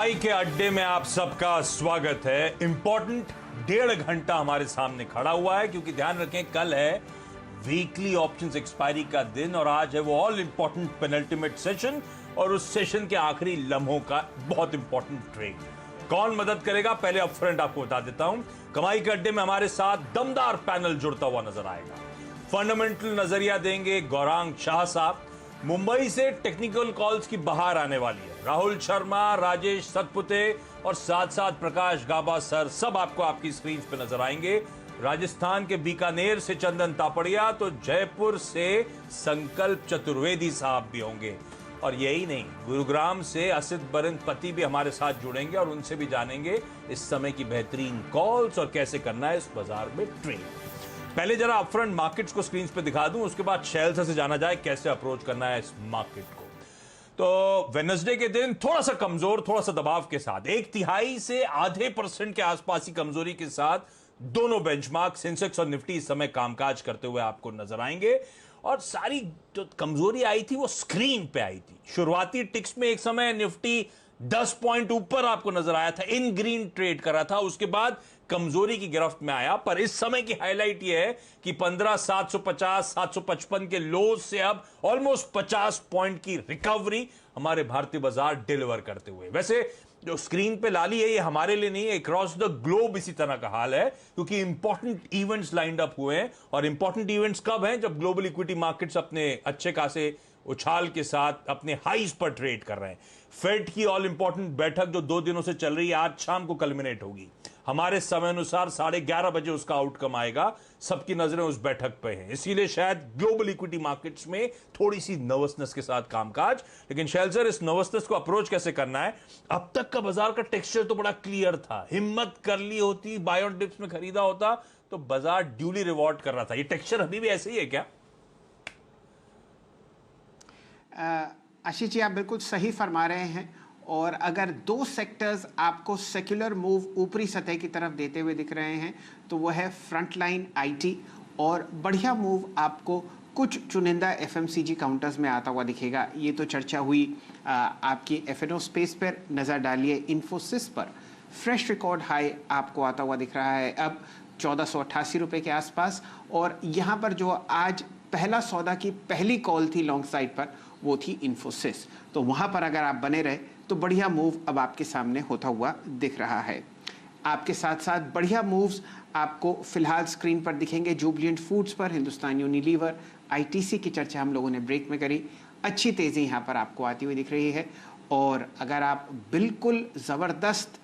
भाई के अड्डे में आप सबका स्वागत है। इंपॉर्टेंट 1.5 घंटा हमारे सामने खड़ा हुआ है क्योंकि ध्यान रखें कल है वीकली ऑप्शंस एक्सपायरी का दिन और आज है वो ऑल इंपॉर्टेंट पेनल्टीमेट सेशन और उस सेशन के आखिरी लम्हों का बहुत इंपॉर्टेंट ट्रेड। कौन मदद करेगा पहले अपफ्रंट आपको बता देता हूं। कमाई के अड्डे में हमारे साथ दमदार पैनल जुड़ता हुआ नजर आएगा। फंडामेंटल नजरिया देंगे गौरांग शाह साहब। मुंबई से टेक्निकल कॉल्स की बहार आने वाली है। राहुल शर्मा, राजेश सतपुते और साथ साथ प्रकाश गाबा सर सब आपको आपकी स्क्रीन पे नजर आएंगे। राजस्थान के बीकानेर से चंदन तापड़िया तो जयपुर से संकल्प चतुर्वेदी साहब भी होंगे और यही नहीं, गुरुग्राम से असित बरन पति भी हमारे साथ जुड़ेंगे और उनसे भी जानेंगे इस समय की बेहतरीन कॉल्स और कैसे करना है इस बाजार में ट्रेड। पहले जरा अपफ्रंट मार्केट्स को स्क्रीन पे दिखा दूं, उसके बाद शेल से जाना जाए कैसे अप्रोच करना है इस मार्केट को। तो वेडनेसडे के दिन थोड़ा सा कमजोर, थोड़ा सा दबाव के साथ 1/3 से आधे % के आसपास की कमजोरी के साथ दोनों बेंचमार्क सेंसेक्स और निफ्टी इस समय कामकाज करते हुए आपको नजर आएंगे। और सारी जो कमजोरी आई थी वो स्क्रीन पे आई थी। शुरुआती टिक्स में एक समय निफ्टी 10 पॉइंट ऊपर आपको नजर आया था, इन ग्रीन ट्रेड कर रहा था, उसके बाद कमजोरी की गिरफ्त में आया। पर इस समय की हाईलाइट यह है कि 15,750 755 के लोज से अब ऑलमोस्ट 50 पॉइंट की रिकवरी हमारे भारतीय बाजार डिलीवर करते हुए। वैसे जो स्क्रीन पे लाली है ये हमारे लिए नहीं है, अक्रॉस द ग्लोब इसी तरह का हाल है क्योंकि इंपॉर्टेंट इवेंट्स लाइंड अप हुए हैं। और इंपॉर्टेंट इवेंट्स कब हैं? जब ग्लोबल इक्विटी मार्केट्स अपने अच्छे खासे उछाल के साथ अपने हाईज पर ट्रेड कर रहे हैं। फेड की ऑल इंपॉर्टेंट बैठक जो 2 दिनों से चल रही है आज शाम को कल्मिनेट होगी। हमारे समय अनुसार 11:30 बजे उसका आउटकम आएगा। सबकी नजरें उस बैठक पे हैं, इसीलिए शायद ग्लोबल इक्विटी मार्केट्स में थोड़ी सी नर्वसनेस के साथ कामकाज। लेकिन शैल सर, इस नर्वसनेस को अप्रोच कैसे करना है? अब तक का बाजार का टेक्सचर तो बड़ा क्लियर था। हिम्मत कर ली होती, बाय ऑन डिप्स में खरीदा होता तो बाजार ड्यूली रिवॉर्ड कर रहा था। ये टेक्सचर अभी भी ऐसे ही है क्या? आशीष जी, आप बिल्कुल सही फरमा रहे हैं। और अगर 2 सेक्टर्स आपको सेक्युलर मूव ऊपरी सतह की तरफ देते हुए दिख रहे हैं तो वह है फ्रंटलाइन आईटी और बढ़िया मूव आपको कुछ चुनिंदा एफएमसीजी काउंटर्स में आता हुआ दिखेगा। ये तो चर्चा हुई। आपकी एफएनओ स्पेस पर नज़र डालिए। इन्फोसिस पर फ्रेश रिकॉर्ड हाई आपको आता हुआ दिख रहा है अब 1488 रुपये के आसपास। और यहाँ पर जो आज पहला सौदा की पहली कॉल थी लॉन्ग साइड पर वो थी इन्फोसिस, तो वहाँ पर अगर आप बने रहे तो बढ़िया मूव अब आपके सामने होता हुआ दिख रहा है। आपके साथ साथ बढ़िया मूव्स आपको फिलहाल स्क्रीन पर दिखेंगे। जुबिलेंट फूड्स पर, हिंदुस्तान यूनिलीवर, आईटीसी की चर्चा हम लोगों ने ब्रेक में करी। अच्छी तेज़ी यहाँ पर आपको आती हुई दिख रही है। और अगर आप बिल्कुल ज़बरदस्त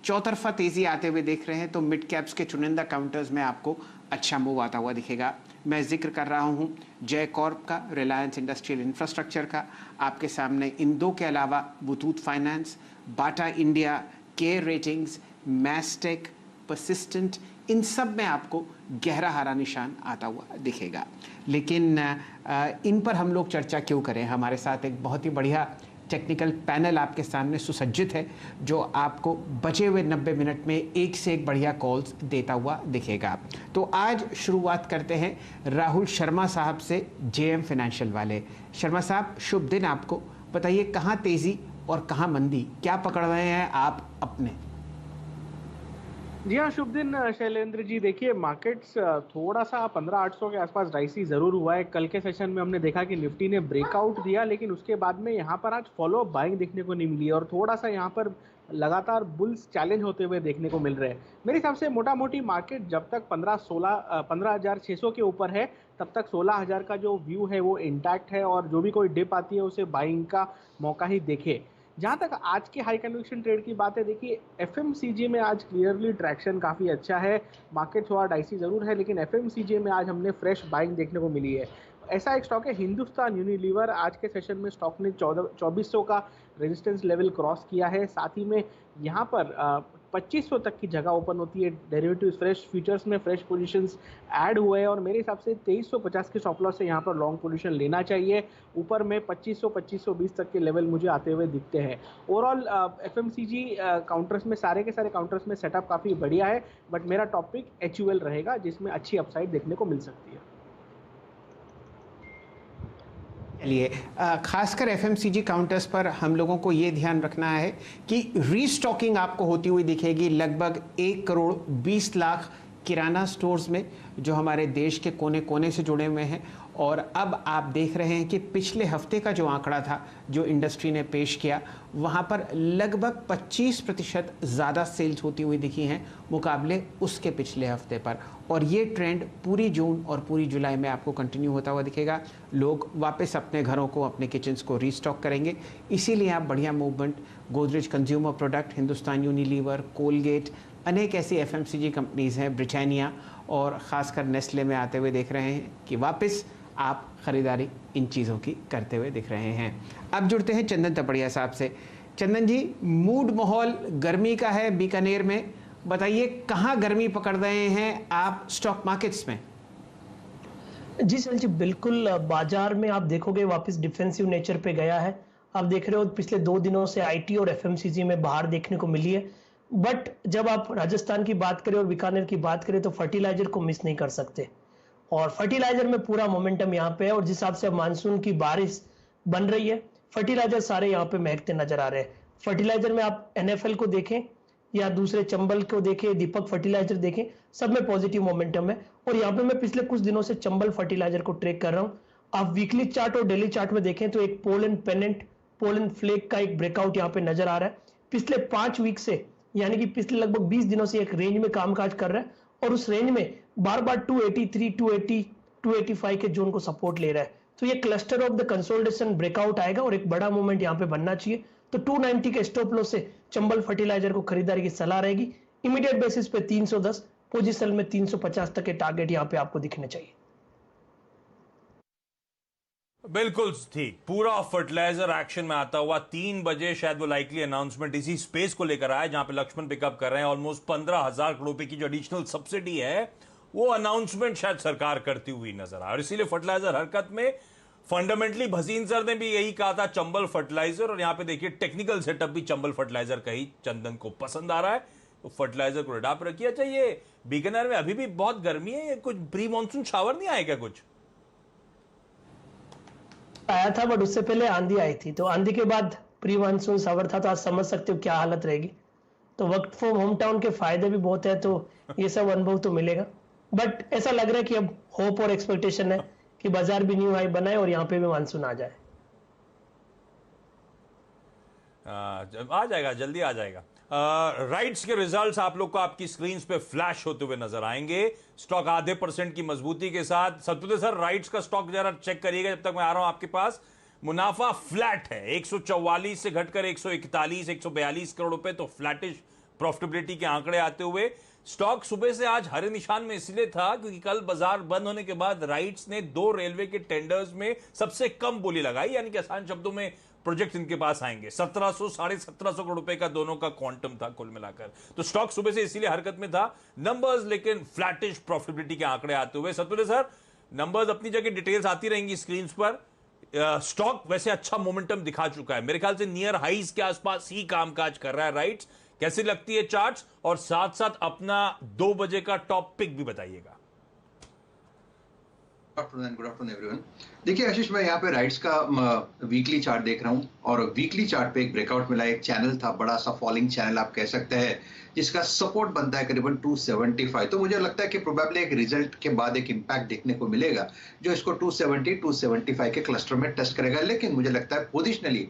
चौतरफा तेज़ी आते हुए देख रहे हैं तो मिड कैप्स के चुनिंदा काउंटर्स में आपको अच्छा मूव आता हुआ दिखेगा। मैं जिक्र कर रहा हूँ जय कॉर्प का, रिलायंस इंडस्ट्रियल इंफ्रास्ट्रक्चर का। आपके सामने इन 2 के अलावा मुथूट फाइनेंस, बाटा इंडिया, केयर रेटिंग्स, मैस्टेक, परसिस्टेंट, इन सब में आपको गहरा हरा निशान आता हुआ दिखेगा। लेकिन इन पर हम लोग चर्चा क्यों करें? हमारे साथ एक बहुत ही बढ़िया टेक्निकल पैनल आपके सामने सुसज्जित है जो आपको बचे हुए 90 मिनट में एक से एक बढ़िया कॉल्स देता हुआ दिखेगा। तो आज शुरुआत करते हैं राहुल शर्मा साहब से, जेएम फाइनेंशियल वाले। शर्मा साहब, शुभ दिन आपको। बताइए कहाँ तेज़ी और कहाँ मंदी, क्या पकड़ रहे हैं आप अपने? जी हाँ, शुभ दिन शैलेंद्र जी। देखिए, मार्केट्स थोड़ा सा 15,800 के आसपास डाइसी ज़रूर हुआ है। कल के सेशन में हमने देखा कि निफ्टी ने ब्रेकआउट दिया, लेकिन उसके बाद में यहाँ पर आज फॉलो अप बाइंग देखने को नहीं मिली और थोड़ा सा यहाँ पर लगातार बुल्स चैलेंज होते हुए देखने को मिल रहे हैं। मेरे हिसाब से मोटा मोटी मार्केट जब तक 15,600 के ऊपर है तब तक 16,000 का जो व्यू है वो इंटैक्ट है और जो भी कोई डिप आती है उसे बाइंग का मौका ही देखे। जहाँ तक आज के हाई कन्विक्शन ट्रेड की बात है, देखिए एफएमसीजी में आज क्लियरली ट्रैक्शन काफ़ी अच्छा है। मार्केट थोड़ा डाइसी ज़रूर है लेकिन एफएमसीजी में आज हमने फ्रेश बाइंग देखने को मिली है। ऐसा एक स्टॉक है हिंदुस्तान यूनिलीवर। आज के सेशन में स्टॉक ने 2400 का रेजिस्टेंस लेवल क्रॉस किया है। साथ ही में यहाँ पर 2500 तक की जगह ओपन होती है। डेरिवेटिव्स फ्रेश, फ्यूचर्स में फ्रेश पोजीशंस ऐड हुए हैं और मेरे हिसाब से 2350 के स्टॉप लॉस से यहाँ पर लॉन्ग पोजीशन लेना चाहिए। ऊपर में 2500-2520 तक के लेवल मुझे आते हुए दिखते हैं। ओवरऑल एफएमसीजी काउंटर्स में सारे के सारे काउंटर्स में सेटअप काफ़ी बढ़िया है, बट मेरा टॉपिक एचयूएल रहेगा जिसमें अच्छी अपसाइड देखने को मिल सकती है। लिए खासकर एफएमसीजी काउंटर्स पर हम लोगों को ये ध्यान रखना है कि रीस्टॉकिंग आपको होती हुई दिखेगी लगभग 1 करोड़ 20 लाख किराना स्टोर्स में जो हमारे देश के कोने कोने से जुड़े हुए हैं। और अब आप देख रहे हैं कि पिछले हफ्ते का जो आंकड़ा था जो इंडस्ट्री ने पेश किया, वहाँ पर लगभग 25% ज़्यादा सेल्स होती हुई दिखी हैं मुकाबले उसके पिछले हफ्ते पर। और ये ट्रेंड पूरी जून और पूरी जुलाई में आपको कंटिन्यू होता हुआ दिखेगा। लोग वापस अपने घरों को, अपने किचन्स को रीस्टॉक करेंगे, इसीलिए आप बढ़िया movement Godrej consumer product, Hindustan Unilever, Colgate, अनेक ऐसी एफएमसीजी कंपनीज़ हैं, ब्रिटानिया और ख़ासकर नेस्ले में आते हुए देख रहे हैं कि वापस आप ख़रीदारी इन चीज़ों की करते हुए दिख रहे हैं। अब जुड़ते हैं चंदन तपड़िया साहब से। चंदन जी, मूड माहौल गर्मी का है बीकानेर में, बताइए कहाँ गर्मी पकड़ रहे हैं आप स्टॉक मार्केट्स में? जी सर जी, बिल्कुल बाजार में आप देखोगे वापस डिफेंसिव नेचर पे गया है। आप देख रहे हो पिछले 2 दिनों से आईटी और एफएमसीजी में बाहर देखने को मिली है। बट जब आप राजस्थान की बात करें और बीकानेर की बात करें तो फर्टिलाइजर को मिस नहीं कर सकते, और फर्टिलाइजर में पूरा मोमेंटम यहाँ पे है। और जिस हिसाब से मानसून की बारिश बन रही है, फर्टिलाइजर सारे यहाँ पे महकते नजर आ रहे हैं। फर्टिलाइजर में आप एनएफएल को देखें या दूसरे चंबल को देखें, दीपक फर्टिलाइजर देखें, सब में पॉजिटिव मोमेंटम है। और यहाँ पे मैं पिछले कुछ दिनों से चंबल फर्टिलाइजर को ट्रेक कर रहा हूँ। आप वीकली चार्ट और डेली चार्ट में देखें तो एक पोलन पेनेंट, पोलन फ्लेक का एक ब्रेकआउट यहाँ पे नजर आ रहा है। पिछले 5 वीक से, यानी कि पिछले लगभग 20 दिनों से एक रेंज में कामकाज कर रहा है और उस रेंज में बार बार 283, 280, 285 के जोन को सपोर्ट ले रहा है। तो ये cluster of the consolidation breakout आएगा और एक बड़ा मूवमेंट यहाँ पे बनना चाहिए। तो 290 के स्टॉप लॉस से चंबल फर्टिलाइजर को खरीदारी की सलाह रहेगी। इमीडिएट बेसिस पे 310, पोजीशन में 350 तक के टारगेट यहाँ पे आपको दिखने चाहिए। बिल्कुल ठीक, पूरा फर्टिलाइजर एक्शन में आता हुआ 3 बजे शायद वो लाइकली अनाउंसमेंट इसी स्पेस को लेकर आया जहां पे लक्ष्मण पिकअप कर रहे हैं। ऑलमोस्ट 15,000 करोड़ रुपए की जो एडिशनल सब्सिडी है वो अनाउंसमेंट शायद सरकार करती हुई नजर आ, और इसीलिए फर्टिलाइजर हरकत में। फंडामेंटली भसीन सर ने भी यही कहा था, चंबल फर्टिलाइजर, और यहां पे देखिए टेक्निकल सेटअप भी चंबल फर्टिलाइजर का ही चंदन को पसंद आ रहा है, तो फर्टिलाइजर को रिडाप रखिए। अच्छा, ये बीकानेर में अभी भी बहुत गर्मी है, कुछ प्री मानसून शावर नहीं आएगा? कुछ आया था बट उससे पहले आंधी आई थी, तो आंधी के बाद प्री मानसून सावर था, तो आज समझ सकते हो क्या हालत रहेगी। तो वर्क फ्रॉम होम टाउन के फायदे भी बहुत है, तो ये सब अनुभव तो मिलेगा। बट ऐसा लग रहा है कि अब होप और एक्सपेक्टेशन है कि बाजार भी न्यू हाई बनाए और यहाँ पे भी मानसून आ जाए। आ जाएगा, जल्दी आ जाएगा। राइट्स के रिजल्ट्स आप लोग को आपकी स्क्रीन पे फ्लैश होते हुए नजर आएंगे। स्टॉक आधे % की मजबूती के साथ। सतपुते सर, राइट्स का स्टॉक जरा चेक करिएगा जब तक मैं आ रहा हूं आपके पास। मुनाफा फ्लैट है, 144 से घटकर 141, 142 करोड़ रुपए, तो फ्लैटिश प्रॉफिटेबिलिटी के आंकड़े आते हुए। स्टॉक सुबह से आज हरे निशान में इसलिए था क्योंकि कल बाजार बंद होने के बाद राइट्स ने 2 रेलवे के टेंडर्स में सबसे कम बोली लगाई, यानी कि आसान शब्दों में प्रोजेक्ट इनके पास आएंगे। 1700, 1750 करोड़ रुपए का दोनों का क्वांटम था कुल मिलाकर। तो स्टॉक सुबह से इसीलिए हरकत में था। नंबर्स लेकिन फ्लैटिश प्रॉफिटेबिलिटी के आंकड़े आते हुए। सतपुते सर, नंबर्स अपनी जगह, डिटेल्स आती रहेंगी स्क्रीन पर। स्टॉक वैसे अच्छा मोमेंटम दिखा चुका है, मेरे ख्याल से नियर हाइज के आसपास ही कामकाज कर रहा है राइट्स। कैसी लगती है चार्ट्स, और साथ साथ अपना 2 बजे का टॉप पिक भी बताइएगा। Good afternoon everyone. देखिए आशीष, मैं यहाँ पे राइट्स का वीकली चार्ट देख रहा हूँ और वीकली चार्ट पे एक ब्रेकआउट मिला। एक चैनल था, बड़ा सा फॉलिंग चैनल आप कह सकते हैं, जिसका सपोर्ट बनता है करीबन 275। तो मुझे लगता है कि प्रोबेबली एक रिजल्ट के बाद एक इंपैक्ट देखने को मिलेगा जो इसको 270, 275 के क्लस्टर में टेस्ट करेगा। लेकिन मुझे लगता है पोजिशनली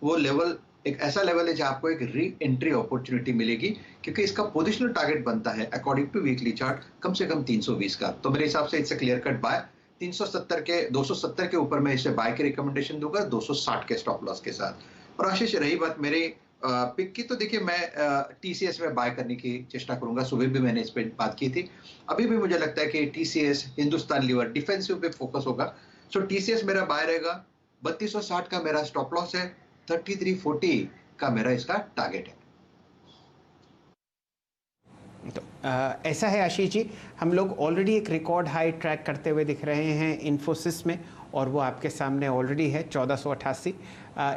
वो लेवल एक ऐसा लेवल है जहां आपको एक री एंट्री अपॉर्चुनिटी मिलेगी, क्योंकि इसका पोजिशनल टारगेट बनता है अकॉर्डिंग टू वीकली चार्ट कम से कम 320 का। तो मेरे हिसाब से it's a clear cut by. 370 के 270 के ऊपर मैं इसे बाय की रिकमेंडेशन दूंगा 260 के स्टॉप लॉस के साथ। और आशीष, रही बात मेरे पिक की, तो देखिए मैं टीसीएस में बाय करने की चेष्टा करूंगा। सुबह भी मैंने इस पर बात की थी। अभी भी मुझे लगता है कि टीसीएस, हिंदुस्तान लीवर डिफेंसिव पे फोकस होगा। सो टीसीएस मेरा बाय रहेगा। 3260 का मेरा स्टॉप लॉस है, 3340 का मेरा इसका टारगेट है। तो ऐसा है आशीष जी, हम लोग ऑलरेडी एक रिकॉर्ड हाई ट्रैक करते हुए दिख रहे हैं इन्फोसिस में, और वो आपके सामने ऑलरेडी है 1488।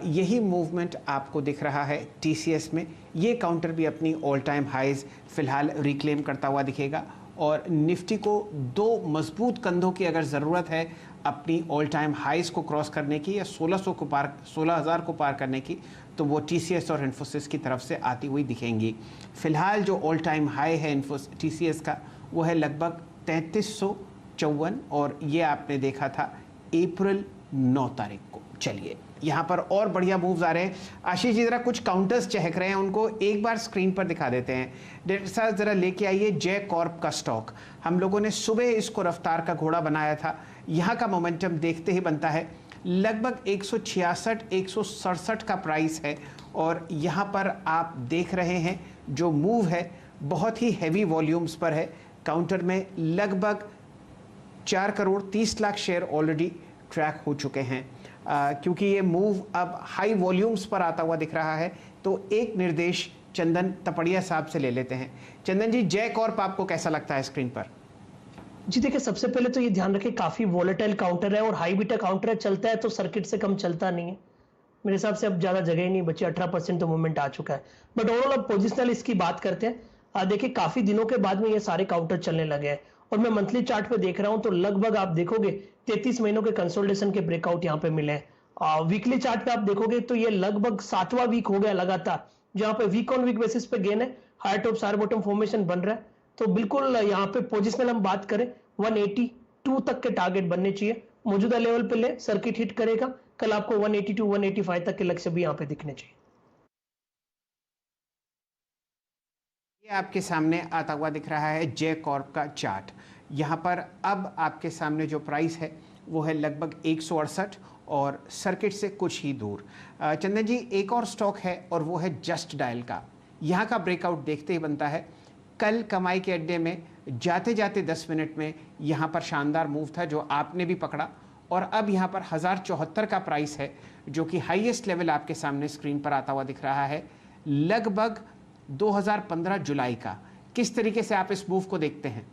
यही मूवमेंट आपको दिख रहा है टीसीएस में। ये काउंटर भी अपनी ऑल टाइम हाइज फिलहाल रिक्लेम करता हुआ दिखेगा। और निफ्टी को 2 मजबूत कंधों की अगर ज़रूरत है अपनी ऑल टाइम हाइस को क्रॉस करने की या 16,000 को पार करने की, तो वो TCS और इन्फोसिस की तरफ से आती हुई दिखेंगी। फिलहाल जो ऑल टाइम हाई है TCS का वो है लगभग 3354, और ये आपने देखा था अप्रैल 9 तारीख को। चलिए यहाँ पर और बढ़िया मूव्स आ रहे हैं। आशीष जी, ज़रा कुछ काउंटर्स चहक रहे हैं, उनको एक बार स्क्रीन पर दिखा देते हैं। डायरेक्टर साहब ज़रा लेके आइए जय कॉर्प का स्टॉक। हम लोगों ने सुबह इसको रफ्तार का घोड़ा बनाया था। यहाँ का मोमेंटम देखते ही बनता है। लगभग 166 167 का प्राइस है, और यहाँ पर आप देख रहे हैं जो मूव है बहुत ही हैवी वॉल्यूम्स पर है। काउंटर में लगभग 4 crore 30 lakh share already track हो चुके हैं। क्योंकि ये मूव अब हाई वॉल्यूम्स पर आता हुआ दिख रहा है, तो एक निर्देश चंदन तपड़िया साहब से ले लेते हैं। चंदन जी, जय कॉर्प आपको कैसा लगता है स्क्रीन पर? जी देखिए, सबसे पहले तो ये ध्यान रखें काफी वोलेटाइल काउंटर है और हाई बीटा काउंटर है, चलता है तो सर्किट से कम चलता नहीं है। मेरे हिसाब से अब ज्यादा जगह ही नहीं बची, 18% तो मूवमेंट आ चुका है। बट ओवरऑल अब पोजिशनल इसकी बात करते हैं। देखिए काफी दिनों के बाद में ये सारे काउंटर चलने लगे हैं, और मैं मंथली चार्ट पे देख रहा हूं तो लगभग आप देखोगे 33 महीनों के कंसोलिडेशन के ब्रेकआउट यहाँ पे मिले हैं। वीकली चार्ट पे आप देखोगे तो ये लगभग 7वां वीक हो गया लगातार जहां पे वीक ऑन वीक बेसिस पे गेन है, हायर टॉप सार बॉटम फॉर्मेशन बन रहा है। तो बिल्कुल यहाँ पे पोजिशनल हम बात करें 182 तक के टारगेट बनने चाहिए। मौजूदा लेवल पे ले, सर्किट हिट करेगा, कल आपको 182 185 तक के लक्ष्य भी यहाँ पे दिखने चाहिए। ये आपके सामने आता हुआ दिख रहा है जय कॉर्प का चार्ट। यहाँ पर अब आपके सामने जो प्राइस है वो है लगभग 168 और सर्किट से कुछ ही दूर। चंदन जी, एक और स्टॉक है और वो है जस्ट डायल का। यहाँ का ब्रेकआउट देखते ही बनता है। कल कमाई के अड्डे में जाते जाते 10 मिनट में यहाँ पर शानदार मूव था जो आपने भी पकड़ा, और अब यहाँ पर 1074 का प्राइस है जो कि हाईएस्ट लेवल आपके सामने स्क्रीन पर आता हुआ दिख रहा है, लगभग 2015 जुलाई का। किस तरीके से आप इस मूव को देखते हैं?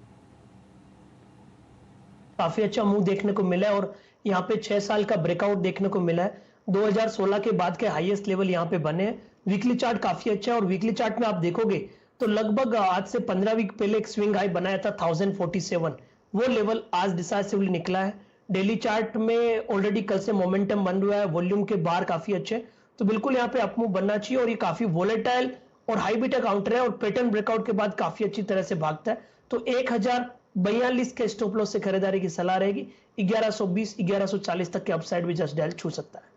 काफी अच्छा मूव देखने को मिला है, और यहाँ पे 6 साल का ब्रेकआउट देखने को मिला है। 2016 के बाद के हाईएस्ट लेवल यहाँ पे बने हैं। वीकली चार्ट काफी अच्छा है, और वीकली चार्ट में आप देखोगे तो लगभग आज से 15 वीक पहले एक स्विंग हाई बनाया था 1047, वो लेवल आज डिसाइसिवली निकला है। डेली चार्ट में ऑलरेडी कल से मोमेंटम बन रहा है, वॉल्यूम के बाहर काफी अच्छे, तो बिल्कुल यहाँ पे अपमूव बनना चाहिए। और ये काफी वोलेटाइल और हाई बीटा काउंटर है, और पैटर्न ब्रेकआउट के बाद काफी अच्छी तरह से भागता है। तो 1042 के स्टॉप लॉस से खरीदारी की सलाह रहेगी। 1120 1140 तक के अपसाइड भी जस्ट डायल छू सकता है।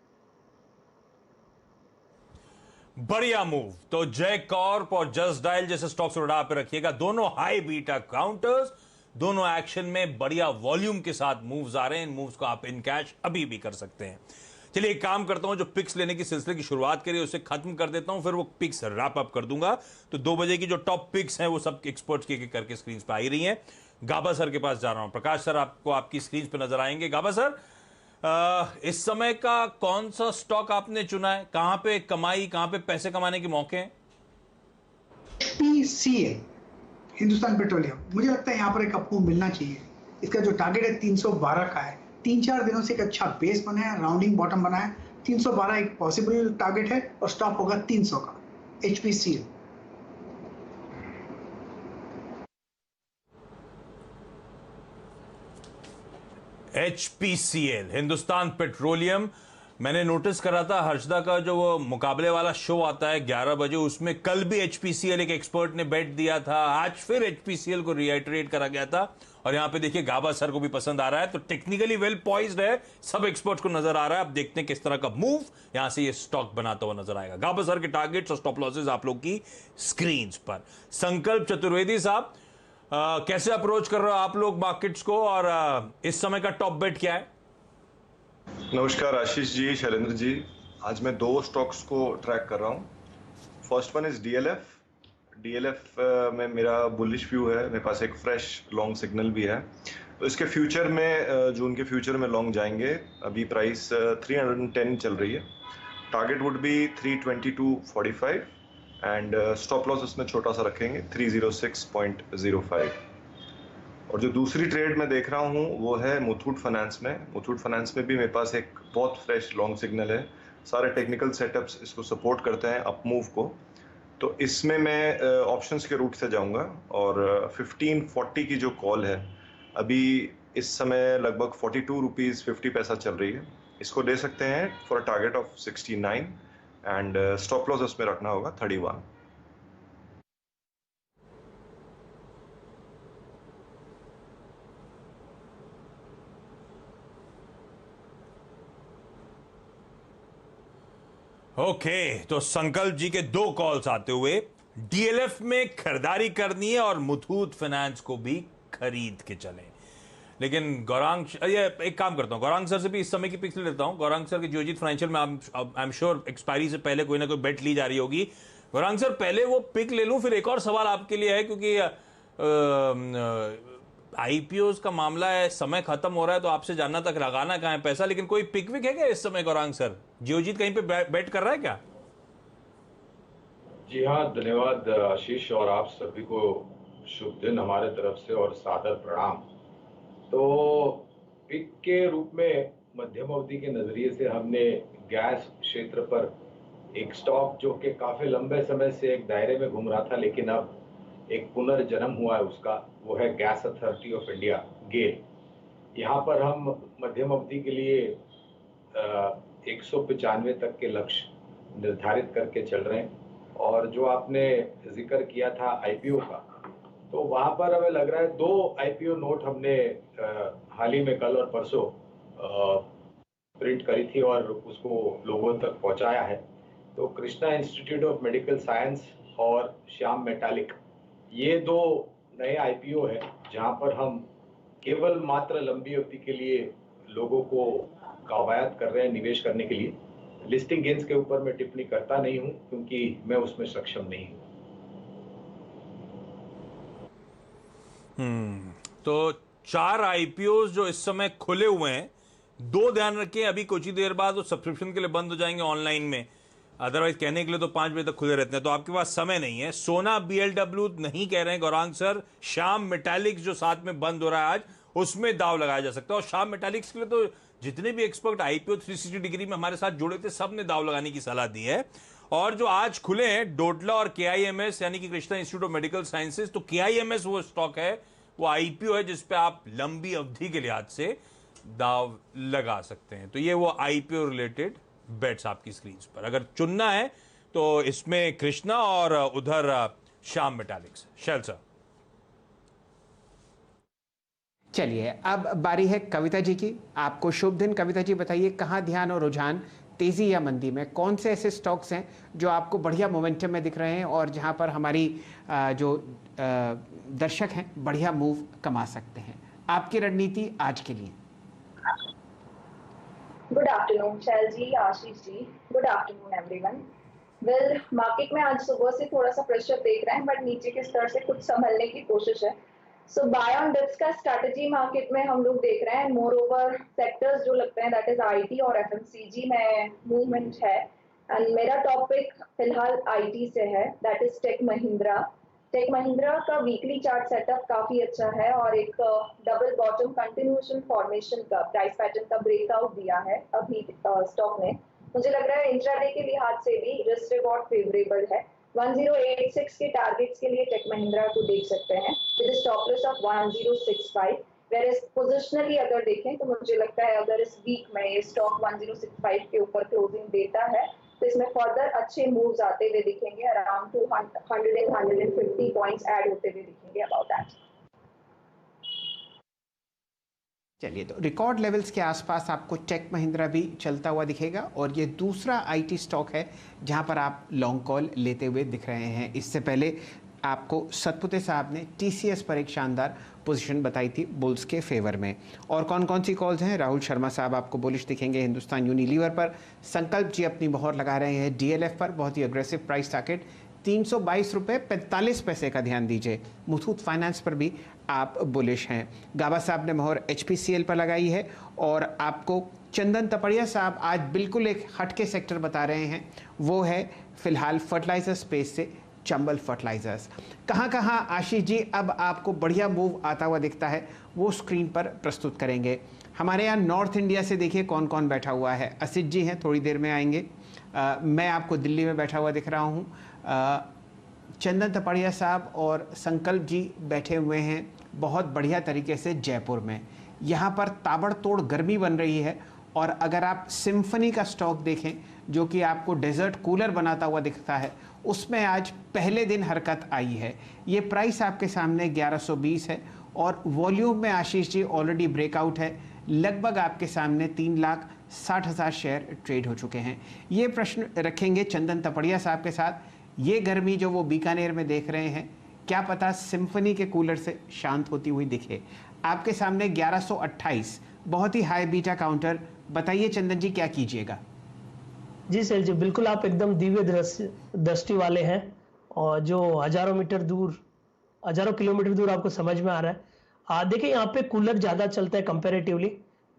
बढ़िया मूव। तो जय कॉर्प और जस्ट डायल जैसे स्टॉक्स रडार पे रखिएगा। दोनों हाई बीटा काउंटर्स, दोनों एक्शन में बढ़िया वॉल्यूम के साथ मूव्स आ रहे हैं। इन मूव्स को आप इन कैश अभी भी कर सकते हैं। चलिए एक काम करता हूं, जो पिक्स लेने की सिलसिले की शुरुआत करिए उसे खत्म कर देता हूं, फिर वो पिक्स रैप अप कर दूंगा। तो 2 बजे की जो टॉप पिक्स हैं वो सब एक्सपर्ट्स के करके स्क्रीन पर आ ही रही हैं। गाबा सर के पास जा रहा हूं। प्रकाश सर आपको आपकी स्क्रीन पर नजर आएंगे। गाबा सर, इस समय का कौन सा स्टॉक आपने चुना है? कहां पे कमाई, कहां पे पैसे कमाने के मौके हैं? HPCL, हिंदुस्तान पेट्रोलियम, मुझे लगता है यहाँ पर एक अपमूव मिलना चाहिए। इसका जो टारगेट है 312 का है। 3-4 दिनों से एक अच्छा बेस बना है, राउंडिंग बॉटम बना है। 312 एक पॉसिबल टारगेट है और स्टॉप होगा 300 का। HPCL HPCL, Hindustan petroleum. मैंने नोटिस करा था हर्षदा का जो वो मुकाबले वाला शो आता है 11 बजे, उसमें कल भी HPCL एक एक्सपर्ट ने बेट दिया था। आज फिर HPCL को रिआइटरेट करा गया था, और यहां पे देखिए गाबा सर को भी पसंद आ रहा है। तो टेक्निकली वेल पॉइज्ड है, सब एक्सपर्ट्स को नजर आ रहा है। अब देखते हैं किस तरह का मूव यहां से ये स्टॉक बनाता हुआ नजर आएगा। गाबा सर के टारगेट्स और स्टॉप लॉसेस आप लोग की स्क्रीन पर। संकल्प चतुर्वेदी साहब, कैसे अप्रोच कर रहे हो आप लोग मार्केट्स को, और इस समय का टॉप बेट क्या है? नमस्कार आशीष जी, शैलेंद्र जी। आज मैं 2 स्टॉक्स को ट्रैक कर रहा हूँ। फर्स्ट वन इज DLF में मेरा बुलिश व्यू है। मेरे पास एक फ्रेश लॉन्ग सिग्नल भी है, तो इसके फ्यूचर में जून के फ्यूचर में लॉन्ग जाएंगे। अभी प्राइस 310 चल रही है। Target would be 322.45 and stop loss इसमें छोटा सा रखेंगे 306.05। और जो दूसरी ट्रेड मैं देख रहा हूँ वो है मुथूट फाइनेंस में। मुथूट फाइनेंस में भी मेरे पास एक बहुत फ्रेश लॉन्ग सिग्नल है। सारे टेक्निकल सेटअप्स इसको सपोर्ट करते हैं अप मूव को, तो इसमें मैं ऑप्शंस के रूट से जाऊंगा। और 1540 की जो कॉल है, अभी इस समय लगभग 42 रुपीज़ 50 पैसा चल रही है। इसको ले सकते हैं for a target of 69 and stop loss उसमें रखना होगा 31। ओके, तो संकल्प जी के दो कॉल्स आते हुए, डीएलएफ में खरीदारी करनी है और मुथूट फाइनेंस को भी खरीद के चलें। लेकिन गौरांग, ये एक काम करता हूं, गौरांग सर से भी इस समय की पिक्स ले लेता हूं। गौरांग सर की जियोजीत फाइनेंशियल में आई एम श्योर एक्सपायरी से पहले कोई ना कोई बेट ली जा रही होगी। गौरांग सर पहले वो पिक ले लूं, फिर एक और सवाल आपके लिए है, क्योंकि आईपीओस का मामला है, समय खत्म हो रहा है, तो आपसे जानना तक लगाना कहाँ है पैसा। लेकिन कोई पिक विक है क्या इस समय गौरांग सर? जियोजीत कहीं पे बेट कर रहा है क्या? जी हाँ, धन्यवाद आशीष, और आप सभी को शुभ दिन हमारे तरफ से और सादर प्रणाम। तो पिक के रूप में मध्यम अवधि के नजरिए से हमने गैस क्षेत्र पर एक स्टॉक जो कि काफी लंबे समय से एक दायरे में घूम रहा था, लेकिन अब एक पुनर्जन्म हुआ है उसका, वो है गैस अथॉरिटी ऑफ इंडिया, गेल। यहाँ पर हम मध्यम अवधि के लिए 195 तक के लक्ष्य निर्धारित करके चल रहे हैं। और जो आपने जिक्र किया था आईपीओ का, तो वहाँ पर हमें लग रहा है 2 आईपीओ नोट हमने हाल ही में कल और परसों प्रिंट करी थी और उसको लोगों तक पहुँचाया है। तो Krishna institute of medical science और श्याम मेटालिक, ये 2 नए आईपीओ है जहां पर हम केवल मात्र लंबी अवधि के लिए लोगों को कवायद कर रहे हैं निवेश करने के लिए। लिस्टिंग गेन्स के ऊपर मैं टिप्पणी करता नहीं हूं क्योंकि मैं उसमें सक्षम नहीं हूं। तो 4 आईपीओ जो इस समय खुले हुए हैं, 2 ध्यान रखें, अभी कुछ ही देर बाद वो सब्सक्रिप्शन के लिए बंद हो जाएंगे ऑनलाइन में, अदरवाइज कहने के लिए तो 5 बजे तक खुले रहते हैं, तो आपके पास समय नहीं है। सोना बीएलडब्ल्यू नहीं कह रहे हैं गौरांग सर, श्याम मेटालिक्स जो साथ में बंद हो रहा है आज, उसमें दाव लगाया जा सकता है। और श्याम मेटालिक्स के लिए तो जितने भी एक्सपर्ट आईपीओ 360 डिग्री में हमारे साथ जुड़े थे, सब ने दाव लगाने की सलाह दी है। और जो आज खुले हैं डोडला और केआईएमएस यानी कि Krishna institute of medical sciences, तो केआईएमएस वो स्टॉक है, वो आईपीओ है जिसपे आप लंबी अवधि के लिहाज से दाव लगा सकते हैं। तो ये वो आईपीओ रिलेटेड बेट्स आपकी स्क्रीन पर, अगर चुनना है तो इसमें कृष्णा और उधर श्याम मेटालिक्स। शैल सर, चलिए अब बारी है कविता जी की। आपको शुभ दिन कविता जी, बताइए कहाँ ध्यान और रुझान, तेजी या मंदी में? कौन से ऐसे स्टॉक्स हैं जो आपको बढ़िया मोमेंटम में दिख रहे हैं और जहां पर हमारी जो दर्शक हैं बढ़िया मूव कमा सकते हैं? आपकी रणनीति आज के लिए। Good afternoon Shail ji, Ashish ji, good afternoon everyone. Well, market में आज सुबह से थोड़ा सा प्रेशर देख रहे हैं, बट नीचे के स्तर से कुछ संभलने की कोशिश है। सो बाय ऑन डिप्स का स्ट्रैटेजी मार्केट में हम लोग देख रहे हैं। मोर ओवर सेक्टर्स जो लगते हैं दैट इज आईटी और एफएमसीजी में मूवमेंट है। एंड मेरा टॉपिक फिलहाल आईटी से है, that is Tech Mahindra. Tech Mahindra का वीकली चार्ट सेटअप काफी अच्छा है और एक डबल बॉटम कंटिन्यूएशन फॉर्मेशन का प्राइस पैटर्न का ब्रेकआउट दिया है अभी स्टॉक ने। मुझे लग रहा है इंट्राडे के लिहाज से भी रिस्क रिवॉर्ड फेवरेबल है। 1086 के टारगेट्स के लिए टेक महिंद्रा को देख सकते हैं with stop loss of 1065। Where positionally अगर देखें तो मुझे लगता है अगर इस वीक में ये स्टॉक 1065 के ऊपर क्लोजिंग देता है तो इसमें फर्दर अच्छे मूव्स आते हुए दिखेंगे, अराउंड 200 एंड 150 पॉइंट्स ऐड होते हुए दिखेंगे अबाउट दैट। चलिए, तो रिकॉर्ड लेवल्स के आसपास आपको टेक महिंद्रा भी चलता हुआ दिखेगा और ये दूसरा आईटी स्टॉक है जहां पर आप लॉन्ग कॉल लेते हुए दिख रहे हैं। इससे पहले आपको सतपुते साहब ने टीसीएस पर एक शानदार पोजीशन बताई थी बुल्स के फेवर में। और कौन कौन सी कॉल्स हैं? राहुल शर्मा साहब आपको बुलिश दिखेंगे हिंदुस्तान यूनिलीवर पर। संकल्प जी अपनी मोहर लगा रहे हैं डीएलएफ पर, बहुत ही अग्रेसिव प्राइस टारगेट 322 रुपये 45 पैसे का ध्यान दीजिए। मुथूट फाइनेंस पर भी आप बुलिश हैं। गाबा साहब ने मोहर एचपीसीएल पर लगाई है और आपको चंदन तपड़िया साहब आज बिल्कुल एक हटके सेक्टर बता रहे हैं, वो है फिलहाल फर्टिलाइजर स्पेस से चंबल फर्टिलाइजर्स। कहाँ कहाँ आशीष जी अब आपको बढ़िया मूव आता हुआ दिखता है वो स्क्रीन पर प्रस्तुत करेंगे। हमारे यहाँ नॉर्थ इंडिया से देखिए कौन कौन बैठा हुआ है। असित जी हैं, थोड़ी देर में आएंगे। मैं आपको दिल्ली में बैठा हुआ दिख रहा हूँ। चंदन तपड़िया साहब और संकल्प जी बैठे हुए हैं बहुत बढ़िया तरीके से जयपुर में। यहाँ पर ताबड़तोड़ गर्मी बन रही है। और अगर आप सिम्फनी का स्टॉक देखें जो कि आपको डेजर्ट कूलर बनाता हुआ दिखता है, उसमें आज पहले दिन हरकत आई है। ये प्राइस आपके सामने 1120 है और वॉल्यूम में आशीष जी ऑलरेडी ब्रेकआउट है। लगभग आपके सामने 3,60,000 शेयर ट्रेड हो चुके हैं। ये प्रश्न रखेंगे चंदन तपड़िया साहब के साथ। ये गर्मी जो वो बीकानेर में देख रहे हैं, क्या पता सिम्फनी के कूलर से शांत होती हुई दिखे। आपके सामने 1128 बहुत ही हाई बीटा काउंटर। बताइए चंदन जी, क्या कीजिएगा? जी सर जी, बिल्कुल आप एकदम दिव्य दृष्टि वाले हैं और जो हजारों किलोमीटर दूर आपको समझ में आ रहा है। देखिए यहाँ पे कूलर ज़्यादा चलता है कंपैरेटिवली,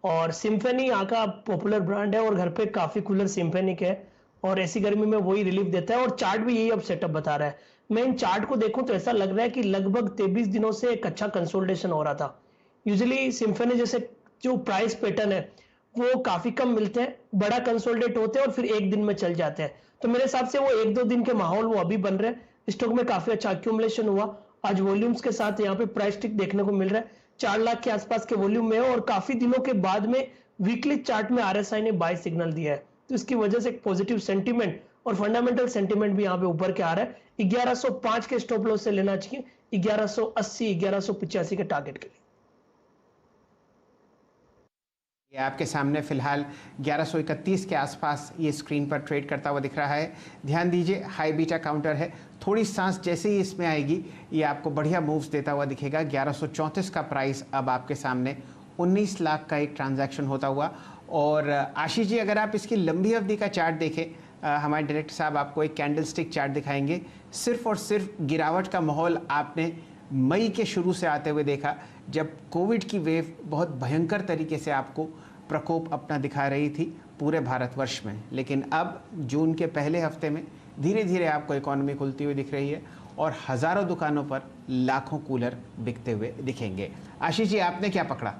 और सिम्फनी यहाँ का पॉपुलर ब्रांड है और घर पे काफ़ी कूलर सिम्फनी के है और ऐसी गर्मी में वही रिलीफ देता है। और चार्ट भी यही अब सेटअप बता रहा है। मैं इन चार्ट को देखूं तो ऐसा लग रहा है कि लगभग 23 दिनों से एक अच्छा कंसोलिडेशन हो रहा था। यूजुअली सिम्फनी जैसे जो प्राइस पैटर्न है वो काफी कम मिलते हैं, बड़ा कंसोलिडेट होते हैं और फिर एक दिन में चल जाते हैं। तो मेरे हिसाब से वो 1-2 दिन के माहौल वो अभी बन रहे हैं। स्टॉक में काफी अच्छा एक्यूमुलेशन हुआ आज वॉल्यूम्स के साथ। यहाँ पे प्राइस टिक देखने को मिल रहा है, 4 लाख के आसपास के वॉल्यूम में है और काफी दिनों के बाद में वीकली चार्ट में आरएसआई ने बाय सिग्नल दिया है। तो इसकी वजह से एक पॉजिटिव सेंटीमेंट और फंडामेंटल सेंटीमेंट भी यहाँ पे ऊपर के आ रहा है। 1105 के स्टॉप लॉस से लेना चाहिए 1180 1185 के टारगेट के लिए। ये आपके सामने फिलहाल 1131 के आसपास ये स्क्रीन पर ट्रेड करता हुआ दिख रहा है। ध्यान दीजिए, हाई बीटा काउंटर है। थोड़ी सांस जैसे ही इसमें आएगी ये आपको बढ़िया मूव्स देता हुआ दिखेगा। 1134 का प्राइस अब आपके सामने 19 लाख का एक ट्रांजैक्शन होता हुआ। और आशीष जी, अगर आप इसकी लंबी अवधि का चार्ट देखें, हमारे डायरेक्टर साहब आपको एक कैंडलस्टिक चार्ट दिखाएंगे। सिर्फ और सिर्फ गिरावट का माहौल आपने मई के शुरू से आते हुए देखा, जब कोविड की वेव बहुत भयंकर तरीके से आपको प्रकोप अपना दिखा रही थी पूरे भारतवर्ष में। लेकिन अब जून के पहले हफ्ते में धीरे धीरे आपको इकोनॉमी खुलती हुई दिख रही है और हज़ारों दुकानों पर लाखों कूलर बिकते हुए दिखेंगे। आशीष जी, आपने क्या पकड़ा?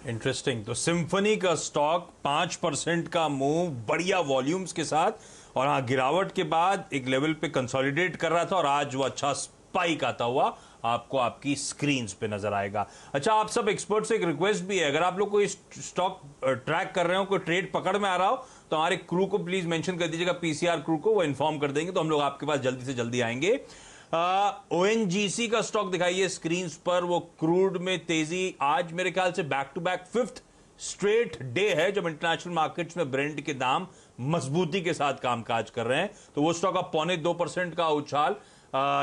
इंटरेस्टिंग। तो सिम्फनी का स्टॉक 5% का मूव बढ़िया वॉल्यूम्स के साथ, और हाँ, गिरावट के बाद एक लेवल पे कंसोलिडेट कर रहा था और आज वो अच्छा स्पाइक आता हुआ आपको आपकी स्क्रीन्स पे नजर आएगा। अच्छा, आप सब एक्सपर्ट से एक रिक्वेस्ट भी है, अगर आप लोग कोई स्टॉक ट्रैक कर रहे हो, कोई ट्रेड पकड़ में आ रहा हो, तो हमारे क्रू को प्लीज मेंशन कर दीजिएगा, पीसीआर क्रू को, वो इन्फॉर्म कर देंगे तो हम लोग आपके पास जल्दी से जल्दी आएंगे। ओएनजीसी का स्टॉक दिखाइए स्क्रीन पर। वो क्रूड में तेजी, आज मेरे ख्याल से back to back 5th straight day है जब इंटरनेशनल मार्केट्स में ब्रेंट के दाम मजबूती के साथ कामकाज कर रहे हैं। तो वो स्टॉक अब 0.25% का उछाल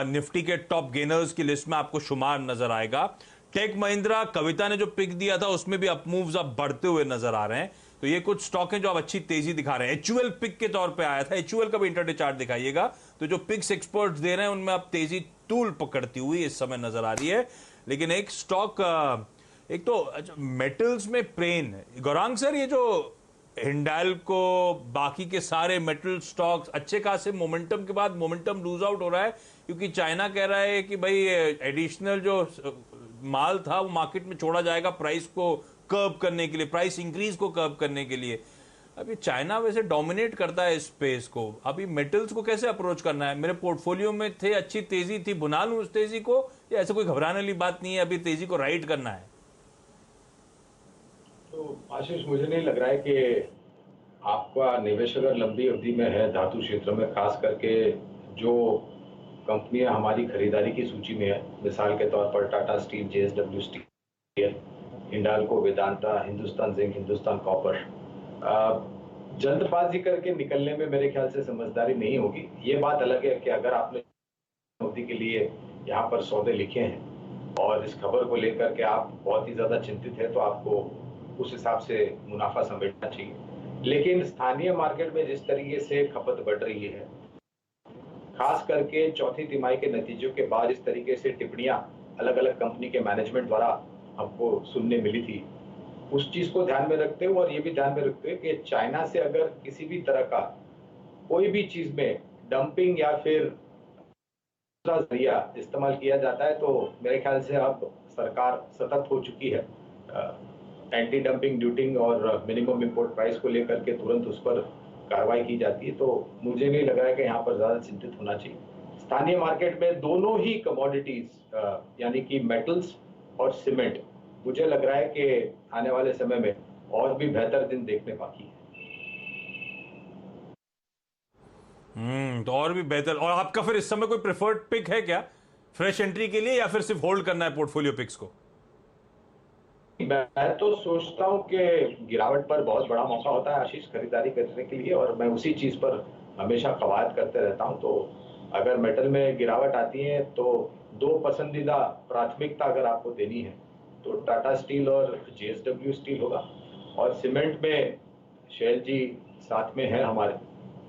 निफ्टी के टॉप गेनर्स की लिस्ट में आपको शुमार नजर आएगा। टेक महिंद्रा, कविता ने जो पिक दिया था उसमें भी अप मूव्स अब बढ़ते हुए नजर आ रहे हैं। तो ये कुछ स्टॉक हैं जो अब अच्छी तेजी दिखा रहे हैं। एचयूएल पिक के तौर पे आया था, एचयूएल का भी इंटरडे चार्ट दिखाइएगा। तो जो पिक्स एक्सपर्ट्स दे रहे हैं उनमें अब तेजी तूल पकड़ती हुई इस समय नजर आ रही है। लेकिन एक स्टॉक, एक तो मेटल्स में प्रेन, गौरांग सर, ये जो हिंडाल्को, बाकी के सारे मेटल स्टॉक्स अच्छे खासे मोमेंटम के बाद मोमेंटम लूज आउट हो रहा है, क्योंकि चाइना कह रहा है कि भाई एडिशनल जो माल था वो मार्केट में छोड़ा जाएगा प्राइस को कर्ब करने के लिए, प्राइस इंक्रीज को कर्ब करने के लिए। अभी चाइना वैसे डोमिनेट करता है इस स्पेस को, अभी मेटल्स को कैसे अप्रोच करना है? मेरे पोर्टफोलियो में थे, अच्छी तेजी थी, बुना लूं उस तेजी को, या ऐसे कोई घबराने वाली बात नहीं है, अभी तेजी को राइड करना है? तो आशीष, मुझे नहीं लग रहा है कि आपका निवेश अगर लंबी अवधि में है धातु क्षेत्र में, खास करके जो कंपनियां हमारी खरीदारी की सूची में है, मिसाल के तौर पर Tata steel, JSW steel, Hindalco, Vedanta, Hindustan zinc, Hindustan copper, जल्दबाजी करके निकलने में मेरे ख्याल से समझदारी नहीं होगी। ये बात अलग है कि अगर आपने अवधि के लिए यहाँ पर सौदे लिखे हैं और इस खबर को लेकर के आप बहुत ही ज्यादा चिंतित है, तो आपको उस हिसाब से मुनाफा समेटना चाहिए। लेकिन स्थानीय मार्केट में जिस तरीके से खपत बढ़ रही है, खास करके चौथी तिमाही के नतीजों के बाद इस तरीके से टिप्पणियां अलग अलग कंपनी के मैनेजमेंट द्वारा हमको सुनने मिली थी, उस चीज को ध्यान में रखते हुए और ये भी ध्यान में रखते हुए कि चाइना से अगर किसी भी तरह का कोई भी चीज में डंपिंग या फिर जरिया इस्तेमाल किया जाता है, तो मेरे ख्याल से अब सरकार सतर्क हो चुकी है। एंटी डंपिंग ड्यूटी और मिनिमम इंपोर्ट प्राइस को लेकर के तुरंत उस पर कार्रवाई की जाती है। तो मुझे नहीं लग रहा है कि यहाँ पर ज्यादा चिंतित होना चाहिए। स्थानीय मार्केट में दोनों ही कमोडिटीज यानी कि मेटल्स और सीमेंट, मुझे लग रहा है कि आने वाले समय में और भी बेहतर दिन देखने बाकी है। तो और भी बेहतर। और आपका फिर इस समय कोई प्रेफर्ड पिक है क्या फ्रेश एंट्री के लिए, या फिर सिर्फ होल्ड करना है पोर्टफोलियो पिक्स को? मैं तो सोचता हूं कि गिरावट पर बहुत बड़ा मौका होता है आशीष खरीदारी करने के लिए, और मैं उसी चीज पर हमेशा कवायद करते रहता हूं। तो अगर मेटल में गिरावट आती है तो दो पसंदीदा प्राथमिकता अगर आपको देनी है तो टाटा स्टील और जेएसडब्ल्यू स्टील होगा, और सीमेंट में शैल जी साथ में है हमारे,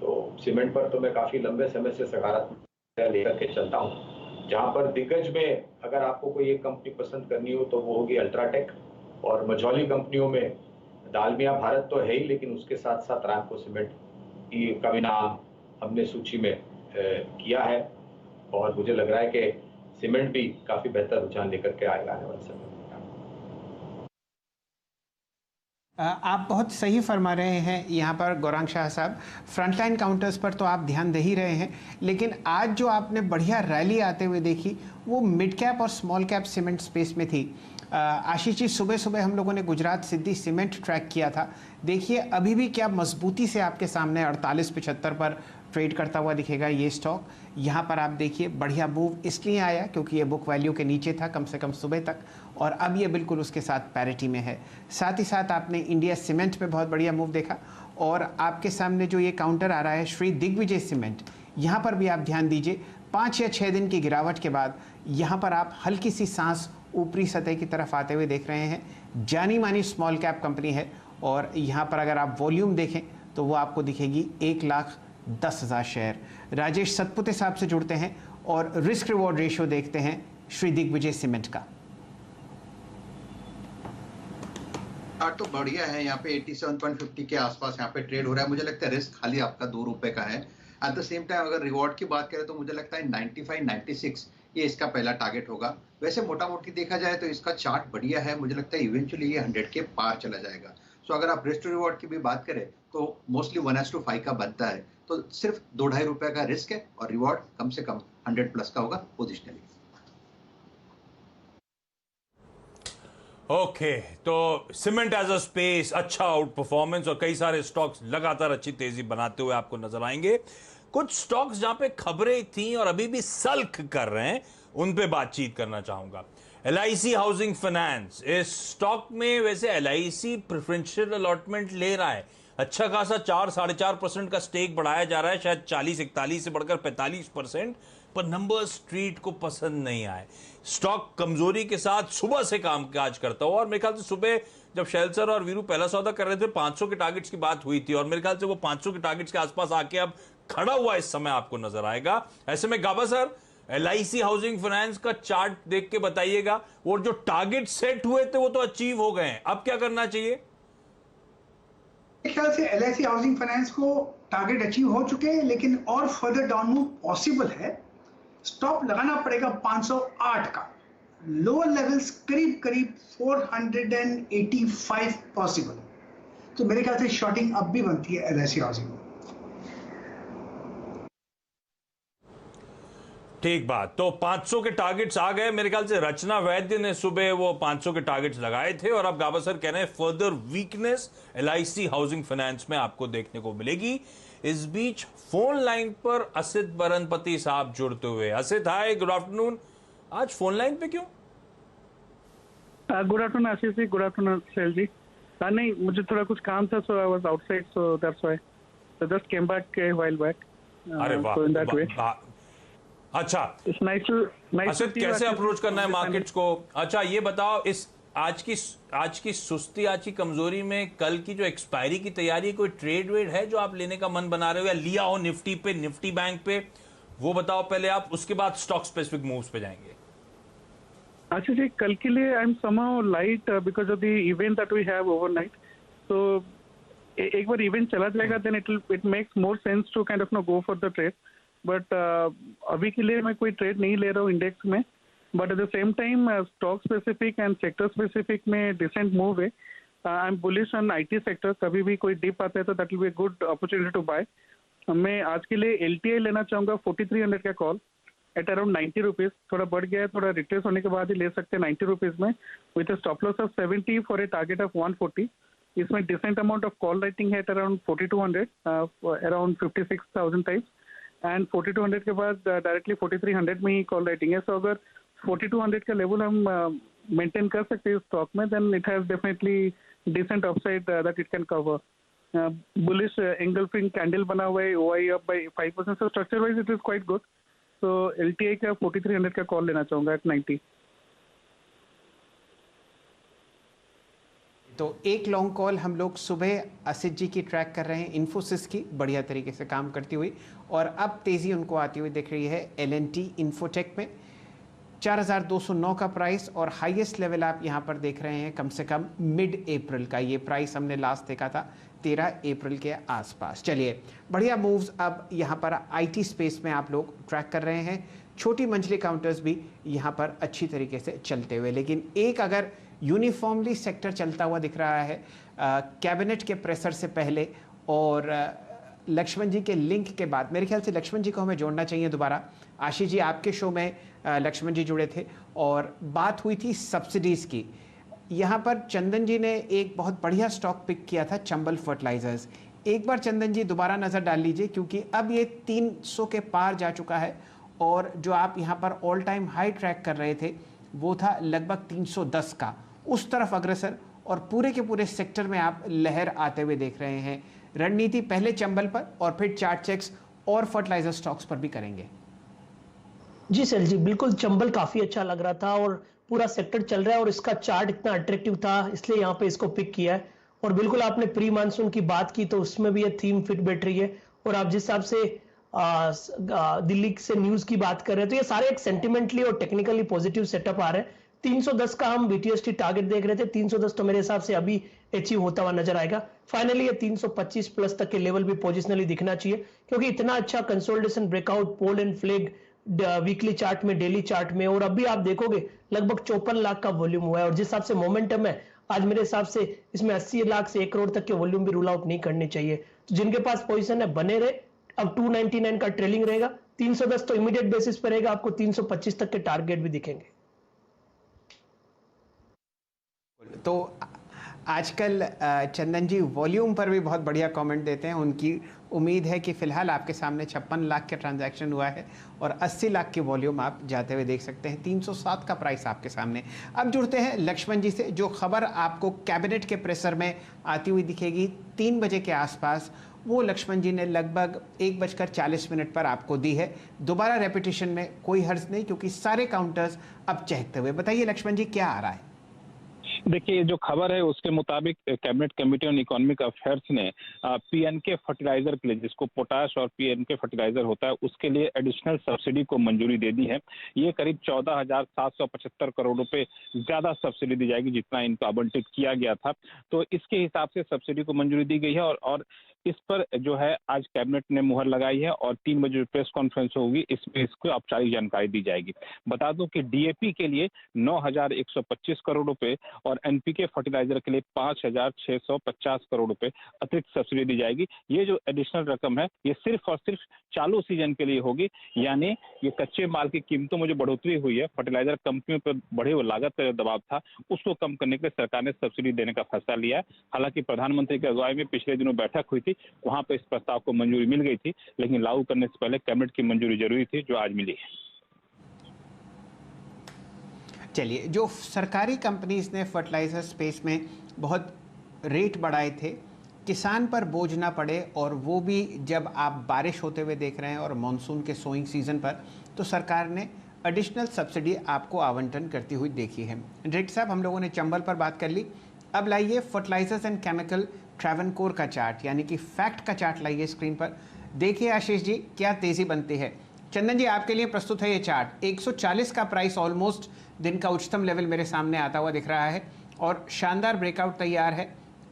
तो सीमेंट पर तो मैं काफी लंबे समय से सकारात्मक लेकर के चलता हूं। जहां पर दिग्गज में अगर आपको कोई एक कंपनी पसंद करनी हो तो वो होगी अल्ट्राटेक, और मझौली कंपनियों में दालमिया भारत तो है ही, लेकिन उसके साथ साथ रामको सीमेंट का भी नाम हमने सूची में किया है, और मुझे लग रहा है कि सीमेंट भी काफी बेहतर रुझान लेकर के आएगा आने वाले समय में। आप बहुत सही फरमा रहे हैं यहाँ पर गौरांग शाह साहब। फ्रंटलाइन काउंटर्स पर तो आप ध्यान दे ही रहे हैं, लेकिन आज जो आपने बढ़िया रैली आते हुए देखी वो मिड कैप और स्मॉल कैप सीमेंट स्पेस में थी। आशीष जी, सुबह सुबह हम लोगों ने गुजरात सिद्धि सीमेंट ट्रैक किया था। देखिए अभी भी क्या मजबूती से आपके सामने 48.75 पर ट्रेड करता हुआ दिखेगा ये स्टॉक। यहाँ पर आप देखिए बढ़िया मूव इसलिए आया क्योंकि ये बुक वैल्यू के नीचे था कम से कम सुबह तक, और अब ये बिल्कुल उसके साथ पैरिटी में है। साथ ही साथ आपने इंडिया सीमेंट पे बहुत बढ़िया मूव देखा, और आपके सामने जो ये काउंटर आ रहा है श्री दिग्विजय सीमेंट, यहाँ पर भी आप ध्यान दीजिए 5 या 6 दिन की गिरावट के बाद यहाँ पर आप हल्की सी सांस ऊपरी सतह की तरफ आते हुए देख रहे हैं। जानी मानी स्मॉल कैप कंपनी है, और यहाँ पर अगर आप वॉल्यूम देखें तो वो आपको दिखेगी 1,10,000 शेयर। राजेश सतपुते साहब से जुड़ते हैं और रिस्क रिवॉर्ड रेशियो देखते हैं श्री दिग्विजय सीमेंट का। तो बढ़िया है, यहाँ पे 87.50 के आसपास यहाँ पे ट्रेड हो रहा है। मुझे लगता है रिस्क खाली आपका 2 रुपए का है। एट द सेम टाइम अगर रिवॉर्ड की बात करें तो मुझे लगता है 95-96 ये इसका पहला टारगेट होगा। वैसे मोटा मोटी देखा जाए तो इसका चार्ट बढ़िया है, मुझे लगता है इवेंचुअली ये 100 के पार चला जाएगा। सो अगर आप रिस्क रिवॉर्ड की भी बात करें तो मोस्टली 1:5 का बनता है, तो सिर्फ 2-2.5 रुपए का रिस्क है और रिवॉर्ड कम से कम 100 प्लस का होगा पोजिशनली। ओके, तो सीमेंट एज अ स्पेस अच्छा आउट परफॉर्मेंस, और कई सारे स्टॉक्स लगातार अच्छी तेजी बनाते हुए आपको नजर आएंगे। कुछ स्टॉक्स जहां पे खबरें थी और अभी भी सल्क कर रहे हैं, उन पे बातचीत करना चाहूंगा। LIC हाउसिंग फाइनेंस, इस स्टॉक में वैसे LIC प्रेफरेंशियल अलॉटमेंट ले रहा है, अच्छा खासा 4-4.5% का स्टेक बढ़ाया जा रहा है, शायद 40-41 से बढ़कर 45%, पर नंबर स्ट्रीट को पसंद नहीं आए। स्टॉक कमजोरी के साथ सुबह से कामकाज करता हुआ, और मेरे ख्याल से सुबह जब शैल सर और वीरू पहला सौदा कर रहे थे 500 के टारगेट्स की बात हुई थी, और मेरे ख्याल से वो 500 के टारगेट्स के आसपास आके अब खड़ा हुआ इस समय आपको नजर आएगा। ऐसे में गाबा सर, LIC हाउसिंग फाइनेंस का चार्ट देख के बताइएगा, वो जो टारगेट सेट हुए थे वो तो अचीव हो गए हैं, अब क्या करना चाहिए? मेरे ख्याल से LIC हाउसिंग फाइनेंस को टारगेट अचीव हो चुके हैं, लेकिन और फर्दर डाउन मूव पॉसिबल है। स्टॉप लगाना पड़ेगा 508 का, लोअर लेवल्स करीब करीब 485 पॉसिबल, तो मेरे ख्याल से शॉर्टिंग अब भी बनती है LIC हाउसिंग। ठीक बात, तो 500 के टारगेट्स आ गए। मेरे ख्याल से रचना वैद्य ने सुबह वो 500 के टारगेट्स लगाए थे, और अब गाबा सर कह रहे हैं further weakness LIC housing finance में आपको देखने को मिलेगी। इस बीच फोन लाइन पर असित बरनपति साहब जुड़ते हुए। Asit, hi, good afternoon. आज फोन लाइन पे क्यों? Good afternoon Ashish ji, good afternoon Shail ji. नहीं, मुझे थोड़ा कुछ काम था, so I was outside, so that's why, so just came back a while back. अरे वाह, अच्छा, असित, कैसे अप्रोच करना है मार्केट्स को? अच्छा ये बताओ, इस आज की सुस्ती, आज की कमजोरी में कल की जो एक्सपायरी की तैयारी, कोई ट्रेड वेड है जो आप लेने का मन बना रहे हो, या लिया हो निफ्टी पे, निफ्टी बैंक पे, वो बताओ पहले आप, उसके बाद स्टॉक स्पेसिफिक मूव्स पे जाएंगे। अच्छा जी, कल के लिए I am somehow light because of the event that we have overnight. तो एक बार इवेंट चला जाएगा then it makes more sense to kind of no go for the trade, but अभी के लिए मैं कोई ट्रेड नहीं ले रहा हूँ इंडेक्स में, but at the same time stock specific and sector specific में डिसेंट मूव है। I am bullish on IT sector, कभी भी कोई डिप आता है तो that will be a good opportunity to buy. मैं आज के लिए LTI लेना चाहूँगा 4300 का कॉल, एट अराउंड 90 रुपीज, थोड़ा बढ़ गया है, थोड़ा रिट्रेस होने के बाद ही ले सकते हैं 90 रुपीज में, with stop loss of 70 for a target of 140। इसमें decent amount of call writing है at around 4200, around 56,000 types, and 4200 के बाद डायरेक्टली 4300 में ही कॉल राइटिंग है। सो अगर 4200 का लेवल हम मेंटेन कर सकते हैं स्टॉक में, then it has definitely decent upside that it can cover. Bullish engulfing candle बना हुआ है, OI up by 5%, so structure wise it is quite good. तो LTI का 4300 का कॉल लेना चाहूंगा एट 90। तो एक लॉन्ग कॉल हम लोग सुबह असित जी की ट्रैक कर रहे हैं, इन्फोसिस की बढ़िया तरीके से काम करती हुई, और अब तेज़ी उनको आती हुई दिख रही है L&T इन्फोटेक में। 4209 का प्राइस, और हाईएस्ट लेवल आप यहाँ पर देख रहे हैं कम से कम मिड अप्रैल का। ये प्राइस हमने लास्ट देखा था 13 अप्रैल के आसपास। चलिए, बढ़िया मूव्स अब यहाँ पर IT स्पेस में आप लोग ट्रैक कर रहे हैं। छोटी मंझली काउंटर्स भी यहाँ पर अच्छी तरीके से चलते हुए, लेकिन एक अगर यूनिफॉर्मली सेक्टर चलता हुआ दिख रहा है कैबिनेट के प्रेशर से पहले और लक्ष्मण जी के लिंक के बाद। मेरे ख्याल से लक्ष्मण जी को हमें जोड़ना चाहिए दोबारा। आशीष जी, आपके शो में लक्ष्मण जी जुड़े थे और बात हुई थी सब्सिडीज़ की। यहाँ पर चंदन जी ने एक बहुत बढ़िया स्टॉक पिक किया था, चंबल फर्टिलाइजर्स। एक बार चंदन जी दोबारा नज़र डाल लीजिए, क्योंकि अब ये 300 के पार जा चुका है, और जो आप यहाँ पर ऑल टाइम हाई ट्रैक कर रहे थे वो था लगभग 310 का। उस तरफ अग्रसर, और पूरे के पूरे सेक्टर में आप लहर आते हुए देख रहे हैं। रणनीति पहले चंबल पर और फिर चार्ट चेक्स और फर्टिलाइजर स्टॉक्स पर भी करेंगे। जी सर जी, बिल्कुल चंबल काफी अच्छा लग रहा था और पूरा सेक्टर चल रहा है, और इसका चार्ट इतना अट्रैक्टिव था, इसलिए यहाँ पे इसको पिक किया है। और बिल्कुल आपने प्री मानसून की बात की तो उसमें भी ये थीम फिट बैठ रही है, और आप जिस हिसाब से दिल्ली से न्यूज की बात कर रहे हैं तो ये सारे एक सेंटिमेंटली और टेक्निकली पॉजिटिव सेटअप आ रहे हैं। 310 का हम BTST टारगेट देख रहे थे, 310 तो मेरे हिसाब से अभी अचीव होता हुआ नजर आएगा। फाइनली ये 325 प्लस तक के लेवल भी पोजिशनली दिखना चाहिए, क्योंकि इतना अच्छा consolidation breakout pole and flag weekly chart में, डेली चार्ट में, और अभी आप देखोगे लगभग 54 लाख का वॉल्यूम हुआ है, और जिस हिसाब से मोमेंटम है आज मेरे हिसाब से इसमें 80 लाख से 1 करोड़ तक के वॉल्यूम भी रूल आउट नहीं करने चाहिए। तो जिनके पास पोजीशन है बने रहे। अब 299 का ट्रेलिंग रहेगा, 310 तो इमीडिएट बेसिस पर रहेगा, आपको 325 तक के टारगेट भी दिखेंगे। तो आजकल चंदन जी वॉल्यूम पर भी बहुत बढ़िया कमेंट देते हैं। उनकी उम्मीद है कि फिलहाल आपके सामने 56 लाख का ट्रांजैक्शन हुआ है और 80 लाख की वॉल्यूम आप जाते हुए देख सकते हैं। 307 का प्राइस आपके सामने। अब जुड़ते हैं लक्ष्मण जी से, जो खबर आपको कैबिनेट के प्रेशर में आती हुई दिखेगी 3 बजे के आसपास, वो लक्ष्मण जी ने लगभग 1:40 पर आपको दी है। दोबारा रेपिटेशन में कोई हर्ज नहीं, क्योंकि सारे काउंटर्स अब चहकते हुए। बताइए लक्ष्मण जी, क्या आ रहा है? देखिए, जो खबर है उसके मुताबिक cabinet committee on economic affairs ने PNK फर्टिलाइजर के लिए, जिसको पोटाश और PNK फर्टिलाइजर होता है, उसके लिए एडिशनल सब्सिडी को मंजूरी दे दी है। ये करीब 14,775 करोड़ रुपए ज्यादा सब्सिडी दी जाएगी जितना इनको आवंटित किया गया था। तो इसके हिसाब से सब्सिडी को मंजूरी दी गई है, और इस पर जो है आज कैबिनेट ने मुहर लगाई है, और 3 बजे प्रेस कॉन्फ्रेंस होगी, इसमें इसको औपचारिक जानकारी दी जाएगी। बता दूं कि DAP के लिए 9,125 करोड़ रुपए और NPK फर्टिलाइजर के लिए 5,650 करोड़ रुपए अतिरिक्त सब्सिडी दी जाएगी। ये जो एडिशनल रकम है ये सिर्फ और सिर्फ चालू सीजन के लिए होगी, यानी ये कच्चे माल की कीमतों में जो बढ़ोतरी हुई है, फर्टिलाइजर कंपनियों पर बढ़े हुए लागत का जो दबाव था, उसको कम करने के लिए सरकार ने सब्सिडी देने का फैसला लिया है। हालांकि प्रधानमंत्री की अगुवाई में पिछले दिनों बैठक हुई थी, वहां पर इस प्रस्ताव को मंजूरी मिल गई थी, लेकिन लागू करने से पहले कैबिनेट की मंजूरी जरूरी थी, जो आज मिली है। चलिए, जो सरकारी कंपनीज ने फर्टिलाइजर स्पेस में बहुत रेट बढ़ाए थे, किसान पर बोझ ना पड़े, और वो भी जब आप बारिश होते हुए देख रहे हैं और मॉनसून के सोइंग सीजन पर, तो सरकार ने एडिशनल सब्सिडी आपको आवंटन करती हुई देखी है। डायरेक्टर साहब, हम लोगों ने चंबल पर बात कर ली, अब लाइए फर्टिलाइजर्स एंड केमिकल ट्रैवनकोर का चार्ट, यानी कि फैक्ट का चार्ट लाइए स्क्रीन पर। देखिए आशीष जी, क्या तेज़ी बनती है। चंदन जी, आपके लिए प्रस्तुत है ये चार्ट। 140 का प्राइस ऑलमोस्ट दिन का उच्चतम लेवल मेरे सामने आता हुआ दिख रहा है, और शानदार ब्रेकआउट तैयार है।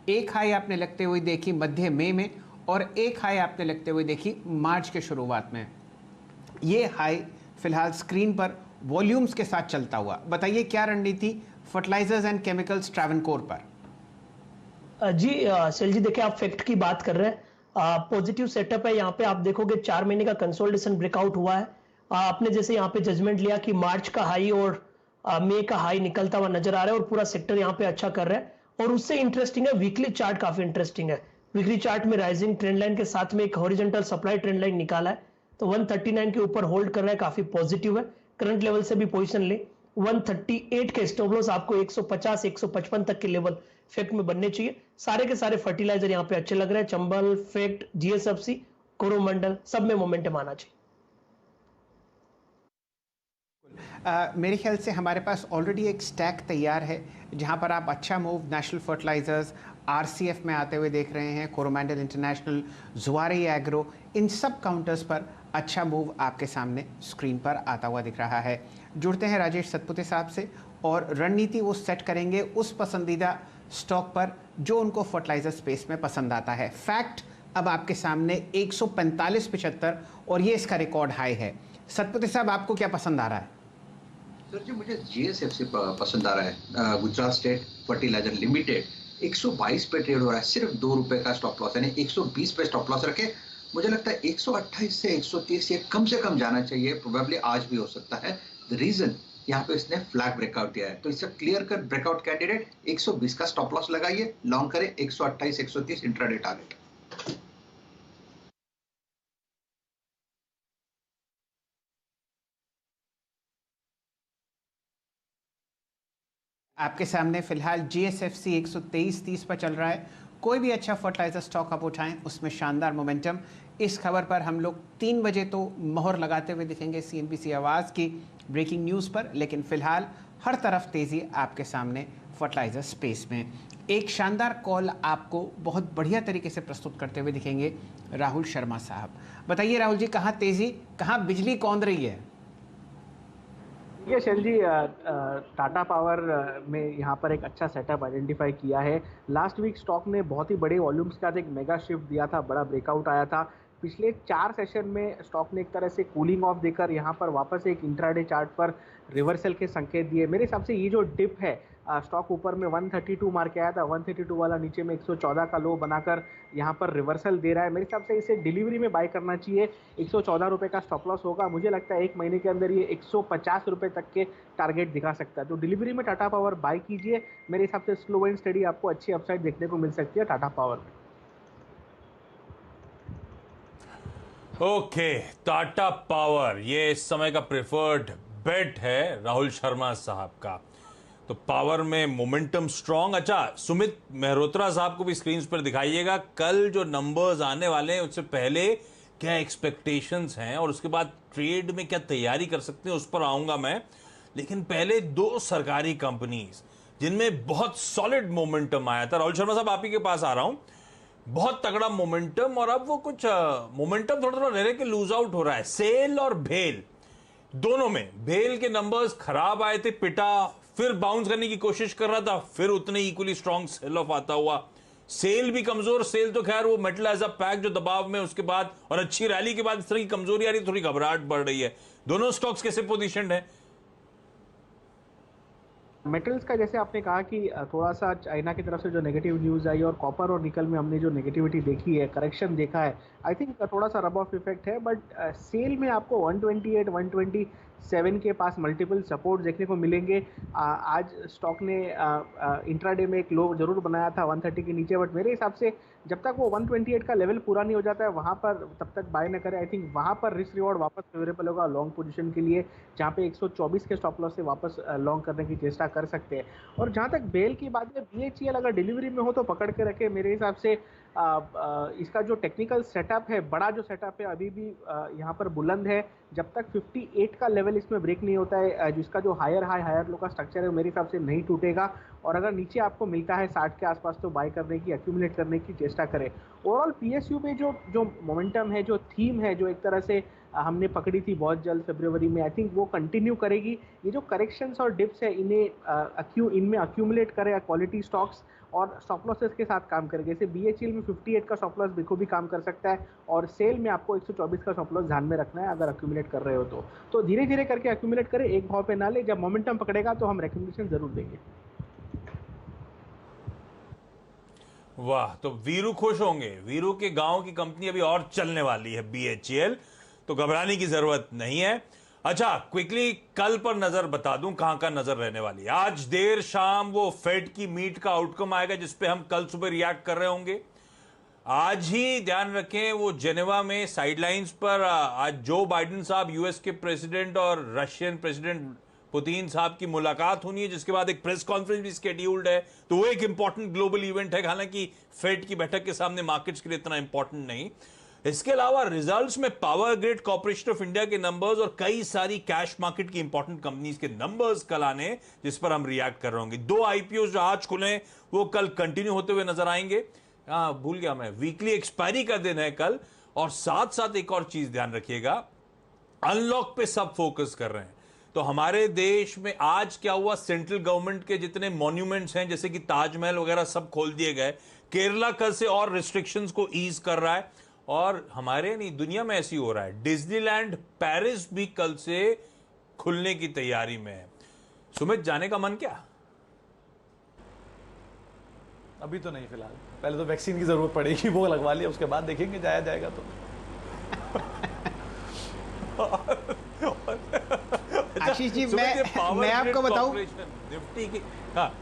एक हाई आपने लगते हुए देखी मध्य मई में, और एक हाई आपने लगते हुए देखी मार्च के शुरुआत में। ये हाई फिलहाल स्क्रीन पर वॉल्यूम्स के साथ चलता हुआ। बताइए, क्या रणनीति फर्टिलाइजर्स एंड केमिकल्स ट्रैवनकोर पर? जी सेल जी, देखिए आप फैक्ट की बात कर रहे हैं, पॉजिटिव सेटअप है। यहाँ पे आप देखोगे 4 महीने का कंसोलिडेशन ब्रेकआउट हुआ है, आपने जैसे यहाँ पे जजमेंट लिया कि मार्च का हाई और मई का हाई निकलता हुआ नजर आ रहा है और पूरा सेक्टर यहाँ पे अच्छा कर रहा है। और उससे इंटरेस्टिंग है वीकली चार्ट, काफी इंटरेस्टिंग है। वीकली चार्ट में राइजिंग ट्रेंड लाइन के साथ में एक हॉरिजॉन्टल सप्लाई ट्रेंड लाइन निकाला है, तो 139 के ऊपर होल्ड कर रहा है, काफी पॉजिटिव है। करंट लेवल से भी पोजीशन ले, 138 के स्टॉप लॉस आपको 150 155 तक के लेवल फेक्ट में बनने चाहिए। सारे के सारे फर्टिलाइजर यहाँ पे अच्छे लग रहे हैं, चंबल, फेक्ट, जीएसएफसी, कोरोमंडल, सब में मोमेंटम आना चाहिए। मेरे ख्याल से हमारे पास ऑलरेडी एक स्टैक तैयार है जहां पर आप अच्छा मूव नेशनल फर्टिलाइजर्स, आरसीएफ में आते हुए देख रहे हैं, कोरोमंडल इंटरनेशनल, जुआरी एग्रो, इन सब काउंटर्स पर अच्छा मूव आपके सामने स्क्रीन पर आता हुआ दिख रहा है। जुड़ते हैं राजेश सतपुते साहब से और रणनीति वो सेट करेंगे उस पसंदीदा स्टॉक पर जो उनको फर्टिलाइजर स्पेस में पसंद आता है। फैक्ट अब आपके सामने 145.75 और ये इसका रिकॉर्ड हाई है। सतपुते साहब, आपको क्या पसंद आ रहा है? सर जी, मुझे जीएसएफसी पसंद आ रहा है। गुजरात स्टेट फर्टिलाइजर लिमिटेड 122 पे ट्रेड हो रहा है, सिर्फ 2 रुपए का स्टॉप लॉस, यानी 120 पे स्टॉप लॉस रखे। मुझे लगता है 128 से 130 ये कम से कम जाना चाहिए, प्रोबेबली आज भी हो सकता है। द रीजन, यहाँ पे इसने फ्लैग ब्रेकआउट दिया है, तो इसका क्लियर कट ब्रेकआउट कैंडिडेट 120 का स्टॉप लॉस लगाइए, लॉन्ग करें 128 130 इंट्राडे टारगेट। आपके सामने फिलहाल जीएसएफसी 123.30 पर चल रहा है। कोई भी अच्छा फर्टिलाइजर स्टॉक आप उठाएं, उसमें शानदार मोमेंटम। इस खबर पर हम लोग 3 बजे तो मोहर लगाते हुए दिखेंगे सीएनबीसी आवाज़ की ब्रेकिंग न्यूज़ पर, लेकिन फिलहाल हर तरफ तेज़ी आपके सामने फर्टिलाइजर स्पेस में। एक शानदार कॉल आपको बहुत बढ़िया तरीके से प्रस्तुत करते हुए दिखेंगे राहुल शर्मा साहब। बताइए राहुल जी, कहाँ तेज़ी, कहाँ बिजली कौंध रही है? ये शैल जी, टाटा पावर में यहाँ पर एक अच्छा सेटअप आइडेंटिफाई किया है। लास्ट वीक स्टॉक ने बहुत ही बड़े वॉल्यूम्स के साथ एक मेगा शिफ्ट दिया था, बड़ा ब्रेकआउट आया था। पिछले 4 सेशन में स्टॉक ने एक तरह से कूलिंग ऑफ देकर यहाँ पर वापस एक इंट्राडे चार्ट पर रिवर्सल के संकेत दिए। मेरे हिसाब से ये जो डिप है, स्टॉक ऊपर में 132 मार के आया था, 132 वाला नीचे में 114 का लो बनाकर यहाँ पर रिवर्सल दे रहा है। मेरे हिसाब से इसे डिलीवरी में बाय करना चाहिए। 114 रुपये का स्टॉप लॉस होगा। मुझे लगता है 1 महीने के अंदर ये 150 रुपये तक के टारगेट दिखा सकता है, तो डिलीवरी में टाटा पावर बाय कीजिए। मेरे हिसाब से स्लो एंड स्टडी आपको अच्छी अपसाइड देखने को मिल सकती है टाटा पावर में। ओके, टाटा पावर ये इस समय का प्रेफर्ड बेट है राहुल शर्मा साहब का। तो पावर में मोमेंटम स्ट्रांग। अच्छा, सुमित मेहरोत्रा साहब को भी स्क्रीन पर दिखाइएगा, कल जो नंबर्स आने वाले हैं उससे पहले क्या एक्सपेक्टेशंस हैं और उसके बाद ट्रेड में क्या तैयारी कर सकते हैं, उस पर आऊंगा मैं। लेकिन पहले 2 सरकारी कंपनीज जिनमें बहुत सॉलिड मोमेंटम आया था। राहुल शर्मा साहब, आप ही के पास आ रहा हूं। बहुत तगड़ा मोमेंटम, और अब वो कुछ मोमेंटम थोड़ा थोड़ा रह के लूज आउट हो रहा है। सेल और भेल दोनों में, भेल के नंबर्स खराब आए थे, पिटा, फिर बाउंस करने की कोशिश कर रहा था, फिर उतने इक्वली स्ट्रॉन्ग सेल ऑफ आता हुआ। सेल भी कमजोर, सेल तो खैर वो मेटल एज अ पैक जो दबाव में, उसके बाद और अच्छी रैली के बाद इस तरह की कमजोरी आ रही है, थोड़ी घबराहट बढ़ रही है। दोनों स्टॉक्स कैसे पोजीशनड है? मेटल्स का जैसे आपने कहा कि थोड़ा सा चाइना की तरफ से जो नेगेटिव न्यूज़ आई और कॉपर और निकल में हमने जो नेगेटिविटी देखी है, करेक्शन देखा है, आई थिंक थोड़ा सा रब ऑफ इफेक्ट है। बट सेल में आपको 128 127 के पास मल्टीपल सपोर्ट देखने को मिलेंगे। आज स्टॉक ने इंट्राडे में एक लो जरूर बनाया था 130 के नीचे, बट मेरे हिसाब से जब तक वो 128 का लेवल पूरा नहीं हो जाता है वहाँ पर तब तक बाय न करें। आई थिंक वहाँ पर रिस्क रिवॉर्ड वापस फेवरेबल होगा लॉन्ग पोजीशन के लिए, जहाँ पे 124 के स्टॉप लॉस से वापस लॉन्ग करने की चेष्टा कर सकते हैं। और जहाँ तक बेल की बात है, BHEL अगर डिलीवरी में हो तो पकड़ के रखे। मेरे हिसाब से इसका जो टेक्निकल सेटअप है, बड़ा जो सेटअप है, अभी भी यहाँ पर बुलंद है। जब तक 58 का लेवल इसमें ब्रेक नहीं होता है, जिसका जो हायर हाई हायर लो का स्ट्रक्चर है, मेरे हिसाब से नहीं टूटेगा। और अगर नीचे आपको मिलता है 60 के आसपास तो बाय करने की, एक्यूमुलेट करने की चेष्टा करें। ओवरऑल PSU में जो मोमेंटम है, जो थीम है, जो एक तरह से हमने पकड़ी थी बहुत जल्द फरवरी में, आई थिंक वो कंटिन्यू करेगी। ये जो करेक्शंस और डिप्स है, इनमें अक्यूमुलेट करें क्वालिटी स्टॉक्स और स्टॉप लॉसेस के साथ काम करेंगे। जैसे BHEL में 58 का स्टॉप लॉस देखो भी काम कर सकता है, और सेल में आपको 124 का स्टॉप लॉस ध्यान में रखना है अगर अक्यूमुलेट कर रहे हो तो धीरे धीरे करके अक्यूमुलेट करें, एक भाव पे ना ले। जब मोमेंटम पकड़ेगा तो हम रिकमेंडेशन जरूर देंगे। वाह, तो वीरू खुश होंगे। वीरू के गांव की कंपनी अभी और चलने वाली है BHEL। तो घबराने की जरूरत नहीं है। अच्छा, क्विकली कल पर नजर बता दूं कहां का नजर रहने वाली है। आज देर शाम वो फेड की मीट का आउटकम आएगा जिसपे हम कल सुबह रिएक्ट कर रहे होंगे। आज ही ध्यान रखें वो जेनेवा में साइडलाइंस पर आज जो बाइडेन साहब यूएस के प्रेसिडेंट और रशियन प्रेसिडेंट पुतिन साहब की मुलाकात होनी है, जिसके बाद एक प्रेस कॉन्फ्रेंस भी स्केड्यूल्ड है। तो वो एक इंपॉर्टेंट ग्लोबल इवेंट है, हालांकि फेड की बैठक के सामने मार्केट्स के लिए इतना इंपॉर्टेंट नहीं। इसके अलावा रिजल्ट्स में power grid corporation of India के नंबर्स और कई सारी कैश मार्केट की इंपॉर्टेंट कंपनीज के नंबर्स कल आने, जिस पर हम रिएक्ट कर रहे होंगे। 2 आईपीओ जो आज खुले वो कल कंटिन्यू होते हुए नजर आएंगे। भूल गया मैं, वीकली एक्सपायरी का दिन है कल। और साथ साथ एक और चीज ध्यान रखिएगा, अनलॉक पे सब फोकस कर रहे हैं। तो हमारे देश में आज क्या हुआ, सेंट्रल गवर्नमेंट के जितने मॉन्यूमेंट्स हैं जैसे कि ताजमहल वगैरह सब खोल दिए गए। केरला कल से और रिस्ट्रिक्शंस को ईज कर रहा है और हमारे नहीं दुनिया में ऐसी हो रहा है। डिज्नीलैंड पेरिस भी कल से खुलने की तैयारी में है। सुमित, जाने का मन क्या? अभी तो नहीं, फिलहाल पहले तो वैक्सीन की जरूरत पड़ेगी, वो लगवा लिया, उसके बाद देखेंगे जाया जाएगा तो। आशीष जी, मैं आपको बताऊं, निफ्टी की, हाँ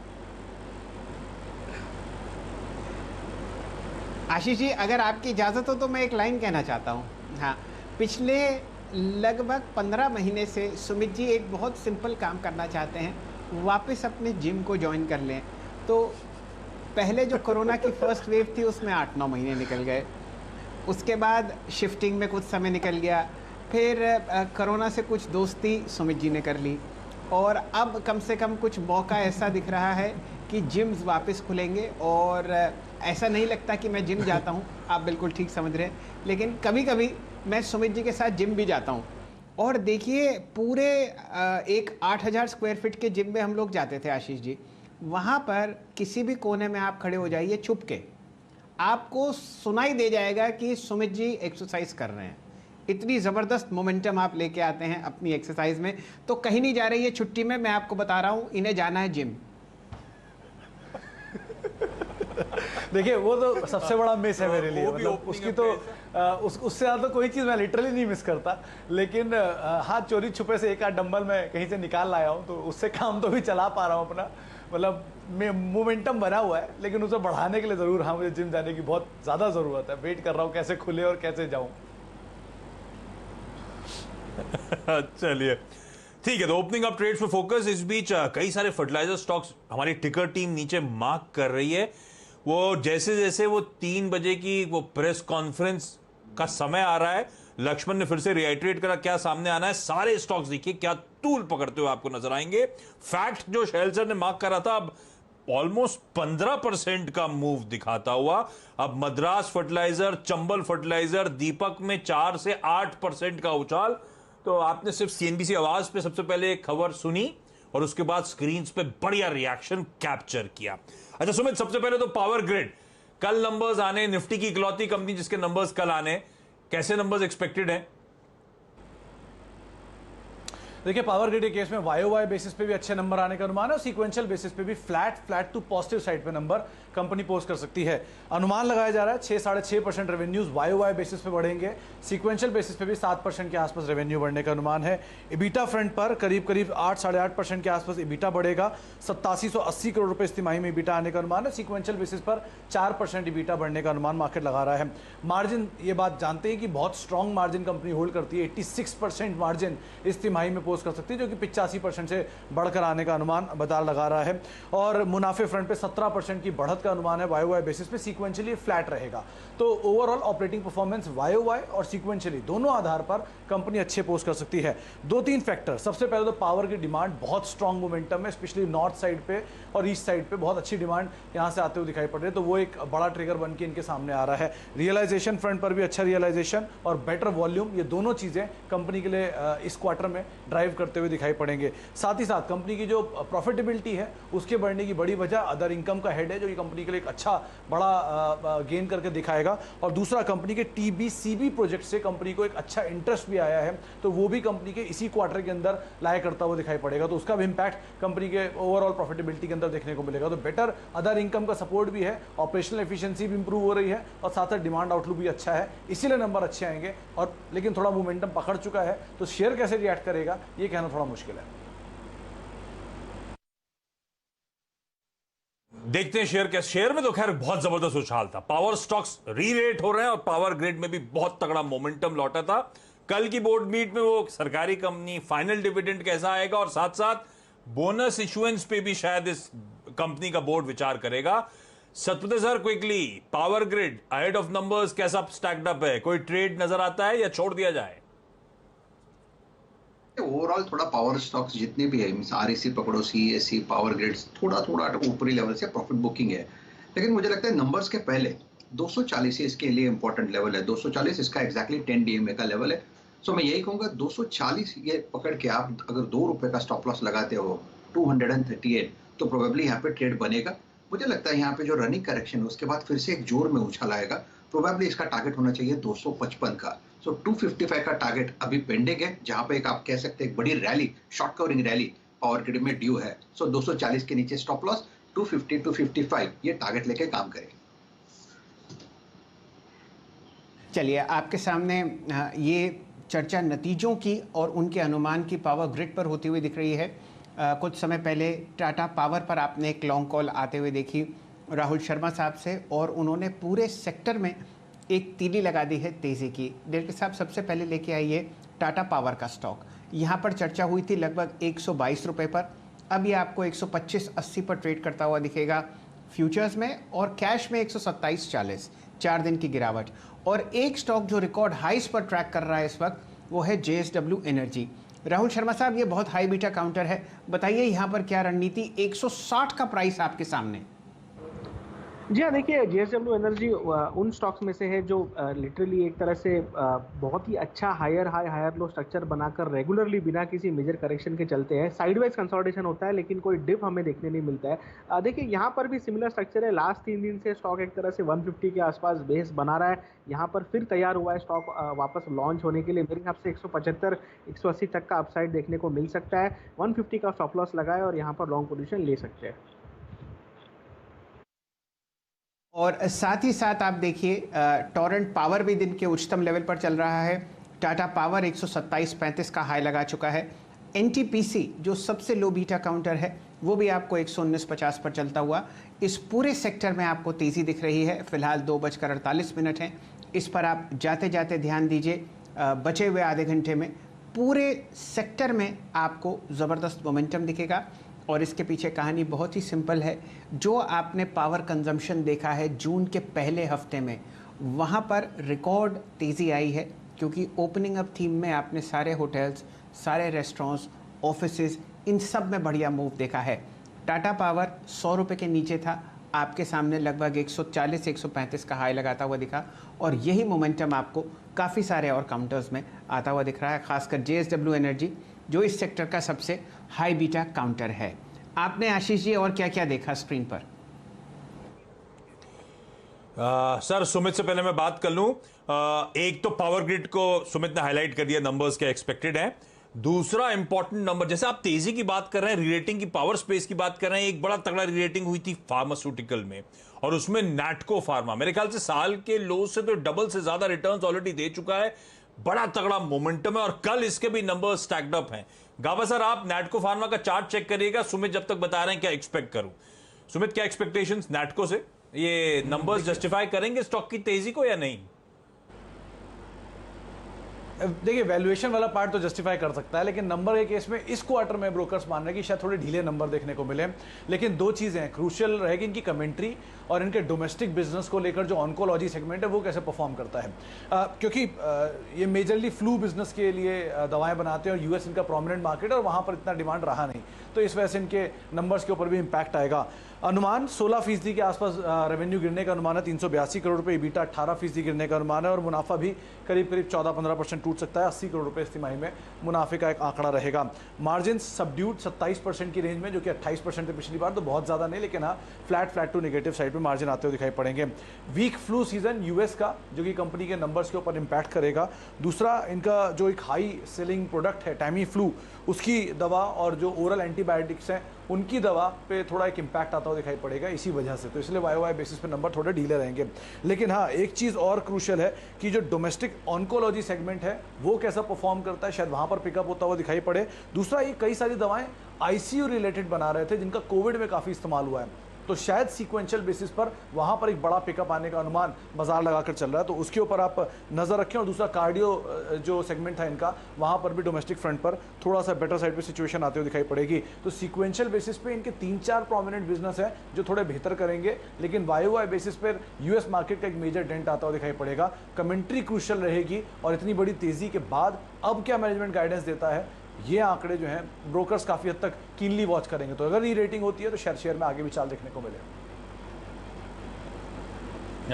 आशीष जी, अगर आपकी इजाजत हो तो मैं एक लाइन कहना चाहता हूं। हाँ, पिछले लगभग 15 महीने से सुमित जी एक बहुत सिंपल काम करना चाहते हैं, वापस अपने जिम को ज्वाइन कर लें। तो पहले जो कोरोना की फर्स्ट वेव थी उसमें 8-9 महीने निकल गए, उसके बाद शिफ्टिंग में कुछ समय निकल गया, फिर कोरोना से कुछ दोस्ती सुमित जी ने कर ली, और अब कम से कम कुछ मौका ऐसा दिख रहा है कि जिम्स वापस खुलेंगे। और ऐसा नहीं लगता कि मैं जिम जाता हूं, आप बिल्कुल ठीक समझ रहे हैं, लेकिन कभी कभी मैं सुमित जी के साथ जिम भी जाता हूं। और देखिए, पूरे एक 8000 स्क्वायर फीट के जिम में हम लोग जाते थे आशीष जी। वहाँ पर किसी भी कोने में आप खड़े हो जाइए छुप के, आपको सुनाई दे जाएगा कि सुमित जी एक्सरसाइज कर रहे हैं। इतनी ज़बरदस्त मोमेंटम आप लेके आते हैं अपनी एक्सरसाइज में। तो कहीं नहीं जा रही है छुट्टी में, मैं आपको बता रहा हूँ, इन्हें जाना है जिम। देखिए, वो तो सबसे बड़ा मिस है मेरे लिए, मतलब उसकी तो उससे ज़्यादा कोई चीज़ मैं लिटरली नहीं मिस करता। लेकिन हाँ, चोरी छुपे से 1-8 डंबल मैं कहीं से निकाल लाया हूँ, तो उससे काम तो भी चला पा रहा हूँ अपना, मतलब मोमेंटम बना हुआ है। लेकिन उसे बढ़ाने के लिए ज़रूर हाँ, मुझे जिम जाने की बहुत ज़्यादा ज़रूरत है। वेट कर रहा हूँ कैसे खुले और कैसे जाऊँ। चलिए ठीक है, तो ओपनिंग अप ट्रेड्स पे फोकस। इस बीच कई सारे फर्टिलाइजर स्टॉक्स हमारी टिकर टीम नीचे मार्क कर रही है। वो जैसे जैसे वो 3 बजे की वो प्रेस कॉन्फ्रेंस का समय आ रहा है, लक्ष्मण ने फिर से रिआइटरेट करा क्या सामने आना है। सारे स्टॉक्स देखिए क्या तूल पकड़ते हुए आपको नजर आएंगे। फैक्ट जो शेलसर ने मार्क करा था, अब ऑलमोस्ट 15% का मूव दिखाता हुआ। अब मद्रास फर्टिलाइजर, चंबल फर्टिलाइजर, दीपक में 4 से 8% का उछाल। तो आपने सिर्फ सीएनबीसी आवाज पे सबसे पहले एक खबर सुनी और उसके बाद स्क्रीन पे बढ़िया रिएक्शन कैप्चर किया। अच्छा सुमित, सबसे पहले तो पावर ग्रिड, कल नंबर्स आने, निफ्टी की इकलौती कंपनी जिसके नंबर्स कल आने, कैसे नंबर्स एक्सपेक्टेड हैं? देखिए, पावर ग्रिड के केस में वाई बेसिस पे भी अच्छे नंबर आने का अनुमान है और सीक्वेंशियल बेसिस पे भी फ्लैट टू पॉजिटिव साइड पे नंबर कंपनी पोस्ट कर सकती है। अनुमान लगाया जा रहा है 6-6.5% रेवेन्यूज वाई बेसिस पे बढ़ेंगे, सीक्वेंशियल बेसिस पे भी 7% के आसपास रेवेन्यू बढ़ने का अनुमान है। इबीटा फ्रंट पर करीब 8-8.5% के आसपास इबीटा बढ़ेगा, 8780 करोड़ रुपए इस तिमाही में इबीटा आने का अनुमान है। सीक्वेंशियल बेसिस पर 4% इबीटा बढ़ने का अनुमान मार्केट लगा रहा है। मार्जिन, ये बात जानते हैं कि बहुत स्ट्रॉन्ग मार्जिन कंपनी होल्ड करती है, 86% मार्जिन इस तिमाही में पोस्ट कर सकती है, जो कि 85% से बढ़कर आने का अनुमान बाजार लगा रहा है। और मुनाफे फ्रंट पे 17% की बढ़त का अनुमान है वाई बेसिस पे, सीक्वेंशियली फ्लैट रहेगा। तो ओवरऑल ऑपरेटिंग परफॉर्मेंस वाई और सीक्वेंशियली दोनों आधार पर कंपनी अच्छे पोस्ट कर सकती है। 2-3 फैक्टर, सबसे पहले तो पावर की डिमांड बहुत स्ट्रॉन्ग मोमेंटम है, स्पेशली नॉर्थ साइड पे और ईस्ट साइड पे बहुत अच्छी डिमांड यहां से आते हुए दिखाई पड़ रही है, तो वो एक बड़ा ट्रिगर बन के इनके सामने आ रहा है। रियलाइजेशन फ्रंट पर भी अच्छा रियलाइजेशन और बेटर वॉल्यूम, ये दोनों चीजें कंपनी के लिए इस क्वार्टर में ड्राइव ड्राइव करते हुए दिखाई पड़ेंगे। साथ ही साथ कंपनी की जो प्रॉफिटेबिलिटी है उसके बढ़ने की बड़ी वजह अदर इनकम का हेड है, जो कि कंपनी के लिए एक अच्छा बड़ा गेन करके दिखाएगा। और दूसरा, कंपनी के TBCB प्रोजेक्ट से कंपनी को एक अच्छा इंटरेस्ट भी आया है, तो वो भी कंपनी के इसी क्वार्टर के अंदर लाया करता हुआ दिखाई पड़ेगा, तो उसका भी इंपैक्ट कंपनी के ओवरऑल प्रॉफिटेबिलिटी के अंदर देखने को मिलेगा। तो बेटर अदर इनकम का सपोर्ट भी है, ऑपरेशनल एफिशिएंसी भी इंप्रूव हो रही है और साथ साथ डिमांड आउटलुक भी अच्छा है, इसीलिए नंबर अच्छे आएंगे। और लेकिन थोड़ा मोमेंटम पकड़ चुका है, तो शेयर कैसे रिएक्ट करेगा ये कहना थोड़ा मुश्किल है। देखते हैं शेयर में तो खैर बहुत जबरदस्त उछाल था। पावर स्टॉक्स री-रेट हो रहे हैं और पावर ग्रिड में भी बहुत तगड़ा मोमेंटम लौटा था। कल की बोर्ड मीट में वो सरकारी कंपनी फाइनल डिविडेंड कैसा आएगा और साथ साथ बोनस इशुएंस पे भी शायद इस कंपनी का बोर्ड विचार करेगा। Satpathy sir, quickly, power grid ahead of numbers कैसा स्टैक्ड अप है? कोई ट्रेड नजर आता है या छोड़ दिया जाए? ओवरऑल थोड़ा पावर स्टॉक्स जितने भी है, REC पकड़ो, CESC, पावर ग्रिड्स, थोड़ा ऊपरी लेवल से प्रॉफिट बुकिंग है। लेकिन मुझे लगता है नंबर्स के पहले 240 इसके लिए इंपॉर्टेंट लेवल है। 240 इसका एग्जैक्टली 10 DMA का लेवल है। सो मैं यही कहूंगा 240 ये पकड़ के आप अगर ₹2 का स्टॉप लॉस लगाते हो 238, तो प्रोबेबली यहाँ पे ट्रेड बनेगा। मुझे लगता है यहाँ पे जो रनिंग करेक्शन है उसके बाद फिर से एक जोर में उछाल आएगा। प्रोबेबली इसका टारगेट होना चाहिए 255 का। सो 255 का टारगेट अभी पेंडिंग है, जहां पे एक आप कह सकते हैं एक बड़ी rally, short covering rally power grid में ड्यू है। सो 240 के नीचे स्टॉप लॉस, 250 255 ये टारगेट लेके काम करें। चलिए, आपके सामने ये चर्चा नतीजों की और उनके अनुमान की पावर ग्रिड पर होती हुई दिख रही है। कुछ समय पहले टाटा पावर पर आपने एक लॉन्ग कॉल आते हुए देखी राहुल शर्मा साहब से, और उन्होंने पूरे सेक्टर में एक तीली लगा दी है तेज़ी की। डायरेक्टर साहब, सबसे पहले लेके आइए टाटा पावर का स्टॉक। यहाँ पर चर्चा हुई थी लगभग 122 रुपये पर, अब ये आपको 125.80 पर ट्रेड करता हुआ दिखेगा फ्यूचर्स में, और कैश में 127.40, 4 दिन की गिरावट। और एक स्टॉक जो रिकॉर्ड हाइस पर ट्रैक कर रहा है इस वक्त, वो है JSW एनर्जी। राहुल शर्मा साहब, ये बहुत हाई बीटा काउंटर है, बताइए यहाँ पर क्या रणनीति? 160 का प्राइस आपके सामने। जी हाँ, देखिए JSW एनर्जी उन स्टॉक्स में से है जो लिटरली एक तरह से बहुत ही अच्छा higher high higher low structure बनाकर रेगुलरली बिना किसी मेजर करेक्शन के चलते हैं। साइडवाइज कंसोलिडेशन होता है लेकिन कोई डिप हमें देखने नहीं मिलता है। देखिए यहाँ पर भी सिमिलर स्ट्रक्चर है। लास्ट 3 दिन से स्टॉक एक तरह से 150 के आसपास बेस बना रहा है। यहाँ पर फिर तैयार हुआ है स्टॉक वापस लॉन्च होने के लिए। मेरे हिसाब से 175 180 तक का अपसाइड देखने को मिल सकता है। 150 का स्टॉप लॉस लगाए और यहाँ पर लॉन्ग पोजीशन ले सकते हैं। और साथ ही साथ आप देखिए टोरेंट पावर भी दिन के उच्चतम लेवल पर चल रहा है। टाटा पावर 127.35 का हाई लगा चुका है। NTPC जो सबसे लो बीटा काउंटर है वो भी आपको 119.50 पर चलता हुआ। इस पूरे सेक्टर में आपको तेज़ी दिख रही है। फिलहाल 2:48 हैं। इस पर आप जाते जाते ध्यान दीजिए। बचे हुए आधे घंटे में पूरे सेक्टर में आपको ज़बरदस्त मोमेंटम दिखेगा। और इसके पीछे कहानी बहुत ही सिंपल है। जो आपने पावर कंजम्पशन देखा है जून के पहले हफ्ते में, वहाँ पर रिकॉर्ड तेज़ी आई है, क्योंकि ओपनिंग अप थीम में आपने सारे होटल्स, सारे रेस्टोरेंट्स, ऑफिसेज, इन सब में बढ़िया मूव देखा है। टाटा पावर 100 रुपये के नीचे था, आपके सामने लगभग 140 135 का हाई लगाता हुआ दिखा, और यही मोमेंटम आपको काफ़ी सारे और काउंटर्स में आता हुआ दिख रहा है, खासकर JSW एनर्जी जो इस सेक्टर का सबसे हाई बीटा काउंटर है। आपने आशीष जी और क्या क्या देखा स्क्रीन पर? सर, सुमित से पहले मैं बात कर लूं। एक तो पावर ग्रिड को सुमित ने हाईलाइट कर दिया, नंबर्स क्या एक्सपेक्टेड है। दूसरा इंपॉर्टेंट नंबर, जैसे आप तेजी की बात कर रहे हैं, रीरेटिंग की, पावर स्पेस की बात कर रहे हैं, एक बड़ा तगड़ा रीरेटिंग हुई थी फार्मास्यूटिकल में, और उसमें नैटको फार्मा मेरे ख्याल से साल के लो से तो डबल से ज्यादा रिटर्न्स ऑलरेडी दे चुका है। बड़ा तगड़ा मोमेंटम है और कल इसके भी नंबर्स स्टैक्ड अप हैं। गाबा सर, आप नैटको फार्मा का चार्ट चेक करिएगा। सुमित जब तक बता रहे हैं क्या एक्सपेक्ट करूं। सुमित, क्या एक्सपेक्टेशंस नैटको से? ये नंबर्स जस्टिफाई करेंगे स्टॉक की तेजी को या नहीं? देखिए, वैल्यूएशन वाला पार्ट तो जस्टिफाई कर सकता है, लेकिन नंबर के केस में इस क्वार्टर में ब्रोकर्स मान रहे हैं कि शायद थोड़े ढीले नंबर देखने को मिले। लेकिन दो चीज़ें हैं, क्रूशियल रहेगी इनकी कमेंट्री और इनके डोमेस्टिक बिजनेस को लेकर जो ऑन्कोलॉजी सेगमेंट है वो कैसे परफॉर्म करता है, क्योंकि ये मेजरली फ्लू बिजनेस के लिए दवाएं बनाते हैं और यूएस इनका प्रोमिनेंट मार्केट है और वहाँ पर इतना डिमांड रहा नहीं, तो इस वजह से इनके नंबर्स के ऊपर भी इम्पैक्ट आएगा। अनुमान 16% के आसपास रेवेन्यू गिरने का अनुमान है, 382 करोड़ रुपए, EBITDA 18% गिरने का अनुमान है और मुनाफा भी करीब 14-15% टूट सकता है। 80 करोड़ रुपए इस तिमाही में मुनाफे का एक आंकड़ा रहेगा। मार्जिन सबड्यूड 27% की रेंज में, जो कि 28% थे पिछली बार, तो बहुत ज़्यादा नहीं, लेकिन हाँ फ्लैट टू नेगेटिव साइड पे मार्जिन आते हुए दिखाई पड़ेंगे। वीक फ्लू सीजन यूएस का, जो कि कंपनी के नंबर्स के ऊपर इम्पैक्ट करेगा। दूसरा, इनका जो एक हाई सेलिंग प्रोडक्ट है टैमी फ्लू, उसकी दवा और जो ओरल एंटीबायोटिक्स हैं उनकी दवा पे थोड़ा एक इम्पैक्ट आता हुआ दिखाई पड़ेगा इसी वजह से, तो इसलिए वाई बेसिस पे नंबर थोड़े ढीले रहेंगे। लेकिन हाँ, एक चीज़ और क्रूशियल है कि जो डोमेस्टिक ऑन्कोलॉजी सेगमेंट है वो कैसा परफॉर्म करता है, शायद वहाँ पर पिकअप होता हुआ दिखाई पड़े। दूसरा, ये कई सारी दवाएं आईसीयू रिलेटेड बना रहे थे जिनका कोविड में काफ़ी इस्तेमाल हुआ है, तो शायद सीक्वेंशियल बेसिस पर वहाँ पर एक बड़ा पिकअप आने का अनुमान बाजार लगाकर चल रहा है, तो उसके ऊपर आप नज़र रखें। और दूसरा, कार्डियो जो सेगमेंट था इनका, वहाँ पर भी डोमेस्टिक फ्रंट पर थोड़ा सा बेटर साइड पे सिचुएशन आते हुए दिखाई पड़ेगी। तो सीक्वेंशियल बेसिस पे इनके 3-4 प्रोमिनेंट बिजनेस है जो थोड़े बेहतर करेंगे, लेकिन वाई बेसिस पर यूएस मार्केट का एक मेजर डेंट आता हुआ दिखाई पड़ेगा। कमेंट्री क्रूशियल रहेगी और इतनी बड़ी तेज़ी के बाद अब क्या मैनेजमेंट गाइडेंस देता है, ये आंकड़े जो हैं ब्रोकर्स काफ़ी हद तक कीनली वॉच करेंगे। तो अगर ये रेटिंग होती है तो शेयर में आगे भी चाल देखने को मिलेगा।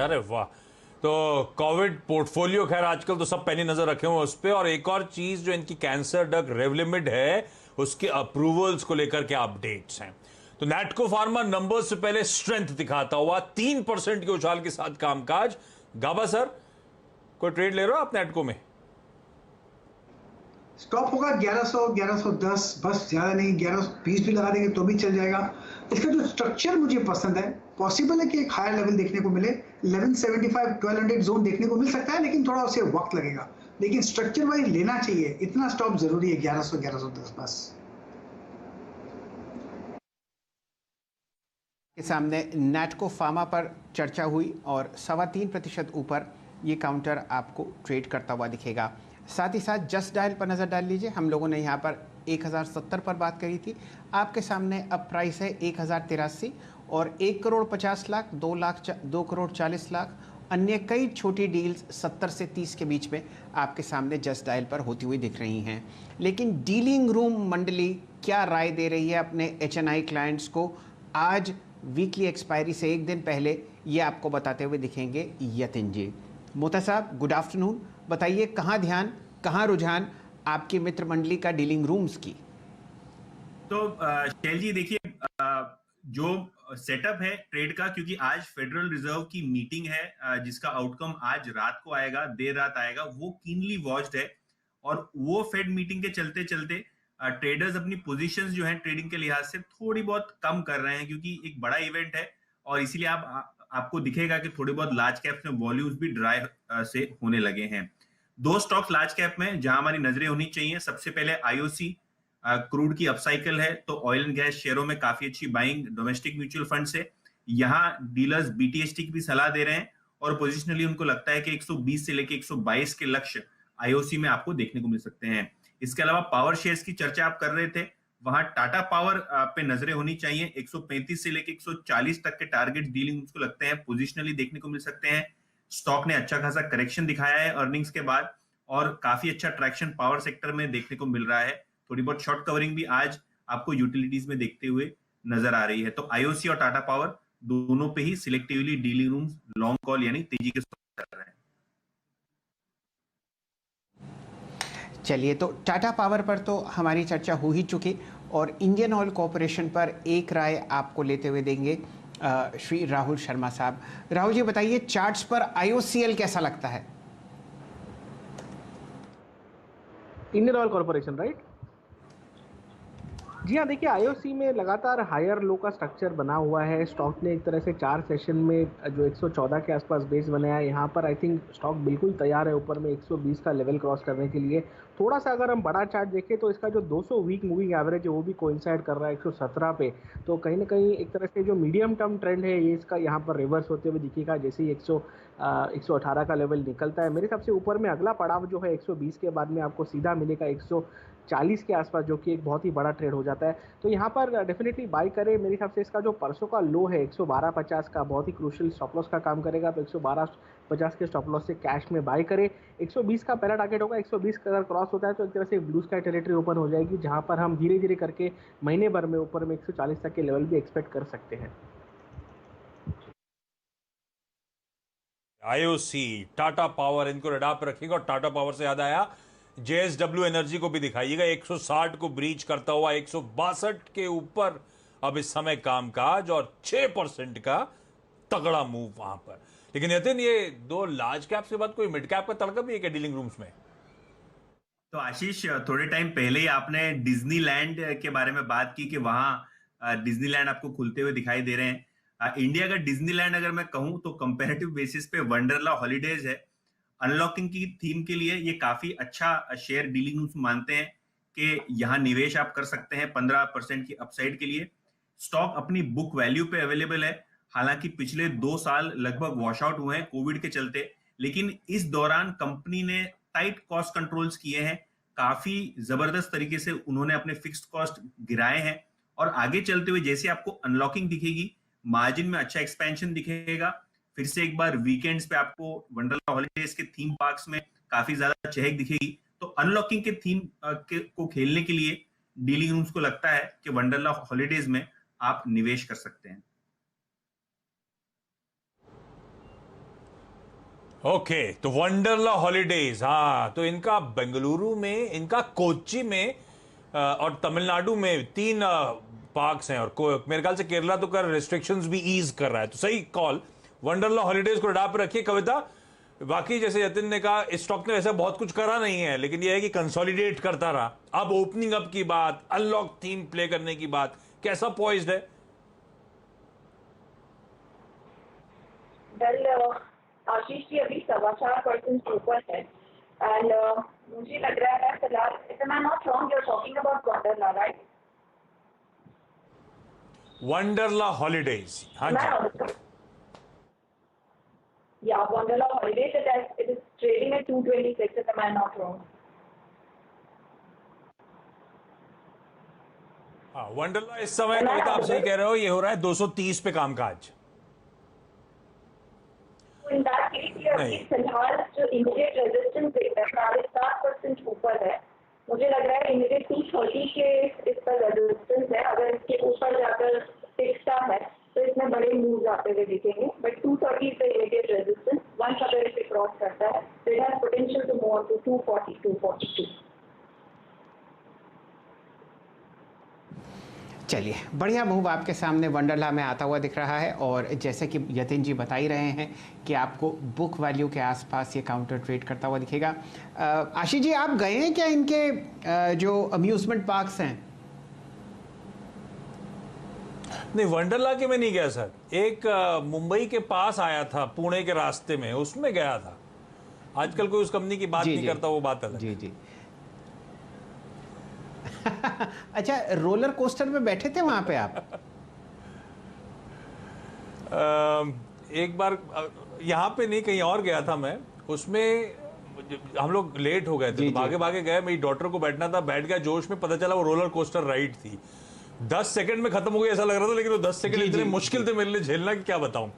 अरे वाह, तो कोविड पोर्टफोलियो खैर आजकल तो सब पैनी नजर रखे हुए उस पर। और एक और चीज जो इनकी कैंसर ड्रग रेवलिमिड है, उसके अप्रूवल्स को लेकर के अपडेट्स हैं। तो नैटको फार्मा नंबर्स से पहले स्ट्रेंथ दिखाता हुआ 3% के उछाल के साथ कामकाज। गाबा सर, कोई ट्रेड ले रहे हो आप नैटको में? स्टॉप होगा 1100 1110, बस ज्यादा नहीं, 1120 भी लगा देंगे तो भी चल जाएगा। इसका जो स्ट्रक्चर मुझे पसंद है, पॉसिबल है कि एक हायर लेवल देखने को मिले, 1175 1200 जोन देखने को मिल सकता है, लेकिन थोड़ा उसे वक्त लगेगा। लेकिन स्ट्रक्चर वाइज लेना चाहिए, इतना स्टॉप जरूरी है 1100 1110 बस। के सामने नैटको फार्मा पर चर्चा हुई और 3.25% ऊपर ये काउंटर आपको ट्रेड करता हुआ दिखेगा। साथ ही साथ जस्ट डायल पर नज़र डाल लीजिए। हम लोगों ने यहाँ पर 1070 पर बात करी थी, आपके सामने अब प्राइस है 1083 और 1,50,00,000, 2,40,00,000, अन्य कई छोटी डील्स 70 से 30 के बीच में आपके सामने जस्ट डायल पर होती हुई दिख रही हैं। लेकिन डीलिंग रूम मंडली क्या राय दे रही है अपने HNI क्लाइंट्स को, आज वीकली एक्सपायरी से एक दिन पहले, ये आपको बताते हुए दिखेंगे यतिन जी। मोता साहब, गुड आफ्टरनून। बताइए कहाँ ध्यान, कहाँ रुझान आपकी मित्र मंडली का डीलिंग रूम्स की? तो शैल जी देखिए, जो सेटअप है ट्रेड का, क्योंकि आज फेडरल रिजर्व की मीटिंग है जिसका आउटकम आज रात को आएगा, देर रात आएगा, वो कीनली वॉच्ड है। और वो फेड मीटिंग के चलते चलते ट्रेडर्स अपनी पोजीशंस जो है ट्रेडिंग के लिहाज से थोड़ी बहुत कम कर रहे हैं, क्योंकि एक बड़ा इवेंट है और इसीलिए आपको दिखेगा कि थोड़ी बहुत लार्ज कैप्स में वॉल्यूम्स भी ड्राई से होने लगे हैं। दो स्टॉक्स लार्ज कैप में जहां हमारी नजरें होनी चाहिए, सबसे पहले IOC, क्रूड की अपसाइकिल है, तो ऑयल एंड गैस शेयरों में काफी अच्छी बाइंग डोमेस्टिक म्यूचुअल फंड से। यहाँ डीलर्स BTST की भी सलाह दे रहे हैं और पोजिशनली उनको लगता है कि 120 से लेकर 122 के लक्ष्य IOC में आपको देखने को मिल सकते हैं। इसके अलावा पावर शेयर्स की चर्चा आप कर रहे थे, वहां टाटा पावर पे नजरें होनी चाहिए। 135 से लेकर 140 तक के टारगेट डीलिंग मुझको लगते हैं पोजिशनली देखने को मिल सकते हैं। स्टॉक ने अच्छा खासा करेक्शन दिखाया है अर्निंग्स के बाद और काफी अच्छा ट्रैक्शन पावर सेक्टर में देखने को मिल रहा है। थोड़ी बहुत शॉर्ट कवरिंग भी आज आपको यूटिलिटीज में देखते हुए नजर आ रही है। तो IOC और टाटा पावर दोनों पे ही selectively dealing rooms long call यानी तेजी के साथ कर रहे हैं। चलिए, तो टाटा पावर पर तो हमारी चर्चा हो ही चुकी और इंडियन ऑयल कॉरपोरेशन पर एक राय आपको लेते हुए देंगे श्री राहुल शर्मा साहब। राहुल जी बताइए, चार्ट्स पर IOCL कैसा लगता है? Indian oil corporation, right? जी हाँ, देखिए IOC में लगातार हायर लो का स्ट्रक्चर बना हुआ है। स्टॉक ने एक तरह से 4 सेशन में जो 114 के आसपास बेस बनाया है, यहाँ पर आई थिंक स्टॉक बिल्कुल तैयार है ऊपर में 120 का लेवल क्रॉस करने के लिए। थोड़ा सा अगर हम बड़ा चार्ट देखें तो इसका जो 200 वीक मूविंग एवरेज है वो भी कोइंसाइड कर रहा है 117 पे। तो कहीं ना कहीं एक तरह से जो मीडियम टर्म ट्रेंड है ये इसका यहाँ पर रिवर्स होते हुए दिखेगा जैसे ही 118 का लेवल निकलता है। मेरे हिसाब से ऊपर में अगला पड़ाव जो है 120 के बाद में आपको सीधा मिलेगा 140 के आसपास, जो कि एक बहुत ही बड़ा ट्रेड हो जाता है। तो यहाँ पर डेफिनेटली बाई करें। मेरे हिसाब से इसका जो परसों का लो है 112.50 का बहुत ही क्रूशियल स्टॉप लॉस का काम करेगा, तो 112.50 के स्टॉप लॉस से कैश में बाई करें। 120 का पहला टारगेट होगा, 120 का अगर क्रॉस होता है तो एक तरह से ब्लू स्काई टेरिटरी ओपन हो जाएगी, जहाँ पर हम धीरे धीरे करके महीने भर में ऊपर में 140 तक के लेवल भी एक्सपेक्ट कर सकते हैं। आईओसी, टाटा पावर, इनको रडार पर रखिएगा। और टाटा पावर से याद आया, जेएसडब्ल्यू एनर्जी को भी दिखाइएगा। 160 को ब्रीच करता हुआ 162 के ऊपर अब इस समय कामकाज, और 6% का तगड़ा मूव वहां पर। लेकिन यतिन, ये दो लार्ज कैप्स के बाद कोई मिड कैप का तड़का भी है क्या डीलिंग रूम्स में? तो आशीष, थोड़े टाइम पहले ही आपने डिज्नीलैंड के बारे में बात की कि वहां डिज्नीलैंड आपको खुलते हुए दिखाई दे रहे हैं। इंडिया का डिज्नीलैंड अगर मैं कहूं तो कंपैरेटिव बेसिस पे वंडरला हॉलीडेज है। अनलॉकिंग की थीम के लिए ये काफी अच्छा शेयर डीलिंग रूम्स मानते हैं कि यहाँ निवेश आप कर सकते हैं 15% की अपसाइड के लिए। स्टॉक अपनी बुक वैल्यू पे अवेलेबल है। हालांकि पिछले 2 साल लगभग वॉश आउट हुए हैं कोविड के चलते, लेकिन इस दौरान कंपनी ने टाइट कॉस्ट कंट्रोल्स किए हैं। काफी जबरदस्त तरीके से उन्होंने अपने फिक्स्ड कॉस्ट गिराए हैं, और आगे चलते हुए जैसे आपको अनलॉकिंग दिखेगी, मार्जिन में अच्छा एक्सपेंशन दिखेगा। फिर से एक बार वीकेंड्स पे आपको वंडरला हॉलीडेज के थीम पार्क्स में काफी ज्यादा चहक दिखेगी। तो अनलॉकिंग के थीम को खेलने के लिए डीलिंग रूम्स को लगता है कि वंडरला हॉलीडेज में आप निवेश कर सकते हैं। ओके, तो वंडरला हॉलीडेज, हाँ, तो इनका बेंगलुरु में, इनका कोच्चि में और तमिलनाडु में 3 पार्क्स हैं, और मेरे ख्याल से केरला तो कर रेस्ट्रिक्शंस भी ईज कर रहा है। तो सही कॉल, वंडरला हॉलीडेज को रडार पर रखिए। कविता, बाकी जैसे यतिन ने कहा, इस स्टॉक ने वैसे बहुत कुछ करा नहीं है, लेकिन यह है कि कंसोलिडेट करता रहा। अब ओपनिंग अप की बात, अनलॉक थीम प्ले करने की बात, कैसा पॉइज्ड है? आशीष जी अभी 4.25% ऊपर है, एंड मुझे लग रहा है फिलहाल, if I am not wrong, you are talking about Wonderla, right? Wonderla holidays, हाँ जी। Yeah, Wonderla Holidays, it is trading at 226, if I am not wrong. हाँ, वंडरला इस समय, कविता आप सही कह रहे हो, ये हो रहा है 230 पे कामकाज। In that case, ये अभी फिलहाल जो इमीडिएट रेजिस्टेंस देख रहा है 4.5% ऊपर है। मुझे लग रहा है इमीडिएट 230 के इस पर रेजिस्टेंस है। अगर इसके ऊपर जाकर टिकता है तो इसमें बड़े मूव आते हुए दिखेंगे, बट 230 पे इमीडिएट रेजिस्टेंस, वंस अगर इसे क्रॉस करता है तो it has potential to move to 240, 242। चलिए, बढ़िया मूव आपके सामने वंडरला में आता हुआ दिख रहा है, और जैसे कि यतिन जी बता ही रहे हैं कि आपको बुक वैल्यू के आसपास ये काउंटर ट्रेड करता हुआ दिखेगा। आशीष जी, आप गए हैं क्या इनके जो अम्यूजमेंट पार्क्स हैं? नहीं, वंडरला के में नहीं गया सर। एक मुंबई के पास आया था, पुणे के रास्ते में, उसमें गया था। आजकल कोई उस कंपनी की बात नहीं करता, वो बात अलग। जी जी। अच्छा, रोलर कोस्टर में बैठे थे वहां पे आप? एक बार यहाँ पे नहीं, कहीं और गया था मैं। उसमें हम लोग लेट हो गए थे, तो भागे भागे गए। मेरी डॉटर को बैठना था, बैठ गया जोश में, पता चला वो रोलर कोस्टर राइड थी। 10 सेकंड में खत्म हो गया ऐसा लग रहा था, लेकिन वो 10 सेकंड इतने मुश्किल थे मेरे लिए झेलना कि क्या बताऊं।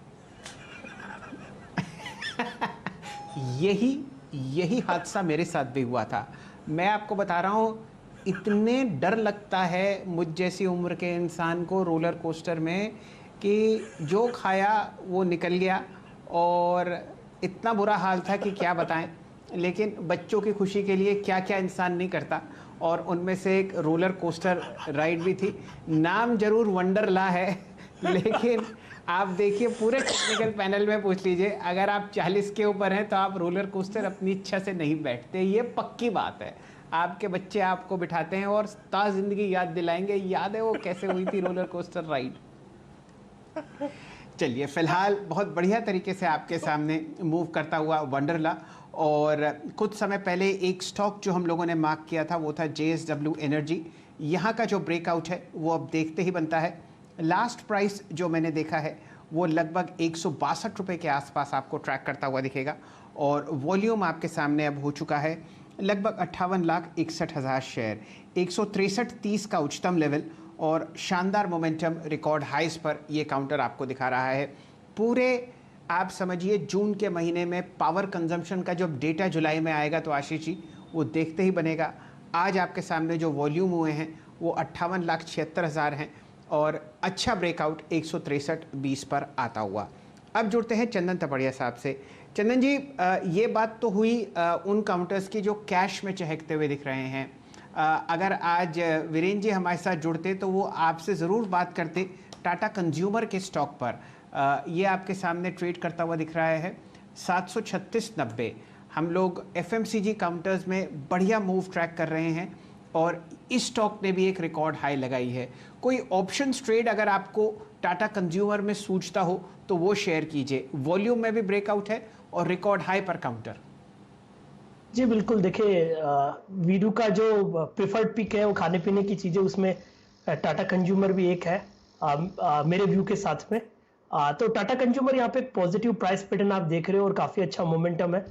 यही हादसा मेरे साथ भी हुआ था। मैं आपको बता रहा हूं, इतने डर लगता है मुझ जैसी उम्र के इंसान को रोलर कोस्टर में कि जो खाया वो निकल गया, और इतना बुरा हाल था कि क्या बताएं। लेकिन बच्चों की खुशी के लिए क्या क्या इंसान नहीं करता, और उनमें से एक रोलर कोस्टर राइड भी थी। नाम जरूर वंडरला है, लेकिन आप देखिए पूरे टेक्निकल पैनल में पूछ लीजिए, अगर आप 40 के ऊपर हैं तो आप रोलर कोस्टर अपनी इच्छा से नहीं बैठते, ये पक्की बात है। आपके बच्चे आपको बिठाते हैं और ताज़ जिंदगी याद दिलाएंगे। याद है वो कैसे हुई थी रोलर कोस्टर राइड? चलिए, फिलहाल बहुत बढ़िया तरीके से आपके सामने मूव करता हुआ वंडरला। और कुछ समय पहले एक स्टॉक जो हम लोगों ने मार्क किया था वो था जेएसडब्ल्यू एनर्जी। यहाँ का जो ब्रेकआउट है वो अब देखते ही बनता है। लास्ट प्राइस जो मैंने देखा है वो लगभग 162 रुपये के आसपास आपको ट्रैक करता हुआ दिखेगा, और वॉल्यूम आपके सामने अब हो चुका है लगभग 58,61,000 शेयर। 163.30 का उच्चतम लेवल और शानदार मोमेंटम रिकॉर्ड हाइस पर ये काउंटर आपको दिखा रहा है। पूरे आप समझिए जून के महीने में पावर कंजम्पशन का जब डेटा जुलाई में आएगा तो आशीष जी वो देखते ही बनेगा। आज आपके सामने जो वॉल्यूम हुए हैं वो 58,76,000 हैं, और अच्छा ब्रेकआउट 163.20 पर आता हुआ। अब जुड़ते हैं चंदन तपड़िया साहब से। चंदन जी, ये बात तो हुई उन काउंटर्स की जो कैश में चहकते हुए दिख रहे हैं। अगर आज वीरेंद्र जी हमारे साथ जुड़ते तो वो आपसे ज़रूर बात करते टाटा कंज्यूमर के स्टॉक पर। ये आपके सामने ट्रेड करता हुआ दिख रहा है 736.90। हम लोग एफएमसीजी काउंटर्स में बढ़िया मूव ट्रैक कर रहे हैं और इस स्टॉक ने भी एक रिकॉर्ड हाई लगाई है। कोई ऑप्शंस ट्रेड अगर आपको टाटा कंज्यूमर में सूझता हो तो वो शेयर कीजिए। वॉल्यूम में भी ब्रेकआउट है और रिकॉर्ड हाई पर काउंटर। जी बिल्कुल, देखिए वीडू का जो प्रिफर्ड पिक है वो खाने पीने की चीजें, उसमें टाटा कंज्यूमर भी एक है मेरे व्यू के साथ में। तो टाटा कंज्यूमर यहाँ पे एक पॉजिटिव प्राइस पैटर्न आप देख रहे हो और काफी अच्छा मोमेंटम है।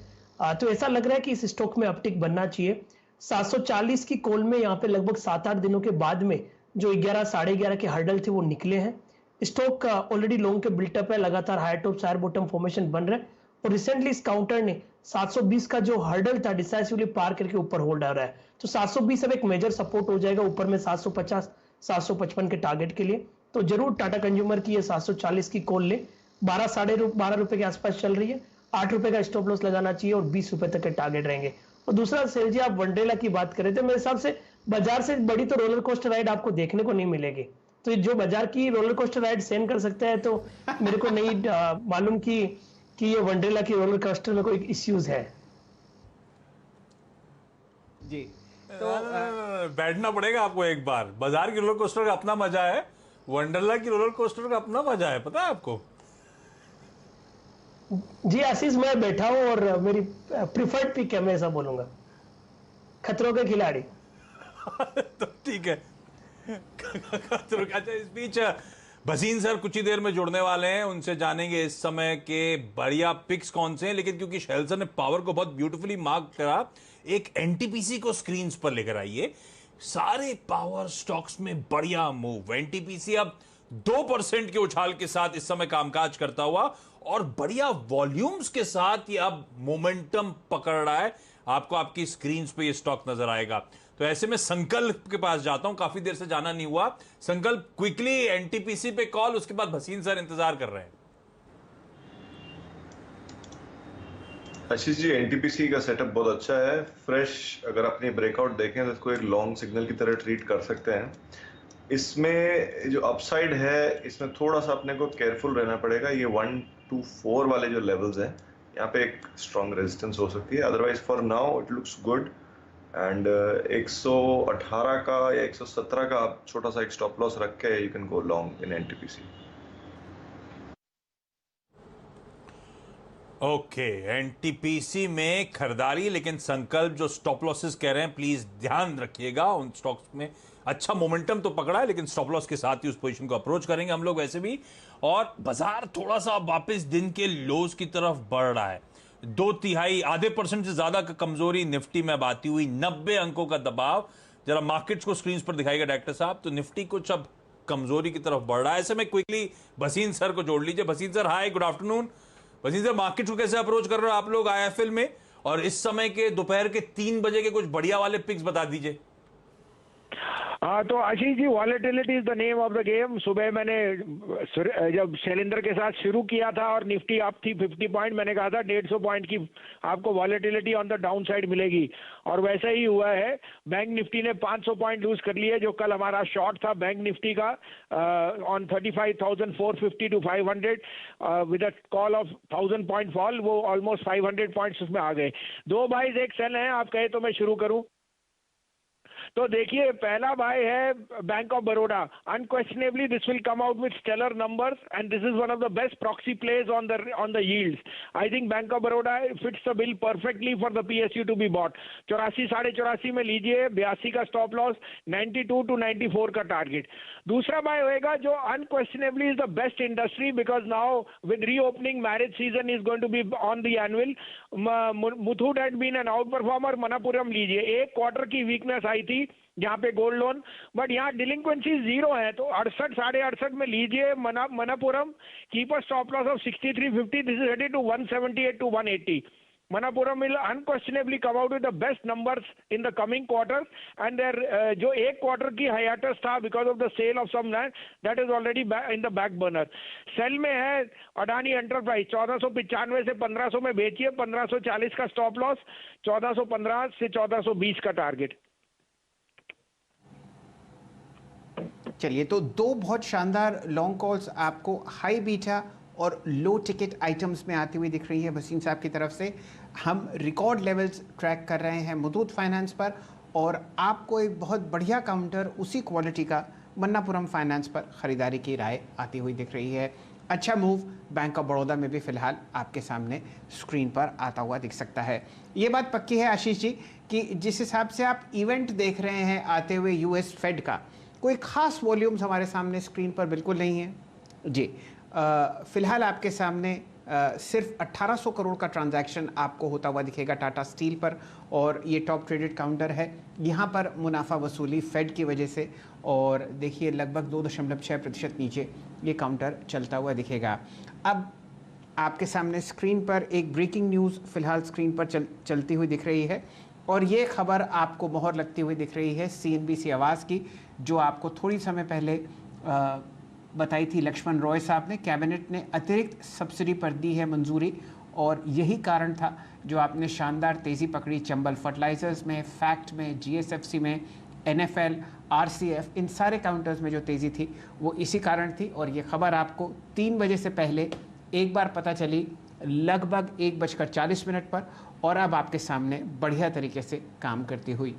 तो ऐसा लग रहा है कि इस स्टॉक में अपटिक बनना चाहिए। 740 की कॉल में यहाँ पे लगभग 7-8 दिनों के बाद में जो 11 साढ़े 11 के हर्डल थे वो निकले हैं। स्टॉक ऑलरेडी लॉन्ग के बिल्टअप है, लगातार high top higher bottom formation बन रहे हैं और रिसेंटली इस काउंटर ने 720 का जो हर्डल था डिसाइसिवली पार करके ऊपर होल्ड आ रहा है। तो 720 अब एक मेजर सपोर्ट हो जाएगा ऊपर में 750 755 के टारगेट के लिए। तो जरूर टाटा कंज्यूमर की ये 740 की कॉल ले। 12 रुपए के आसपास चल रही है, 8 रुपए का स्टॉप लॉस लगाना चाहिए और 20 रुपए तक के टारगेट रहेंगे। और दूसरा सेल जी, आप वनडेला की बात करें तो मेरे हिसाब से बाजार से बड़ी तो रोलर कोस्टर राइड आपको देखने को नहीं मिलेगी। तो जो बाजार की रोलर कोस्टर राइड सेंड कर सकते हैं तो मेरे को नहीं मालूम कि ये वनडेला की रोलर कोस्टर में कोई इश्यूज है। जी तो बैठना पड़ेगा आपको एक बार। बाजार की रोलर कोस्टर का अपना मजा है, वंडरला की रोलर कोस्टर का अपना मजा है, पता है आपको? जी आशीष, मैं बैठा हूं और मेरी प्रिफर्ड पिक है, मैं ऐसा बोलूंगा, खतरों के खिलाड़ी। तो ठीक है। अच्छा, इस बीच भसीन सर कुछ ही देर में जुड़ने वाले हैं, उनसे जानेंगे इस समय के बढ़िया पिक्स कौन से हैं। लेकिन क्योंकि शैल सर ने पावर को बहुत ब्यूटीफुली मार्क करा, एक एनटीपीसी को स्क्रीन पर लेकर आइए। सारे पावर स्टॉक्स में बढ़िया मूव। एनटीपीसी अब 2% के उछाल के साथ इस समय कामकाज करता हुआ और बढ़िया वॉल्यूम्स के साथ ये अब मोमेंटम पकड़ रहा है। आपको आपकी स्क्रीन पे ये स्टॉक नजर आएगा। तो ऐसे में संकल्प के पास जाता हूं, काफी देर से जाना नहीं हुआ। संकल्प, क्विकली एनटीपीसी पे कॉल, उसके बाद भसीन सर इंतजार कर रहे हैं। आशीष जी, एनटीपीसी का सेटअप बहुत अच्छा है, फ्रेश। अगर अपनी ब्रेकआउट देखें तो इसको एक लॉन्ग सिग्नल की तरह ट्रीट कर सकते हैं। इसमें जो अपसाइड है, इसमें थोड़ा सा अपने को केयरफुल रहना पड़ेगा। ये 1 to 4 वाले जो लेवल्स हैं, यहाँ पे एक स्ट्रॉन्ग रेजिस्टेंस हो सकती है। Otherwise for now it looks good and 118 का या 117 का आप छोटा सा एक स्टॉप लॉस रख के you can go long in NTPC. Okay, NTPC में खरीदारी, लेकिन संकल्प जो स्टॉप लॉसेस कह रहे हैं प्लीज ध्यान रखिएगा। उन स्टॉक्स में अच्छा मोमेंटम तो पकड़ा है, लेकिन स्टॉप लॉस के साथ ही उस पोजीशन को अप्रोच करेंगे हम लोग वैसे भी। और बाजार थोड़ा सा वापस दिन के लोज की तरफ बढ़ रहा है। 2/3 आधे % से ज्यादा का कमजोरी निफ्टी में बाती हुई, 90 अंकों का दबाव। जरा मार्केट्स को स्क्रीन पर दिखाएगा डायरेक्टर साहब। तो निफ्टी कुछ अब कमजोरी की तरफ बढ़ रहा है। ऐसे में क्विकली भसीन सर को जोड़ लीजिए। Bhasin sir, hi, good afternoon. Bhasin sir, market को कैसे अप्रोच कर रहे हो आप लोग आईएफएल में, और इस समय के दोपहर के 3 बजे के कुछ बढ़िया वाले पिक्स बता दीजिए। तो Ashish ji, volatility is the name of the game. सुबह मैंने जब शैलेंद्र के साथ शुरू किया था और निफ्टी अप थी 50 पॉइंट, मैंने कहा था 150 पॉइंट की आपको volatility on the down side मिलेगी, और वैसा ही हुआ है। बैंक निफ्टी ने 500 पॉइंट लूज कर लिए, जो कल हमारा शॉर्ट था बैंक निफ्टी का on 35,450 to 500 with a call of 1000 point fall, वो ऑलमोस्ट 500 पॉइंट्स उसमें आ गए। 2 बाइज 1 सेल है, आप कहे तो मैं शुरू करूं। तो देखिए, पहला बाय है Bank of Baroda. Unquestionably this will come out with stellar numbers and this is one of the best proxy plays on the yields. I think Bank of Baroda fits the bill perfectly for the PSU to be bought. 84 साढ़े 84 में लीजिए, 82 का stop loss, 92 to 94 का target. दूसरा buy होएगा जो unquestionably is the best industry, because now with reopening marriage season is going to be on the annual. Muthoot had been an out performer. Manappuram लीजिए, 1 quarter की वीकनेस आई थी यहाँ पे गोल्ड लोन, बट यहाँ डिलिंक्वेंसी 0 है, तो 68 साढ़े 68 में लीजिए Manappuram. Keeper stop loss of 6350, this is headed to 178 to 180। Manappuram will unquestionably come out with the best numbers in the coming quarters, and their जो एक क्वार्टर की hiatus था because of the sale of some land, that is already in the back burner. Sell में है Adani enterprise 1495 से 1500 में बेचिए, 1540 का स्टॉप लॉस, 1415 से 1420 का टारगेट। चलिए, तो दो बहुत शानदार लॉन्ग कॉल्स आपको हाई बीटा और लो टिकट आइटम्स में आती हुई दिख रही है वसीम साहब की तरफ से। हम रिकॉर्ड लेवल्स ट्रैक कर रहे हैं मुथूट फाइनेंस पर, और आपको एक बहुत बढ़िया काउंटर उसी क्वालिटी का मन्नापुरम फाइनेंस पर ख़रीदारी की राय आती हुई दिख रही है। अच्छा मूव बैंक ऑफ बड़ौदा में भी फ़िलहाल आपके सामने स्क्रीन पर आता हुआ दिख सकता है। ये बात पक्की है आशीष जी कि जिस हिसाब से आप इवेंट देख रहे हैं आते हुए यूएस फेड का, कोई ख़ास वॉल्यूम्स हमारे सामने स्क्रीन पर बिल्कुल नहीं है जी। फ़िलहाल आपके सामने सिर्फ 1800 करोड़ का ट्रांजैक्शन आपको होता हुआ दिखेगा टाटा स्टील पर, और ये टॉप ट्रेडेड काउंटर है। यहाँ पर मुनाफा वसूली फेड की वजह से, और देखिए लगभग 2.6% नीचे ये काउंटर चलता हुआ दिखेगा। अब आपके सामने स्क्रीन पर एक ब्रेकिंग न्यूज़ फ़िलहाल स्क्रीन पर चलती हुई दिख रही है, और ये खबर आपको मोहर लगती हुई दिख रही है CNBC आवाज़ की, जो आपको थोड़ी समय पहले बताई थी लक्ष्मण रॉय साहब ने। कैबिनेट ने अतिरिक्त सब्सिडी पर दी है मंजूरी, और यही कारण था जो आपने शानदार तेज़ी पकड़ी चंबल फर्टिलाइजर्स में, फैक्ट में, GSFC में, NFL, RCF, इन सारे काउंटर्स में जो तेज़ी थी वो इसी कारण थी। और ये खबर आपको 3 बजे से पहले एक बार पता चली लगभग 1:40 पर, और अब आपके सामने बढ़िया तरीके से काम करती हुई।